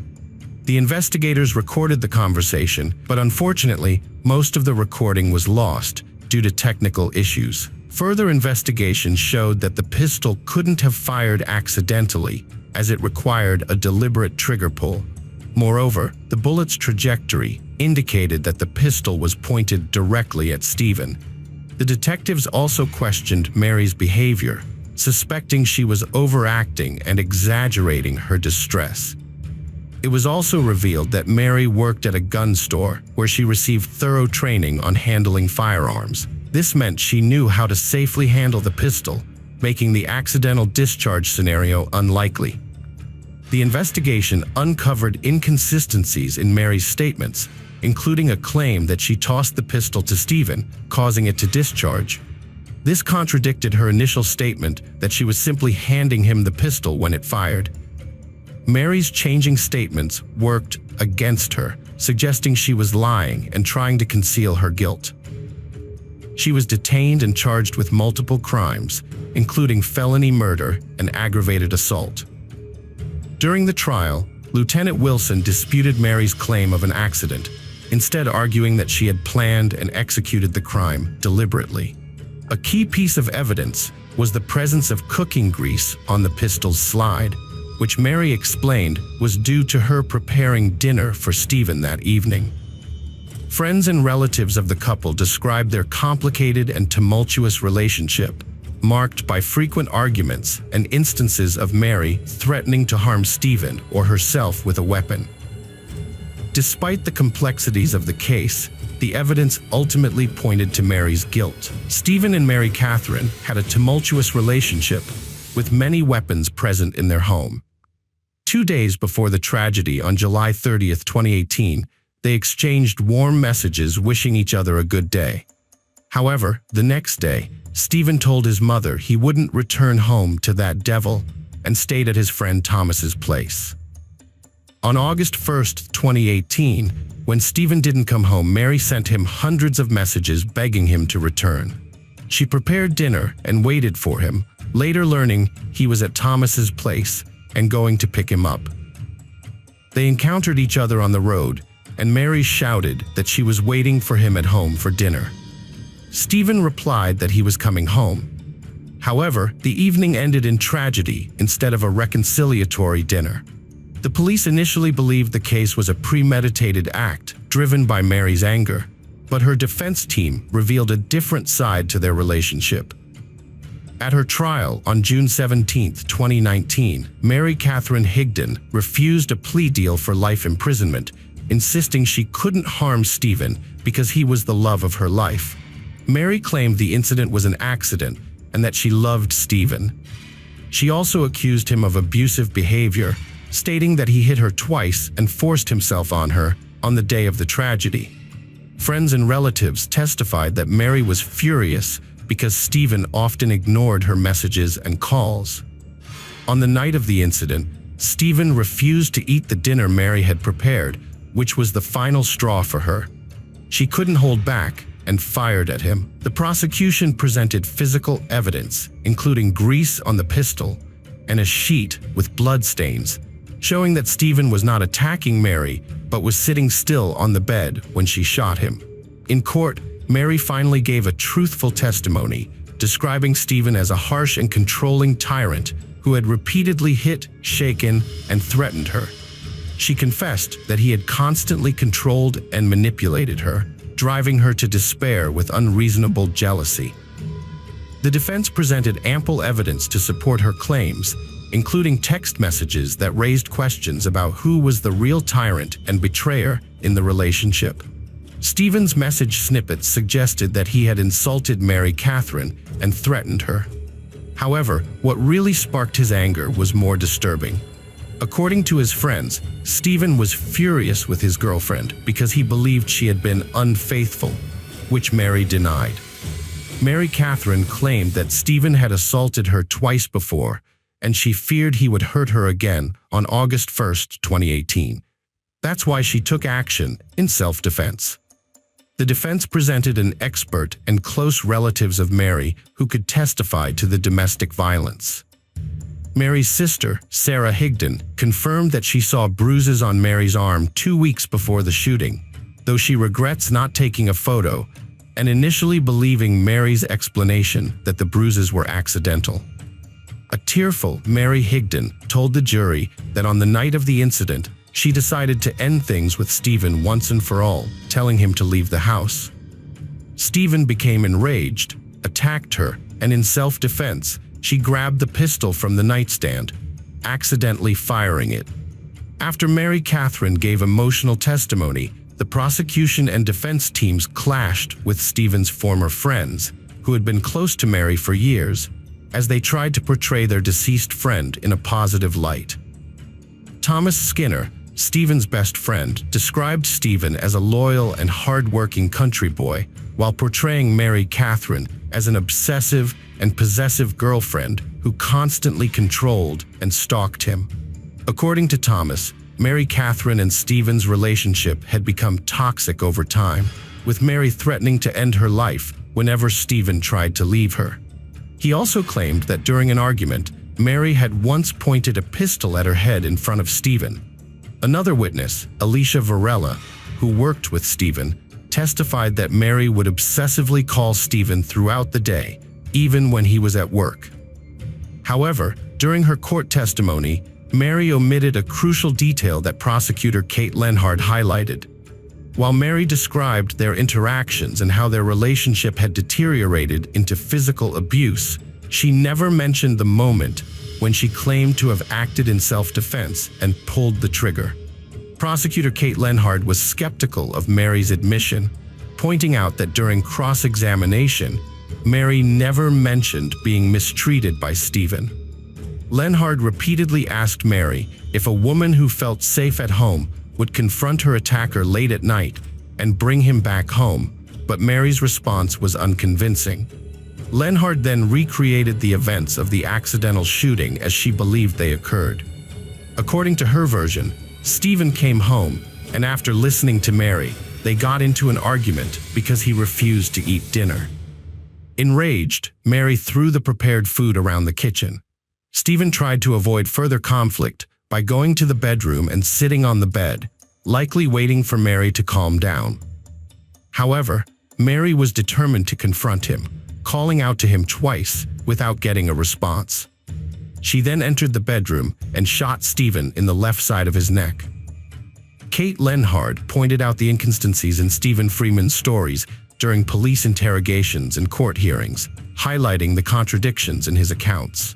The investigators recorded the conversation, but unfortunately, most of the recording was lost due to technical issues. Further investigation showed that the pistol couldn't have fired accidentally, as it required a deliberate trigger pull. Moreover, the bullet's trajectory indicated that the pistol was pointed directly at Stephen. The detectives also questioned Mary's behavior, suspecting she was overacting and exaggerating her distress. It was also revealed that Mary worked at a gun store where she received thorough training on handling firearms. This meant she knew how to safely handle the pistol, making the accidental discharge scenario unlikely. The investigation uncovered inconsistencies in Mary's statements, including a claim that she tossed the pistol to Stephen, causing it to discharge. This contradicted her initial statement that she was simply handing him the pistol when it fired. Mary's changing statements worked against her, suggesting she was lying and trying to conceal her guilt. She was detained and charged with multiple crimes, including felony murder and aggravated assault. During the trial, Lieutenant Wilson disputed Mary's claim of an accident, instead arguing that she had planned and executed the crime deliberately. A key piece of evidence was the presence of cooking grease on the pistol's slide, which Mary explained was due to her preparing dinner for Stephen that evening. Friends and relatives of the couple described their complicated and tumultuous relationship, marked by frequent arguments and instances of Mary threatening to harm Stephen or herself with a weapon. Despite the complexities of the case, the evidence ultimately pointed to Mary's guilt. Stephen and Mary Catherine had a tumultuous relationship, with many weapons present in their home. 2 days before the tragedy on July 30, 2018, they exchanged warm messages wishing each other a good day. However, the next day, Stephen told his mother he wouldn't return home to that devil and stayed at his friend Thomas's place. On August 1, 2018, when Stephen didn't come home, Mary sent him hundreds of messages begging him to return. She prepared dinner and waited for him, later learning he was at Thomas's place and going to pick him up. They encountered each other on the road, and Mary shouted that she was waiting for him at home for dinner. Stephen replied that he was coming home. However, the evening ended in tragedy instead of a reconciliatory dinner. The police initially believed the case was a premeditated act driven by Mary's anger, but her defense team revealed a different side to their relationship. At her trial on June 17, 2019, Mary Catherine Higdon refused a plea deal for life imprisonment, insisting she couldn't harm Stephen because he was the love of her life. Mary claimed the incident was an accident and that she loved Stephen. She also accused him of abusive behavior, stating that he hit her twice and forced himself on her on the day of the tragedy. Friends and relatives testified that Mary was furious because Stephen often ignored her messages and calls. On the night of the incident, Stephen refused to eat the dinner Mary had prepared, which was the final straw for her. She couldn't hold back and fired at him. The prosecution presented physical evidence, including grease on the pistol and a sheet with bloodstains, showing that Stephen was not attacking Mary, but was sitting still on the bed when she shot him. In court, Mary finally gave a truthful testimony, describing Stephen as a harsh and controlling tyrant who had repeatedly hit, shaken, and threatened her. She confessed that he had constantly controlled and manipulated her, driving her to despair with unreasonable jealousy. The defense presented ample evidence to support her claims, including text messages that raised questions about who was the real tyrant and betrayer in the relationship. Stephen's message snippets suggested that he had insulted Mary Catherine and threatened her. However, what really sparked his anger was more disturbing. According to his friends, Stephen was furious with his girlfriend because he believed she had been unfaithful, which Mary denied. Mary Catherine claimed that Stephen had assaulted her twice before, and she feared he would hurt her again on August 1, 2018. That's why she took action in self-defense. The defense presented an expert and close relatives of Mary who could testify to the domestic violence. Mary's sister, Sarah Higdon, confirmed that she saw bruises on Mary's arm 2 weeks before the shooting, though she regrets not taking a photo and initially believing Mary's explanation that the bruises were accidental. A tearful Mary Higdon told the jury that on the night of the incident, she decided to end things with Stephen once and for all, telling him to leave the house. Stephen became enraged, attacked her, and in self-defense, she grabbed the pistol from the nightstand, accidentally firing it. After Mary Catherine gave emotional testimony, the prosecution and defense teams clashed with Stephen's former friends, who had been close to Mary for years, as they tried to portray their deceased friend in a positive light. Thomas Skinner, Stephen's best friend, described Stephen as a loyal and hard-working country boy, while portraying Mary Catherine as an obsessive and possessive girlfriend who constantly controlled and stalked him. According to Thomas, Mary Catherine and Stephen's relationship had become toxic over time, with Mary threatening to end her life whenever Stephen tried to leave her. He also claimed that during an argument, Mary had once pointed a pistol at her head in front of Stephen. Another witness, Alicia Varela, who worked with Stephen, testified that Mary would obsessively call Stephen throughout the day, even when he was at work. However, during her court testimony, Mary omitted a crucial detail that prosecutor Kate Lenhard highlighted. While Mary described their interactions and how their relationship had deteriorated into physical abuse, she never mentioned the moment when she claimed to have acted in self-defense and pulled the trigger. Prosecutor Kate Lenhard was skeptical of Mary's admission, pointing out that during cross-examination, Mary never mentioned being mistreated by Stephen. Lenhard repeatedly asked Mary if a woman who felt safe at home would confront her attacker late at night and bring him back home, but Mary's response was unconvincing. Lenhard then recreated the events of the accidental shooting as she believed they occurred. According to her version, Stephen came home, and after listening to Mary, they got into an argument because he refused to eat dinner. Enraged, Mary threw the prepared food around the kitchen. Stephen tried to avoid further conflict by going to the bedroom and sitting on the bed, likely waiting for Mary to calm down. However, Mary was determined to confront him, calling out to him twice without getting a response. She then entered the bedroom and shot Stephen in the left side of his neck. Kate Lenhard pointed out the inconsistencies in Stephen Freeman's stories during police interrogations and court hearings, highlighting the contradictions in his accounts.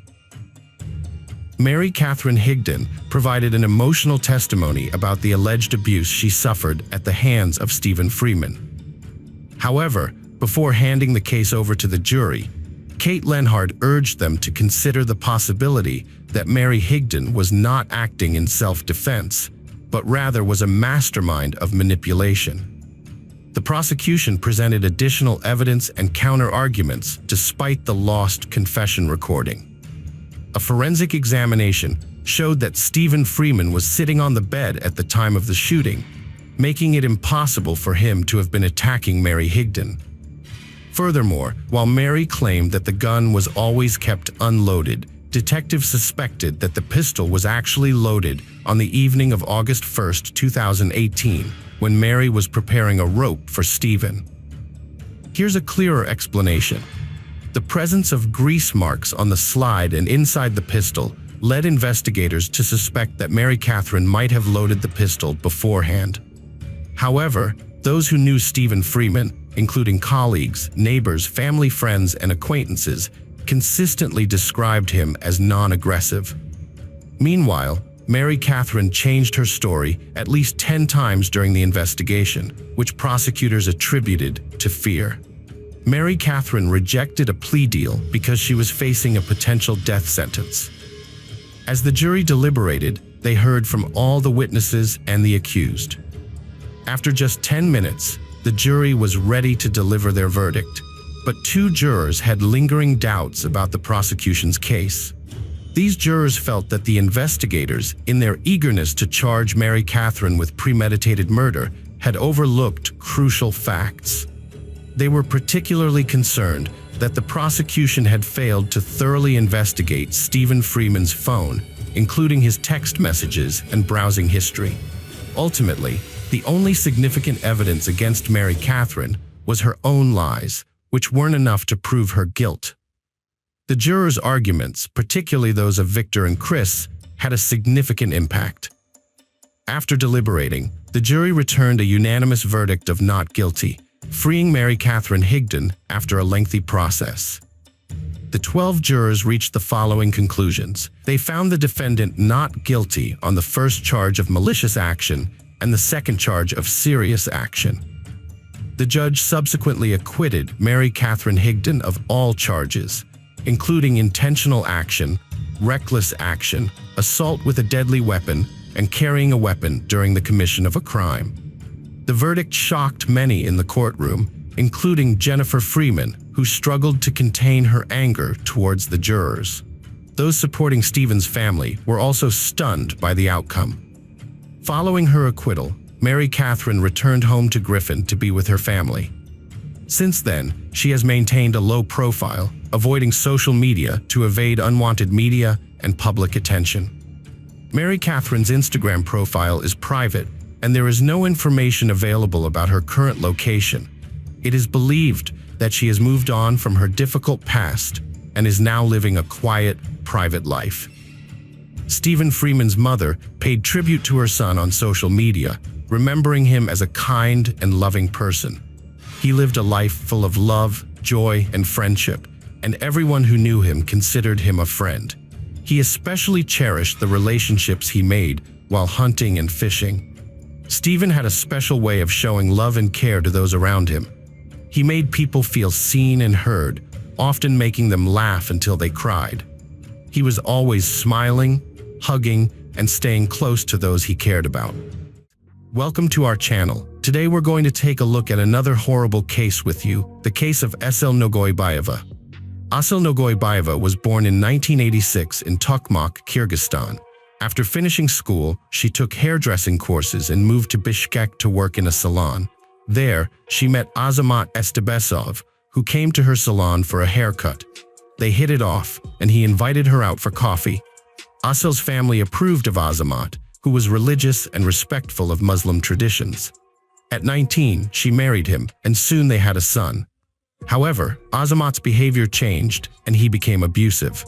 Mary Catherine Higdon provided an emotional testimony about the alleged abuse she suffered at the hands of Stephen Freeman. However, before handing the case over to the jury, Kate Lenhard urged them to consider the possibility that Mary Higdon was not acting in self-defense, but rather was a mastermind of manipulation. The prosecution presented additional evidence and counter-arguments despite the lost confession recording. A forensic examination showed that Stephen Freeman was sitting on the bed at the time of the shooting, making it impossible for him to have been attacking Mary Higdon. Furthermore, while Mary claimed that the gun was always kept unloaded, detectives suspected that the pistol was actually loaded on the evening of August 1, 2018, when Mary was preparing a rope for Stephen. Here's a clearer explanation. The presence of grease marks on the slide and inside the pistol led investigators to suspect that Mary Catherine might have loaded the pistol beforehand. However, Those who knew Stephen Freeman, including colleagues, neighbors, family, friends, and acquaintances, consistently described him as non-aggressive. Meanwhile, Mary Catherine changed her story at least 10 times during the investigation, which prosecutors attributed to fear. Mary Catherine rejected a plea deal because she was facing a potential death sentence. As the jury deliberated, they heard from all the witnesses and the accused. After just 10 minutes, the jury was ready to deliver their verdict, but 2 jurors had lingering doubts about the prosecution's case. These jurors felt that the investigators, in their eagerness to charge Mary Catherine with premeditated murder, had overlooked crucial facts. They were particularly concerned that the prosecution had failed to thoroughly investigate Stephen Freeman's phone, including his text messages and browsing history. Ultimately, the only significant evidence against Mary Catherine was her own lies, which weren't enough to prove her guilt. The jurors' arguments, particularly those of Victor and Chris, had a significant impact. After deliberating, the jury returned a unanimous verdict of not guilty, freeing Mary Catherine Higdon after a lengthy process. The 12 jurors reached the following conclusions. They found the defendant not guilty on the first charge of malicious action and the second charge of serious action. The judge subsequently acquitted Mary Catherine Higdon of all charges, including intentional action, reckless action, assault with a deadly weapon, and carrying a weapon during the commission of a crime. The verdict shocked many in the courtroom, including Jennifer Freeman, who struggled to contain her anger towards the jurors. Those supporting Stephen's family were also stunned by the outcome. Following her acquittal, Mary Catherine returned home to Griffin to be with her family. Since then, she has maintained a low profile, avoiding social media to evade unwanted media and public attention. Mary Catherine's Instagram profile is private, and there is no information available about her current location. It is believed that she has moved on from her difficult past and is now living a quiet, private life. Stephen Freeman's mother paid tribute to her son on social media, remembering him as a kind and loving person. He lived a life full of love, joy, and friendship, and everyone who knew him considered him a friend. He especially cherished the relationships he made while hunting and fishing. Stephen had a special way of showing love and care to those around him. He made people feel seen and heard, often making them laugh until they cried. He was always smiling, hugging, and staying close to those he cared about. Welcome to our channel. Today we're going to take a look at another horrible case with you, the case of Aysel Nogoybayeva. Aysel Nogoybayeva was born in 1986 in Tokmak, Kyrgyzstan. After finishing school, she took hairdressing courses and moved to Bishkek to work in a salon. There, she met Azamat Estebesov, who came to her salon for a haircut. They hit it off, and he invited her out for coffee. Aysel's family approved of Azamat, who was religious and respectful of Muslim traditions. At 19, she married him, and soon they had a son. However, Azamat's behavior changed, and he became abusive.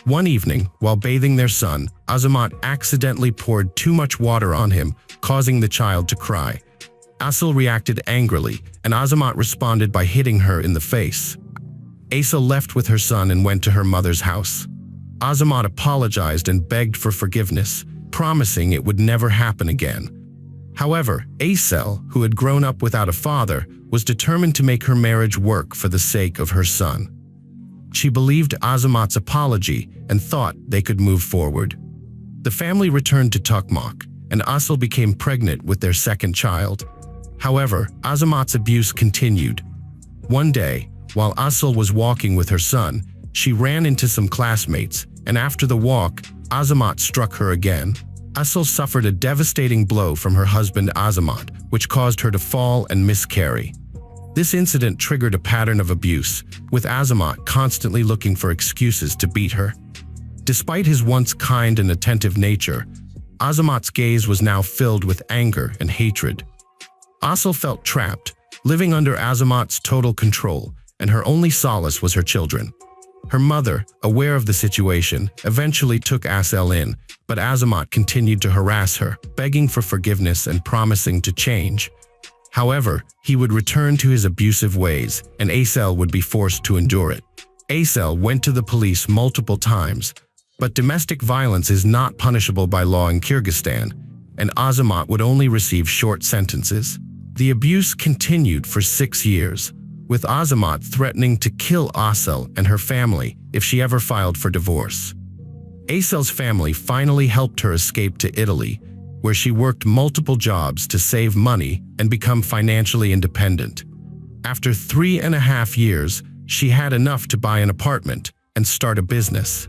One evening, while bathing their son, Azamat accidentally poured too much water on him, causing the child to cry. Aysel reacted angrily, and Azamat responded by hitting her in the face. Aysel left with her son and went to her mother's house. Azamat apologized and begged for forgiveness, promising it would never happen again. However, Aysel, who had grown up without a father, was determined to make her marriage work for the sake of her son. She believed Azamat's apology and thought they could move forward. The family returned to Tokmak, and Aysel became pregnant with their second child. However, Azamat's abuse continued. One day, while Aysel was walking with her son, she ran into some classmates, and after the walk, Azamat struck her again. Aysel suffered a devastating blow from her husband Azamat, which caused her to fall and miscarry. This incident triggered a pattern of abuse, with Azamat constantly looking for excuses to beat her. Despite his once kind and attentive nature, Azamat's gaze was now filled with anger and hatred. Aysel felt trapped, living under Azamat's total control, and her only solace was her children. Her mother, aware of the situation, eventually took Aysel in, but Azamat continued to harass her, begging for forgiveness and promising to change. However, he would return to his abusive ways, and Aysel would be forced to endure it. Aysel went to the police multiple times, but domestic violence is not punishable by law in Kyrgyzstan, and Azamat would only receive short sentences. The abuse continued for 6 years, with Azamat threatening to kill Aysel and her family if she ever filed for divorce. Aysel's family finally helped her escape to Italy, where she worked multiple jobs to save money and become financially independent. After 3.5 years, she had enough to buy an apartment and start a business.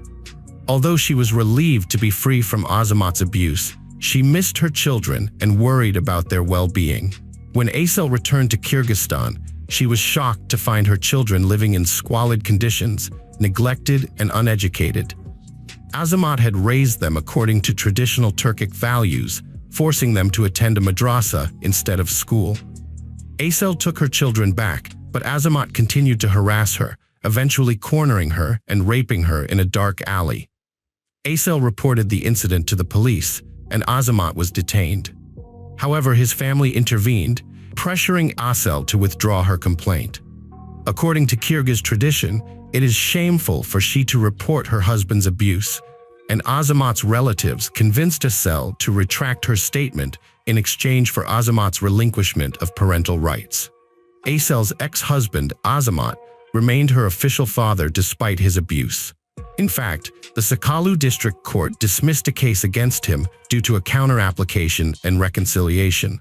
Although she was relieved to be free from Azamat's abuse, she missed her children and worried about their well-being. When Aysel returned to Kyrgyzstan, she was shocked to find her children living in squalid conditions, neglected and uneducated. Azamat had raised them according to traditional Turkic values, forcing them to attend a madrasa instead of school. Aysel took her children back, but Azamat continued to harass her, eventually cornering her and raping her in a dark alley. Aysel reported the incident to the police, and Azamat was detained. However, his family intervened, pressuring Aysel to withdraw her complaint. According to Kyrgyz tradition, it is shameful for she to report her husband's abuse, and Azamat's relatives convinced Aysel to retract her statement in exchange for Azamat's relinquishment of parental rights. Aysel's ex-husband, Azamat, remained her official father despite his abuse. In fact, the Sakalu District Court dismissed a case against him due to a counter-application and reconciliation.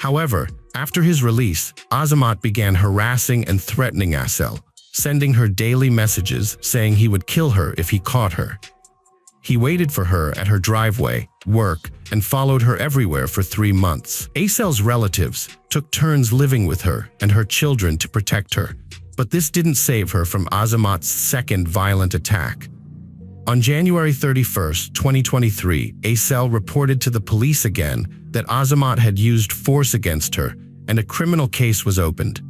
However, after his release, Azamat began harassing and threatening Aysel, sending her daily messages saying he would kill her if he caught her. He waited for her at her driveway, work, and followed her everywhere for 3 months. Aysel's relatives took turns living with her and her children to protect her, but this didn't save her from Azamat's second violent attack. On January 31, 2023, Aysel reported to the police again that Azamat had used force against her, and a criminal case was opened.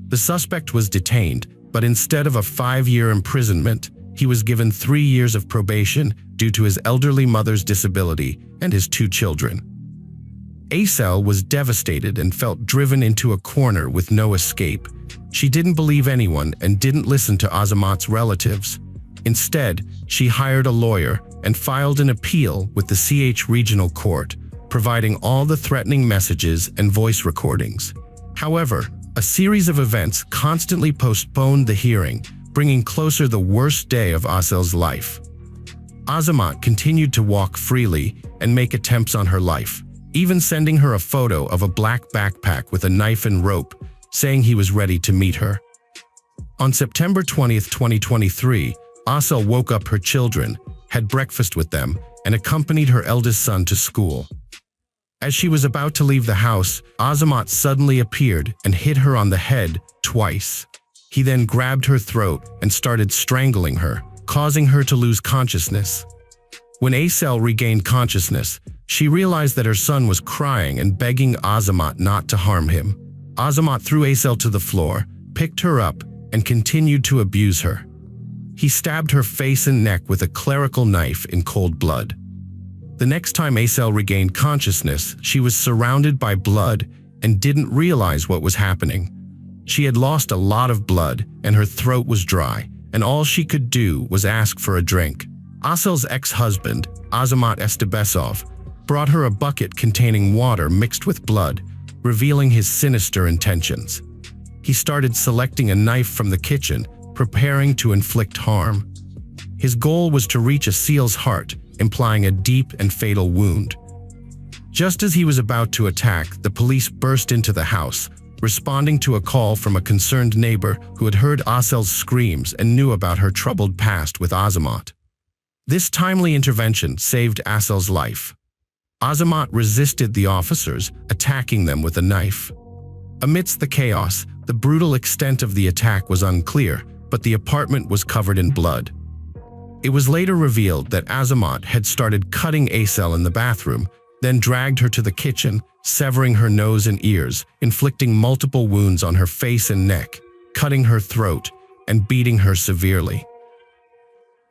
The suspect was detained, but instead of a 5-year imprisonment, he was given 3 years of probation due to his elderly mother's disability and his 2 children. Aysel was devastated and felt driven into a corner with no escape. She didn't believe anyone and didn't listen to Azamat's relatives. Instead, she hired a lawyer and filed an appeal with the CH Regional Court, providing all the threatening messages and voice recordings. However, a series of events constantly postponed the hearing, bringing closer the worst day of Aysel's life. Azamat continued to walk freely and make attempts on her life, even sending her a photo of a black backpack with a knife and rope, saying he was ready to meet her. On September 20, 2023, Aysel woke up her children, had breakfast with them, and accompanied her eldest son to school. As she was about to leave the house, Azamat suddenly appeared and hit her on the head twice. He then grabbed her throat and started strangling her, causing her to lose consciousness. When Aysel regained consciousness, she realized that her son was crying and begging Azamat not to harm him. Azamat threw Aysel to the floor, picked her up, and continued to abuse her. He stabbed her face and neck with a clerical knife in cold blood. The next time Aysel regained consciousness, she was surrounded by blood and didn't realize what was happening. She had lost a lot of blood and her throat was dry, and all she could do was ask for a drink. Aysel's ex-husband, Azamat Estebesov, brought her a bucket containing water mixed with blood, revealing his sinister intentions. He started selecting a knife from the kitchen, preparing to inflict harm. His goal was to reach Aysel's heart, implying a deep and fatal wound. Just as he was about to attack, the police burst into the house, responding to a call from a concerned neighbor who had heard Aysel's screams and knew about her troubled past with Azamat. This timely intervention saved Aysel's life. Azamat resisted the officers, attacking them with a knife. Amidst the chaos, the brutal extent of the attack was unclear, but the apartment was covered in blood. It was later revealed that Azamat had started cutting Aysel in the bathroom, then dragged her to the kitchen, severing her nose and ears, inflicting multiple wounds on her face and neck, cutting her throat, and beating her severely.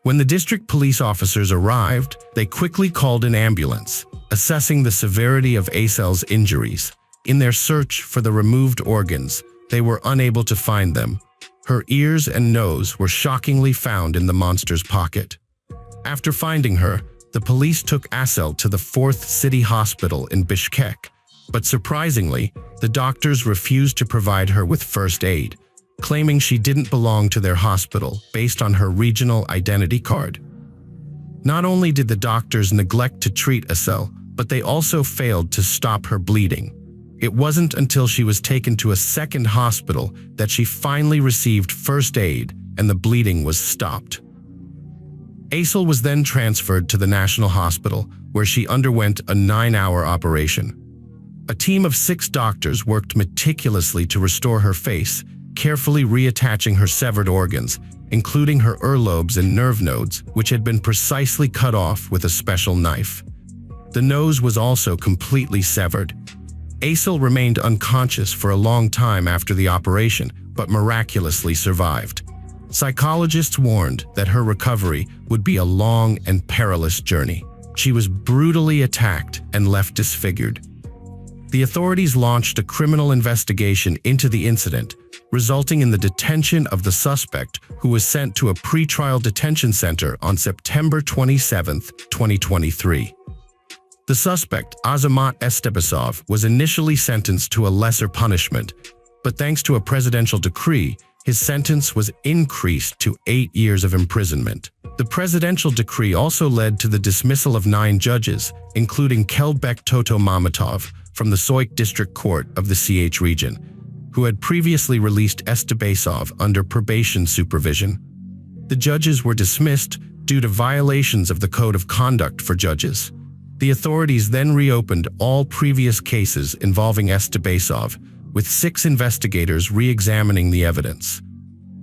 When the district police officers arrived, they quickly called an ambulance, assessing the severity of Aysel's injuries. In their search for the removed organs, they were unable to find them. Her ears and nose were shockingly found in the monster's pocket. After finding her, the police took Asel to the 4th City Hospital in Bishkek, but surprisingly, the doctors refused to provide her with first aid, claiming she didn't belong to their hospital based on her regional identity card. Not only did the doctors neglect to treat Asel, but they also failed to stop her bleeding. It wasn't until she was taken to a second hospital that she finally received first aid and the bleeding was stopped. Asel was then transferred to the National Hospital, where she underwent a 9-hour operation. A team of 6 doctors worked meticulously to restore her face, carefully reattaching her severed organs, including her earlobes and nerve nodes, which had been precisely cut off with a special knife. The nose was also completely severed. Asel remained unconscious for a long time after the operation, but miraculously survived. Psychologists warned that her recovery would be a long and perilous journey. She was brutally attacked and left disfigured. The authorities launched a criminal investigation into the incident, resulting in the detention of the suspect, who was sent to a pretrial detention center on September 27, 2023. The suspect, Azamat Estebasov, was initially sentenced to a lesser punishment, but thanks to a presidential decree, his sentence was increased to 8 years of imprisonment. The presidential decree also led to the dismissal of 9 judges, including Kelbek Toto Mamatov from the Soik District Court of the CH region, who had previously released Estebasov under probation supervision. The judges were dismissed due to violations of the Code of Conduct for Judges. The authorities then reopened all previous cases involving Estebasov, with 6 investigators re-examining the evidence.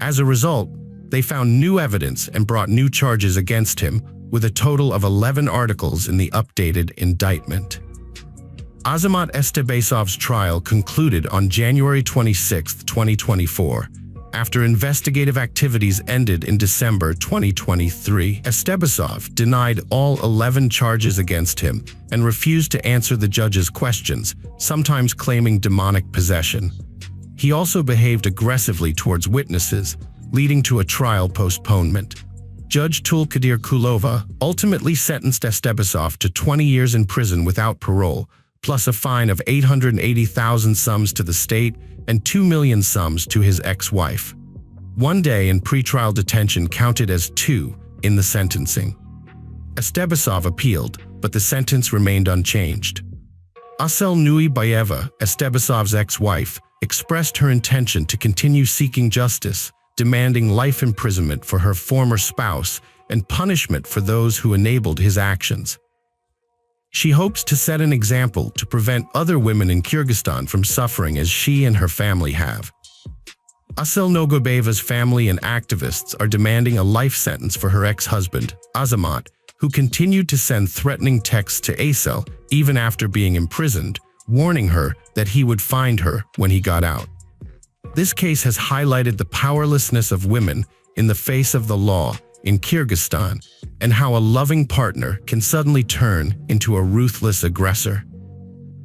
As a result, they found new evidence and brought new charges against him, with a total of 11 articles in the updated indictment. Azamat Estebasov's trial concluded on January 26, 2024. After investigative activities ended in December 2023, Estebasov denied all 11 charges against him and refused to answer the judge's questions, sometimes claiming demonic possession. He also behaved aggressively towards witnesses, leading to a trial postponement. Judge Tulkadir Kulova ultimately sentenced Estebasov to 20 years in prison without parole, plus a fine of 880,000 sums to the state and 2 million sums to his ex-wife. 1 day in pretrial detention counted as 2 in the sentencing. Estebasov appealed, but the sentence remained unchanged. Asel Nuibayeva, Estebasov's ex-wife, expressed her intention to continue seeking justice, demanding life imprisonment for her former spouse and punishment for those who enabled his actions. She hopes to set an example to prevent other women in Kyrgyzstan from suffering as she and her family have. Asel Nogobayeva's family and activists are demanding a life sentence for her ex-husband, Azamat, who continued to send threatening texts to Asel even after being imprisoned, warning her that he would find her when he got out. This case has highlighted the powerlessness of women in the face of the law in Kyrgyzstan, and how a loving partner can suddenly turn into a ruthless aggressor.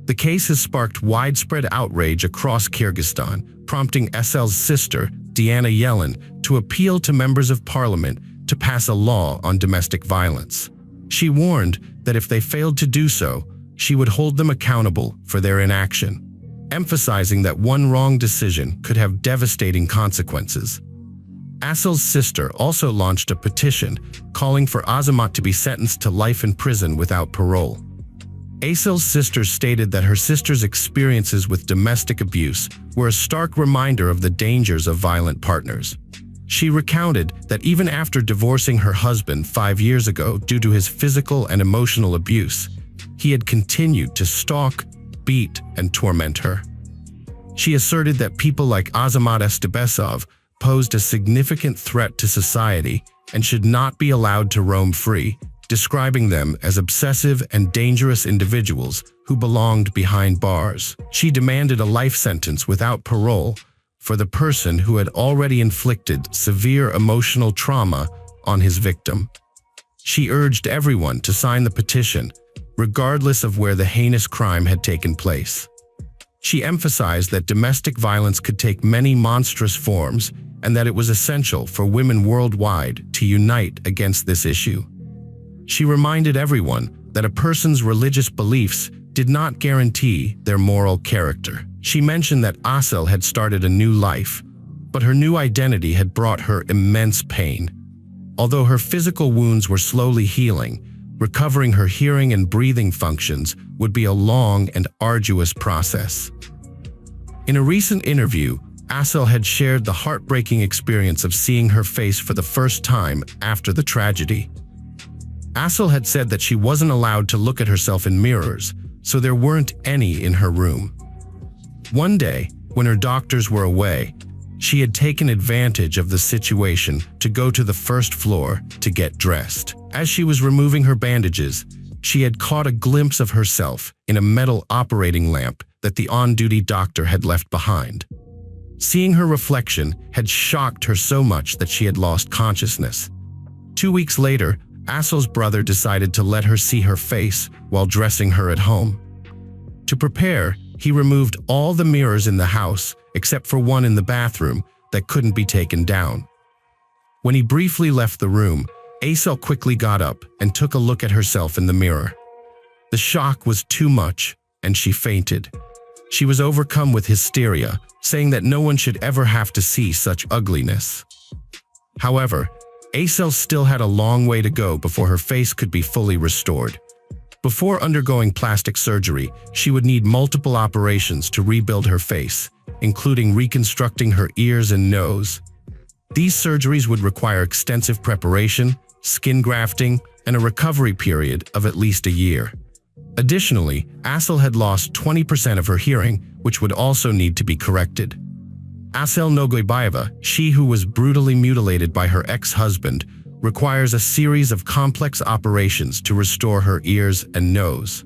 The case has sparked widespread outrage across Kyrgyzstan, prompting Asel's sister, Diana Yellen, to appeal to members of parliament to pass a law on domestic violence. She warned that if they failed to do so, she would hold them accountable for their inaction, emphasizing that one wrong decision could have devastating consequences. Asel's sister also launched a petition calling for Azamat to be sentenced to life in prison without parole. Asel's sister stated that her sister's experiences with domestic abuse were a stark reminder of the dangers of violent partners. She recounted that even after divorcing her husband 5 years ago due to his physical and emotional abuse, he had continued to stalk, beat, and torment her. She asserted that people like Azamat Estebasov posed a significant threat to society and should not be allowed to roam free, describing them as obsessive and dangerous individuals who belonged behind bars. She demanded a life sentence without parole for the person who had already inflicted severe emotional trauma on his victim. She urged everyone to sign the petition, regardless of where the heinous crime had taken place. She emphasized that domestic violence could take many monstrous forms and that it was essential for women worldwide to unite against this issue. She reminded everyone that a person's religious beliefs did not guarantee their moral character. She mentioned that Asel had started a new life, but her new identity had brought her immense pain. Although her physical wounds were slowly healing, recovering her hearing and breathing functions would be a long and arduous process. In a recent interview, Asel had shared the heartbreaking experience of seeing her face for the first time after the tragedy. Asel had said that she wasn't allowed to look at herself in mirrors, so there weren't any in her room. One day, when her doctors were away, she had taken advantage of the situation to go to the first floor to get dressed. As she was removing her bandages, she had caught a glimpse of herself in a metal operating lamp that the on-duty doctor had left behind. Seeing her reflection had shocked her so much that she had lost consciousness. 2 weeks later, Asel's brother decided to let her see her face while dressing her at home. To prepare, he removed all the mirrors in the house except for one in the bathroom that couldn't be taken down. When he briefly left the room, Asel quickly got up and took a look at herself in the mirror. The shock was too much, and she fainted. She was overcome with hysteria, saying that no one should ever have to see such ugliness. However, Asel still had a long way to go before her face could be fully restored. Before undergoing plastic surgery, she would need multiple operations to rebuild her face, including reconstructing her ears and nose. These surgeries would require extensive preparation, skin grafting, and a recovery period of at least a year. Additionally, Asel had lost 20% of her hearing, which would also need to be corrected. Asel Nogoybaeva, she who was brutally mutilated by her ex-husband, requires a series of complex operations to restore her ears and nose.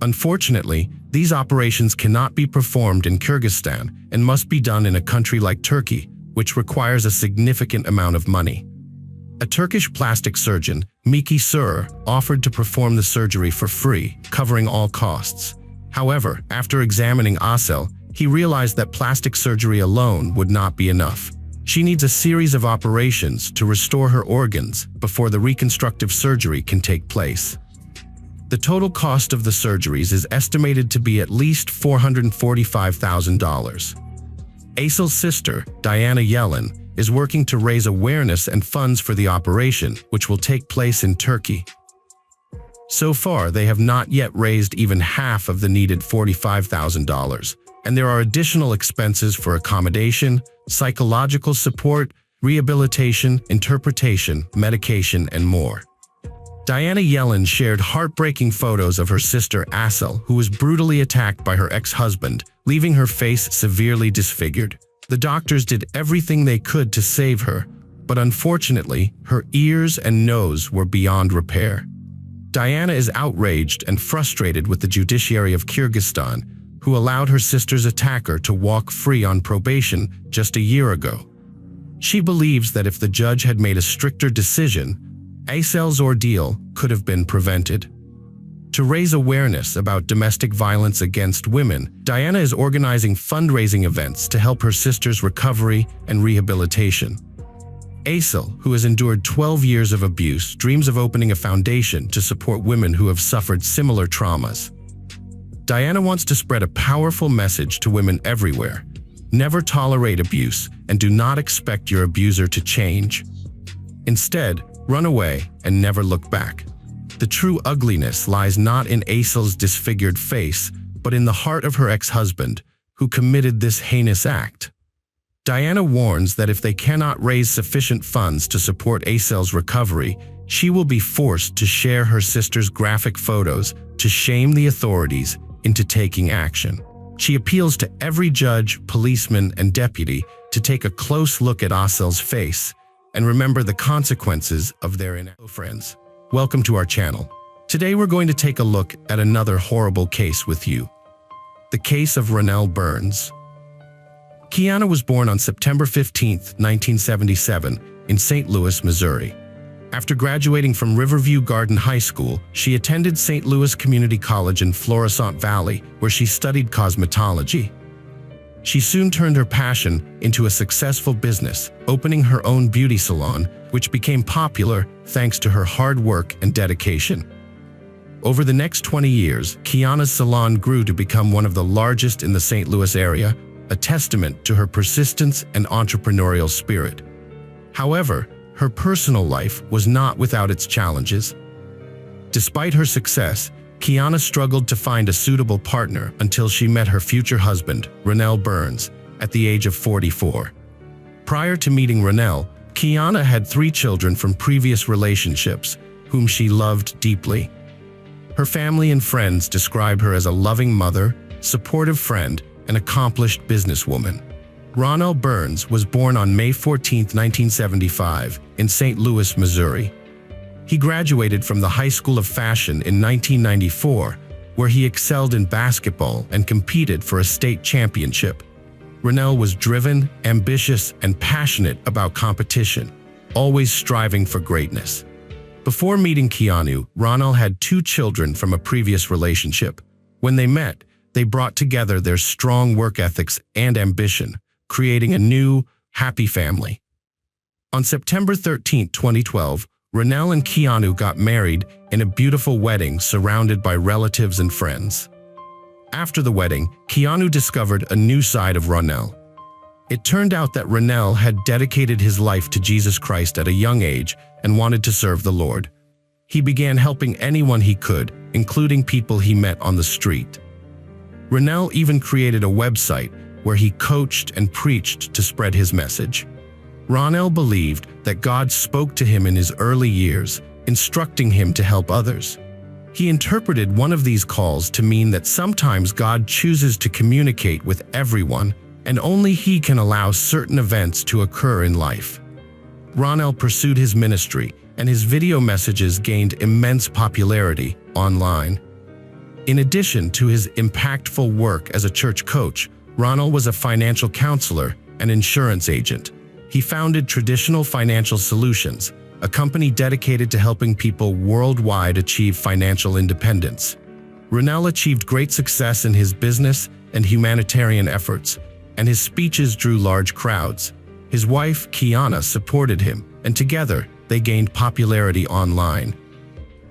Unfortunately, these operations cannot be performed in Kyrgyzstan and must be done in a country like Turkey, which requires a significant amount of money. A Turkish plastic surgeon, Miki Sur, offered to perform the surgery for free, covering all costs. However, after examining Asel, he realized that plastic surgery alone would not be enough. She needs a series of operations to restore her organs before the reconstructive surgery can take place. The total cost of the surgeries is estimated to be at least $445,000. Asel's sister, Diana Yellen, is working to raise awareness and funds for the operation, which will take place in Turkey. So far, they have not yet raised even half of the needed $45,000, and there are additional expenses for accommodation, psychological support, rehabilitation, interpretation, medication, and more. Diana Yellen shared heartbreaking photos of her sister Asel, who was brutally attacked by her ex-husband, leaving her face severely disfigured. The doctors did everything they could to save her, but unfortunately, her ears and nose were beyond repair. Diana is outraged and frustrated with the judiciary of Kyrgyzstan, who allowed her sister's attacker to walk free on probation just a year ago. She believes that if the judge had made a stricter decision, Asel's ordeal could have been prevented. To raise awareness about domestic violence against women, Diana is organizing fundraising events to help her sister's recovery and rehabilitation. Asel, who has endured 12 years of abuse, dreams of opening a foundation to support women who have suffered similar traumas. Diana wants to spread a powerful message to women everywhere. Never tolerate abuse and do not expect your abuser to change. Instead, run away and never look back. The true ugliness lies not in Asel's disfigured face, but in the heart of her ex-husband, who committed this heinous act. Diana warns that if they cannot raise sufficient funds to support Asel's recovery, she will be forced to share her sister's graphic photos to shame the authorities into taking action. She appeals to every judge, policeman, and deputy to take a close look at Asel's face and remember the consequences of their inaction. Friends, welcome to our channel. Today we're going to take a look at another horrible case with you. The case of Ronelle Burns. Kiana was born on September 15, 1977, in St. Louis, Missouri. After graduating from Riverview Garden High School, she attended St. Louis Community College in Florissant Valley, where she studied cosmetology. She soon turned her passion into a successful business, opening her own beauty salon, which became popular thanks to her hard work and dedication. Over the next 20 years, Kiana's salon grew to become one of the largest in the St. Louis area, a testament to her persistence and entrepreneurial spirit. However, her personal life was not without its challenges. Despite her success, Kiana struggled to find a suitable partner until she met her future husband, Ronell Burns, at the age of 44. Prior to meeting Ronell, Kiana had 3 children from previous relationships, whom she loved deeply. Her family and friends describe her as a loving mother, supportive friend, and accomplished businesswoman. Ronell Burns was born on May 14, 1975, in St. Louis, Missouri. He graduated from the High School of Fashion in 1994, where he excelled in basketball and competed for a state championship. Ronell was driven, ambitious, and passionate about competition, always striving for greatness. Before meeting Kiana, Ronell had 2 children from a previous relationship. When they met, they brought together their strong work ethics and ambition, creating a new, happy family. On September 13, 2012, Ronell and Kiana got married in a beautiful wedding surrounded by relatives and friends. After the wedding, Kiana discovered a new side of Ronell. It turned out that Ronell had dedicated his life to Jesus Christ at a young age and wanted to serve the Lord. He began helping anyone he could, including people he met on the street. Ronell even created a website where he coached and preached to spread his message. Ronell believed that God spoke to him in his early years, instructing him to help others. He interpreted one of these calls to mean that sometimes God chooses to communicate with everyone, and only He can allow certain events to occur in life. Ronell pursued his ministry, and his video messages gained immense popularity online. In addition to his impactful work as a church coach, Ronell was a financial counselor and insurance agent. He founded Traditional Financial Solutions, a company dedicated to helping people worldwide achieve financial independence. Ronell achieved great success in his business and humanitarian efforts, and his speeches drew large crowds. His wife, Kiana, supported him, and together they gained popularity online.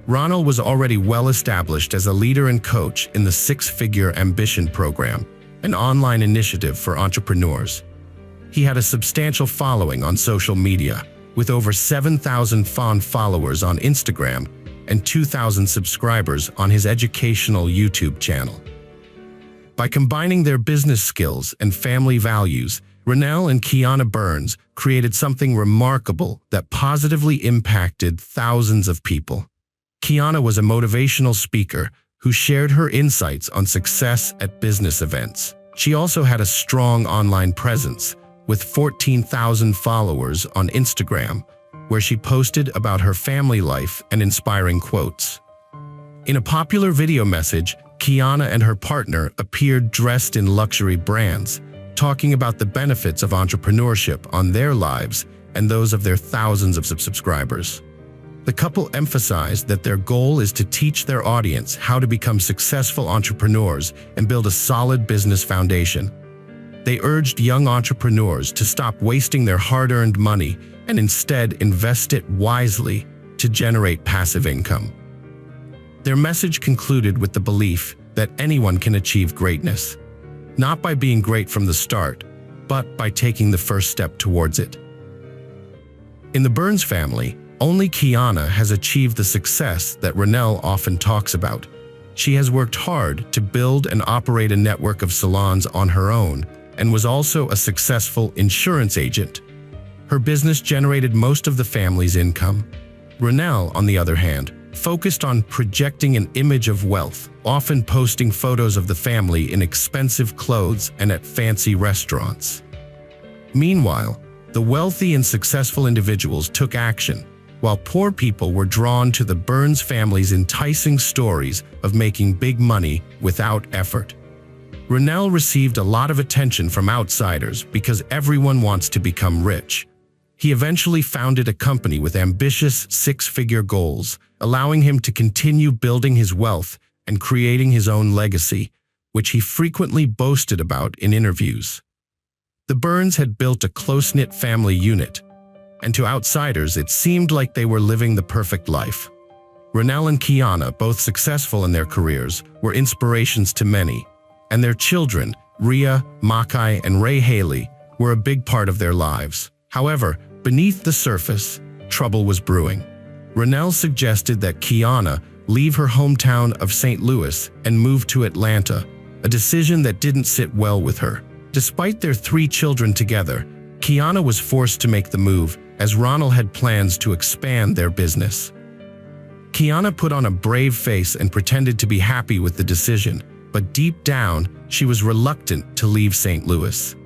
Ronell was already well established as a leader and coach in the 6-Figure Ambition program, an online initiative for entrepreneurs. He had a substantial following on social media, with over 7,000 fond followers on Instagram and 2,000 subscribers on his educational YouTube channel. By combining their business skills and family values, Ronell and Kiana Burns created something remarkable that positively impacted thousands of people. Kiana was a motivational speaker who shared her insights on success at business events. She also had a strong online presence, with 14,000 followers on Instagram, where she posted about her family life and inspiring quotes. In a popular video message, Kiana and her partner appeared dressed in luxury brands, talking about the benefits of entrepreneurship on their lives and those of their thousands of subscribers. The couple emphasized that their goal is to teach their audience how to become successful entrepreneurs and build a solid business foundation. They urged young entrepreneurs to stop wasting their hard-earned money and instead invest it wisely to generate passive income. Their message concluded with the belief that anyone can achieve greatness, not by being great from the start, but by taking the first step towards it. In the Burns family, only Kiana has achieved the success that Ronell often talks about. She has worked hard to build and operate a network of salons on her own, and was also a successful insurance agent. Her business generated most of the family's income. Ronell, on the other hand, focused on projecting an image of wealth, often posting photos of the family in expensive clothes and at fancy restaurants. Meanwhile, the wealthy and successful individuals took action, while poor people were drawn to the Burns family's enticing stories of making big money without effort. Ronell received a lot of attention from outsiders because everyone wants to become rich. he eventually founded a company with ambitious six-figure goals, allowing him to continue building his wealth and creating his own legacy, which he frequently boasted about in interviews. The Byrnes had built a close-knit family unit, and to outsiders it seemed like they were living the perfect life. Ronell and Kiana, both successful in their careers, were inspirations to many, and their children, Rhea, Makai, and Ray Haley, were a big part of their lives. However, beneath the surface, trouble was brewing. Ronell suggested that Kiana leave her hometown of St. Louis and move to Atlanta, a decision that didn't sit well with her. Despite their 3 children together, Kiana was forced to make the move as Ronell had plans to expand their business. Kiana put on a brave face and pretended to be happy with the decision, but deep down, she was reluctant to leave St. Louis.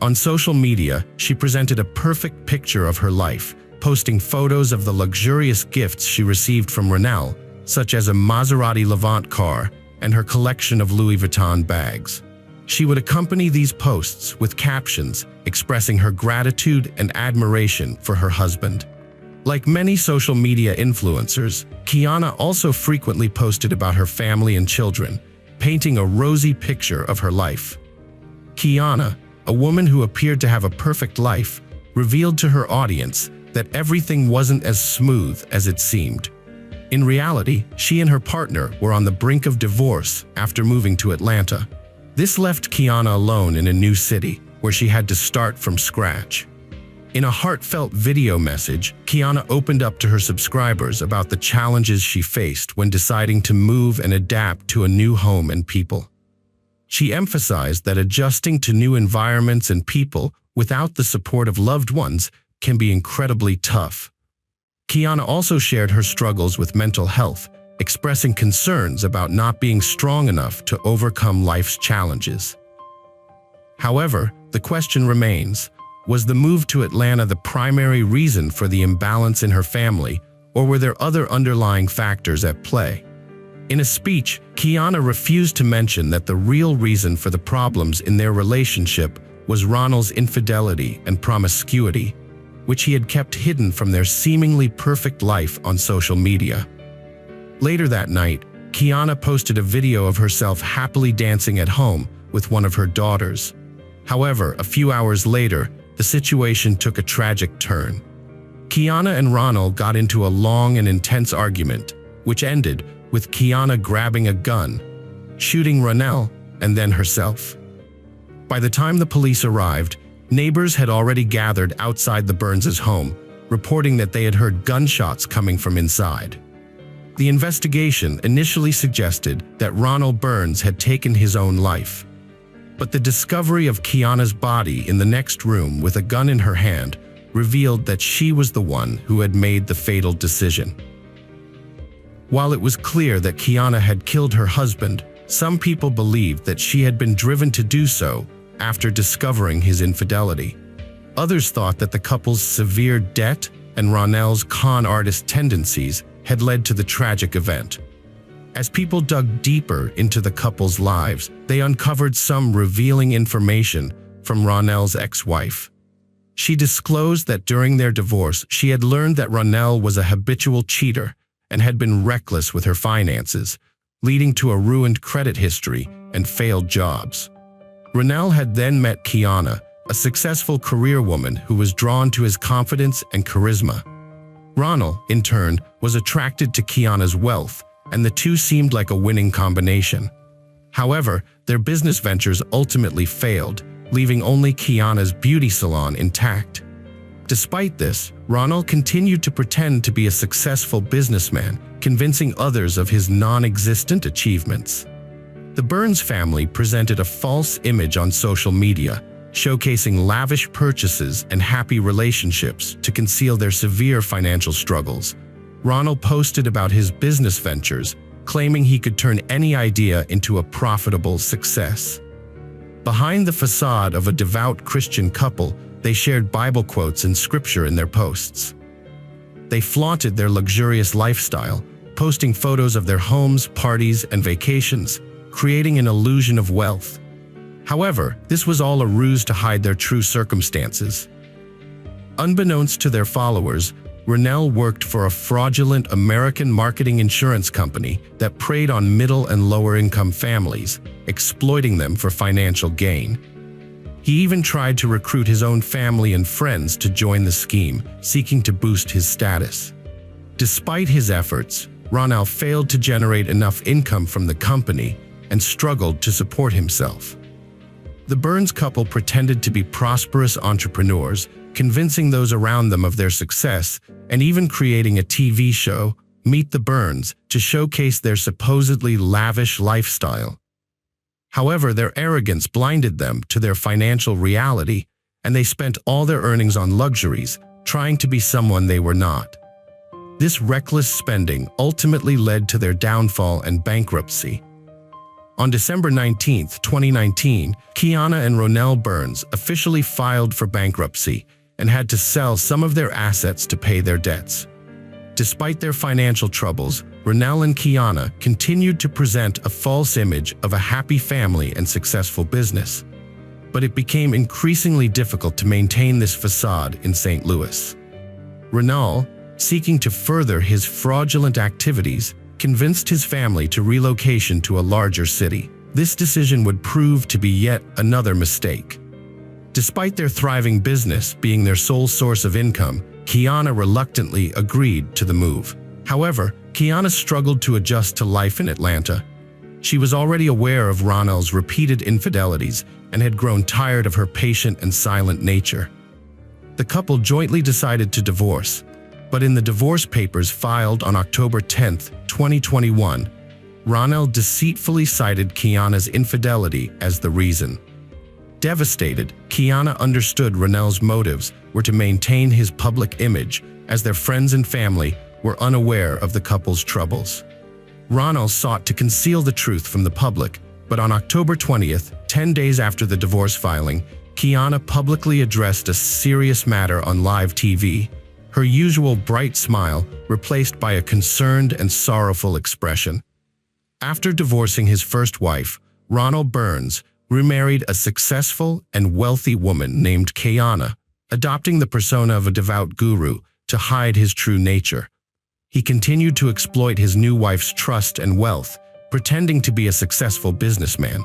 On social media, she presented a perfect picture of her life, posting photos of the luxurious gifts she received from Ronell, such as a Maserati Levant car and her collection of Louis Vuitton bags. She would accompany these posts with captions expressing her gratitude and admiration for her husband. Like many social media influencers, Kiana also frequently posted about her family and children, painting a rosy picture of her life. Kiana, a woman who appeared to have a perfect life, revealed to her audience that everything wasn't as smooth as it seemed. In reality, she and her partner were on the brink of divorce after moving to Atlanta. This left Kiana alone in a new city, where she had to start from scratch. In a heartfelt video message, Kiana opened up to her subscribers about the challenges she faced when deciding to move and adapt to a new home and people. She emphasized that adjusting to new environments and people without the support of loved ones can be incredibly tough. Kiana also shared her struggles with mental health, expressing concerns about not being strong enough to overcome life's challenges. However, the question remains, was the move to Atlanta the primary reason for the imbalance in her family, or were there other underlying factors at play? In a speech, Kiana refused to mention that the real reason for the problems in their relationship was Ronell's infidelity and promiscuity, which he had kept hidden from their seemingly perfect life on social media. Later that night, Kiana posted a video of herself happily dancing at home with one of her daughters. However, a few hours later, the situation took a tragic turn. Kiana and Ronell got into a long and intense argument, which ended with Kiana grabbing a gun, shooting Ronell, and then herself. By the time the police arrived, neighbors had already gathered outside the Byrnes' home, reporting that they had heard gunshots coming from inside. The investigation initially suggested that Ronell Byrnes had taken his own life. But the discovery of Kiana's body in the next room with a gun in her hand revealed that she was the one who had made the fatal decision. While it was clear that Kiana had killed her husband, some people believed that she had been driven to do so after discovering his infidelity. Others thought that the couple's severe debt and Ronell's con artist tendencies had led to the tragic event. As people dug deeper into the couple's lives, they uncovered some revealing information from Ronell's ex-wife. She disclosed that during their divorce, she had learned that Ronell was a habitual cheater and had been reckless with her finances, leading to a ruined credit history and failed jobs. Ronell had then met Kiana, a successful career woman who was drawn to his confidence and charisma. Ronell, in turn, was attracted to Kiana's wealth, and the two seemed like a winning combination. However, their business ventures ultimately failed, leaving only Kiana's beauty salon intact. Despite this, Ronell continued to pretend to be a successful businessman, convincing others of his non-existent achievements. The Byrnes family presented a false image on social media, showcasing lavish purchases and happy relationships to conceal their severe financial struggles. Ronell posted about his business ventures, claiming he could turn any idea into a profitable success. Behind the facade of a devout Christian couple, they shared Bible quotes and scripture in their posts. They flaunted their luxurious lifestyle, posting photos of their homes, parties, and vacations, creating an illusion of wealth. However, this was all a ruse to hide their true circumstances. Unbeknownst to their followers, Ronell worked for a fraudulent American marketing insurance company that preyed on middle and lower-income families, exploiting them for financial gain. He even tried to recruit his own family and friends to join the scheme, seeking to boost his status. Despite his efforts, Ronell failed to generate enough income from the company and struggled to support himself. The Burns couple pretended to be prosperous entrepreneurs, convincing those around them of their success and even creating a TV show, Meet the Burns, to showcase their supposedly lavish lifestyle. However, their arrogance blinded them to their financial reality, and they spent all their earnings on luxuries, trying to be someone they were not. This reckless spending ultimately led to their downfall and bankruptcy. On December 19, 2019, Kiana and Ronell Burns officially filed for bankruptcy and had to sell some of their assets to pay their debts. Despite their financial troubles, Ronell and Kiana continued to present a false image of a happy family and successful business. But it became increasingly difficult to maintain this facade in St. Louis. Ronell, seeking to further his fraudulent activities, convinced his family to relocation to a larger city. This decision would prove to be yet another mistake. Despite their thriving business being their sole source of income, Kiana reluctantly agreed to the move. However, Kiana struggled to adjust to life in Atlanta. She was already aware of Ronell's repeated infidelities and had grown tired of her patient and silent nature. The couple jointly decided to divorce, but in the divorce papers filed on October 10, 2021, Ronell deceitfully cited Kiana's infidelity as the reason. Devastated, Kiana understood Ronell's motives were to maintain his public image, as their friends and family were unaware of the couple's troubles. Ronell sought to conceal the truth from the public, but on October 20th, 10 days after the divorce filing, Kiana publicly addressed a serious matter on live TV, her usual bright smile replaced by a concerned and sorrowful expression. After divorcing his first wife, Ronell Burns remarried a successful and wealthy woman named Kiana, adopting the persona of a devout guru to hide his true nature. He continued to exploit his new wife's trust and wealth, pretending to be a successful businessman.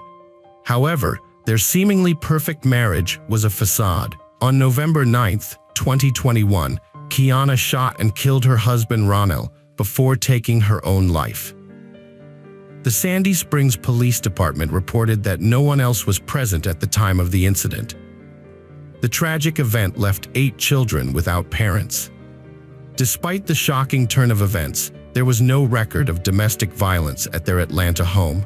However, their seemingly perfect marriage was a facade. On November 9, 2021, Kiana shot and killed her husband Ronell before taking her own life. The Sandy Springs Police Department reported that no one else was present at the time of the incident. The tragic event left 8 children without parents. Despite the shocking turn of events, there was no record of domestic violence at their Atlanta home.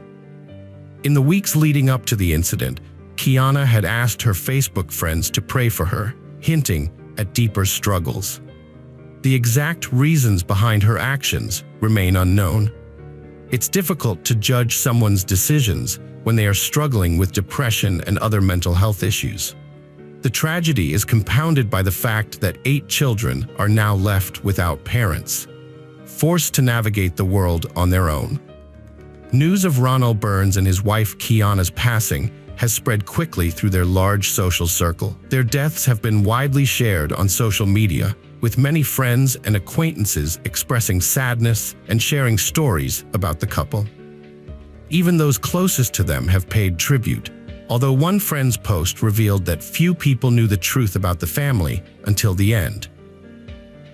In the weeks leading up to the incident, Kiana had asked her Facebook friends to pray for her, hinting at deeper struggles. The exact reasons behind her actions remain unknown. It's difficult to judge someone's decisions when they are struggling with depression and other mental health issues. The tragedy is compounded by the fact that 8 children are now left without parents, forced to navigate the world on their own. News of Ronell Burns and his wife Kiana's passing has spread quickly through their large social circle. Their deaths have been widely shared on social media, with many friends and acquaintances expressing sadness and sharing stories about the couple. Even those closest to them have paid tribute, although one friend's post revealed that few people knew the truth about the family until the end.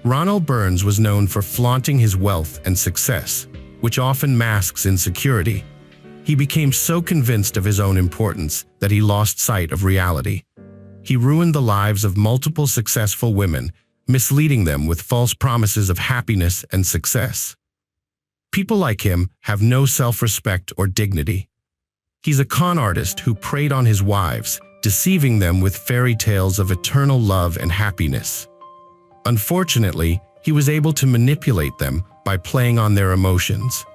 Ronell Burns was known for flaunting his wealth and success, which often masks insecurity. He became so convinced of his own importance that he lost sight of reality. He ruined the lives of multiple successful women, misleading them with false promises of happiness and success. People like him have no self-respect or dignity. He's a con artist who preyed on his wives, deceiving them with fairy tales of eternal love and happiness. Unfortunately, he was able to manipulate them by playing on their emotions.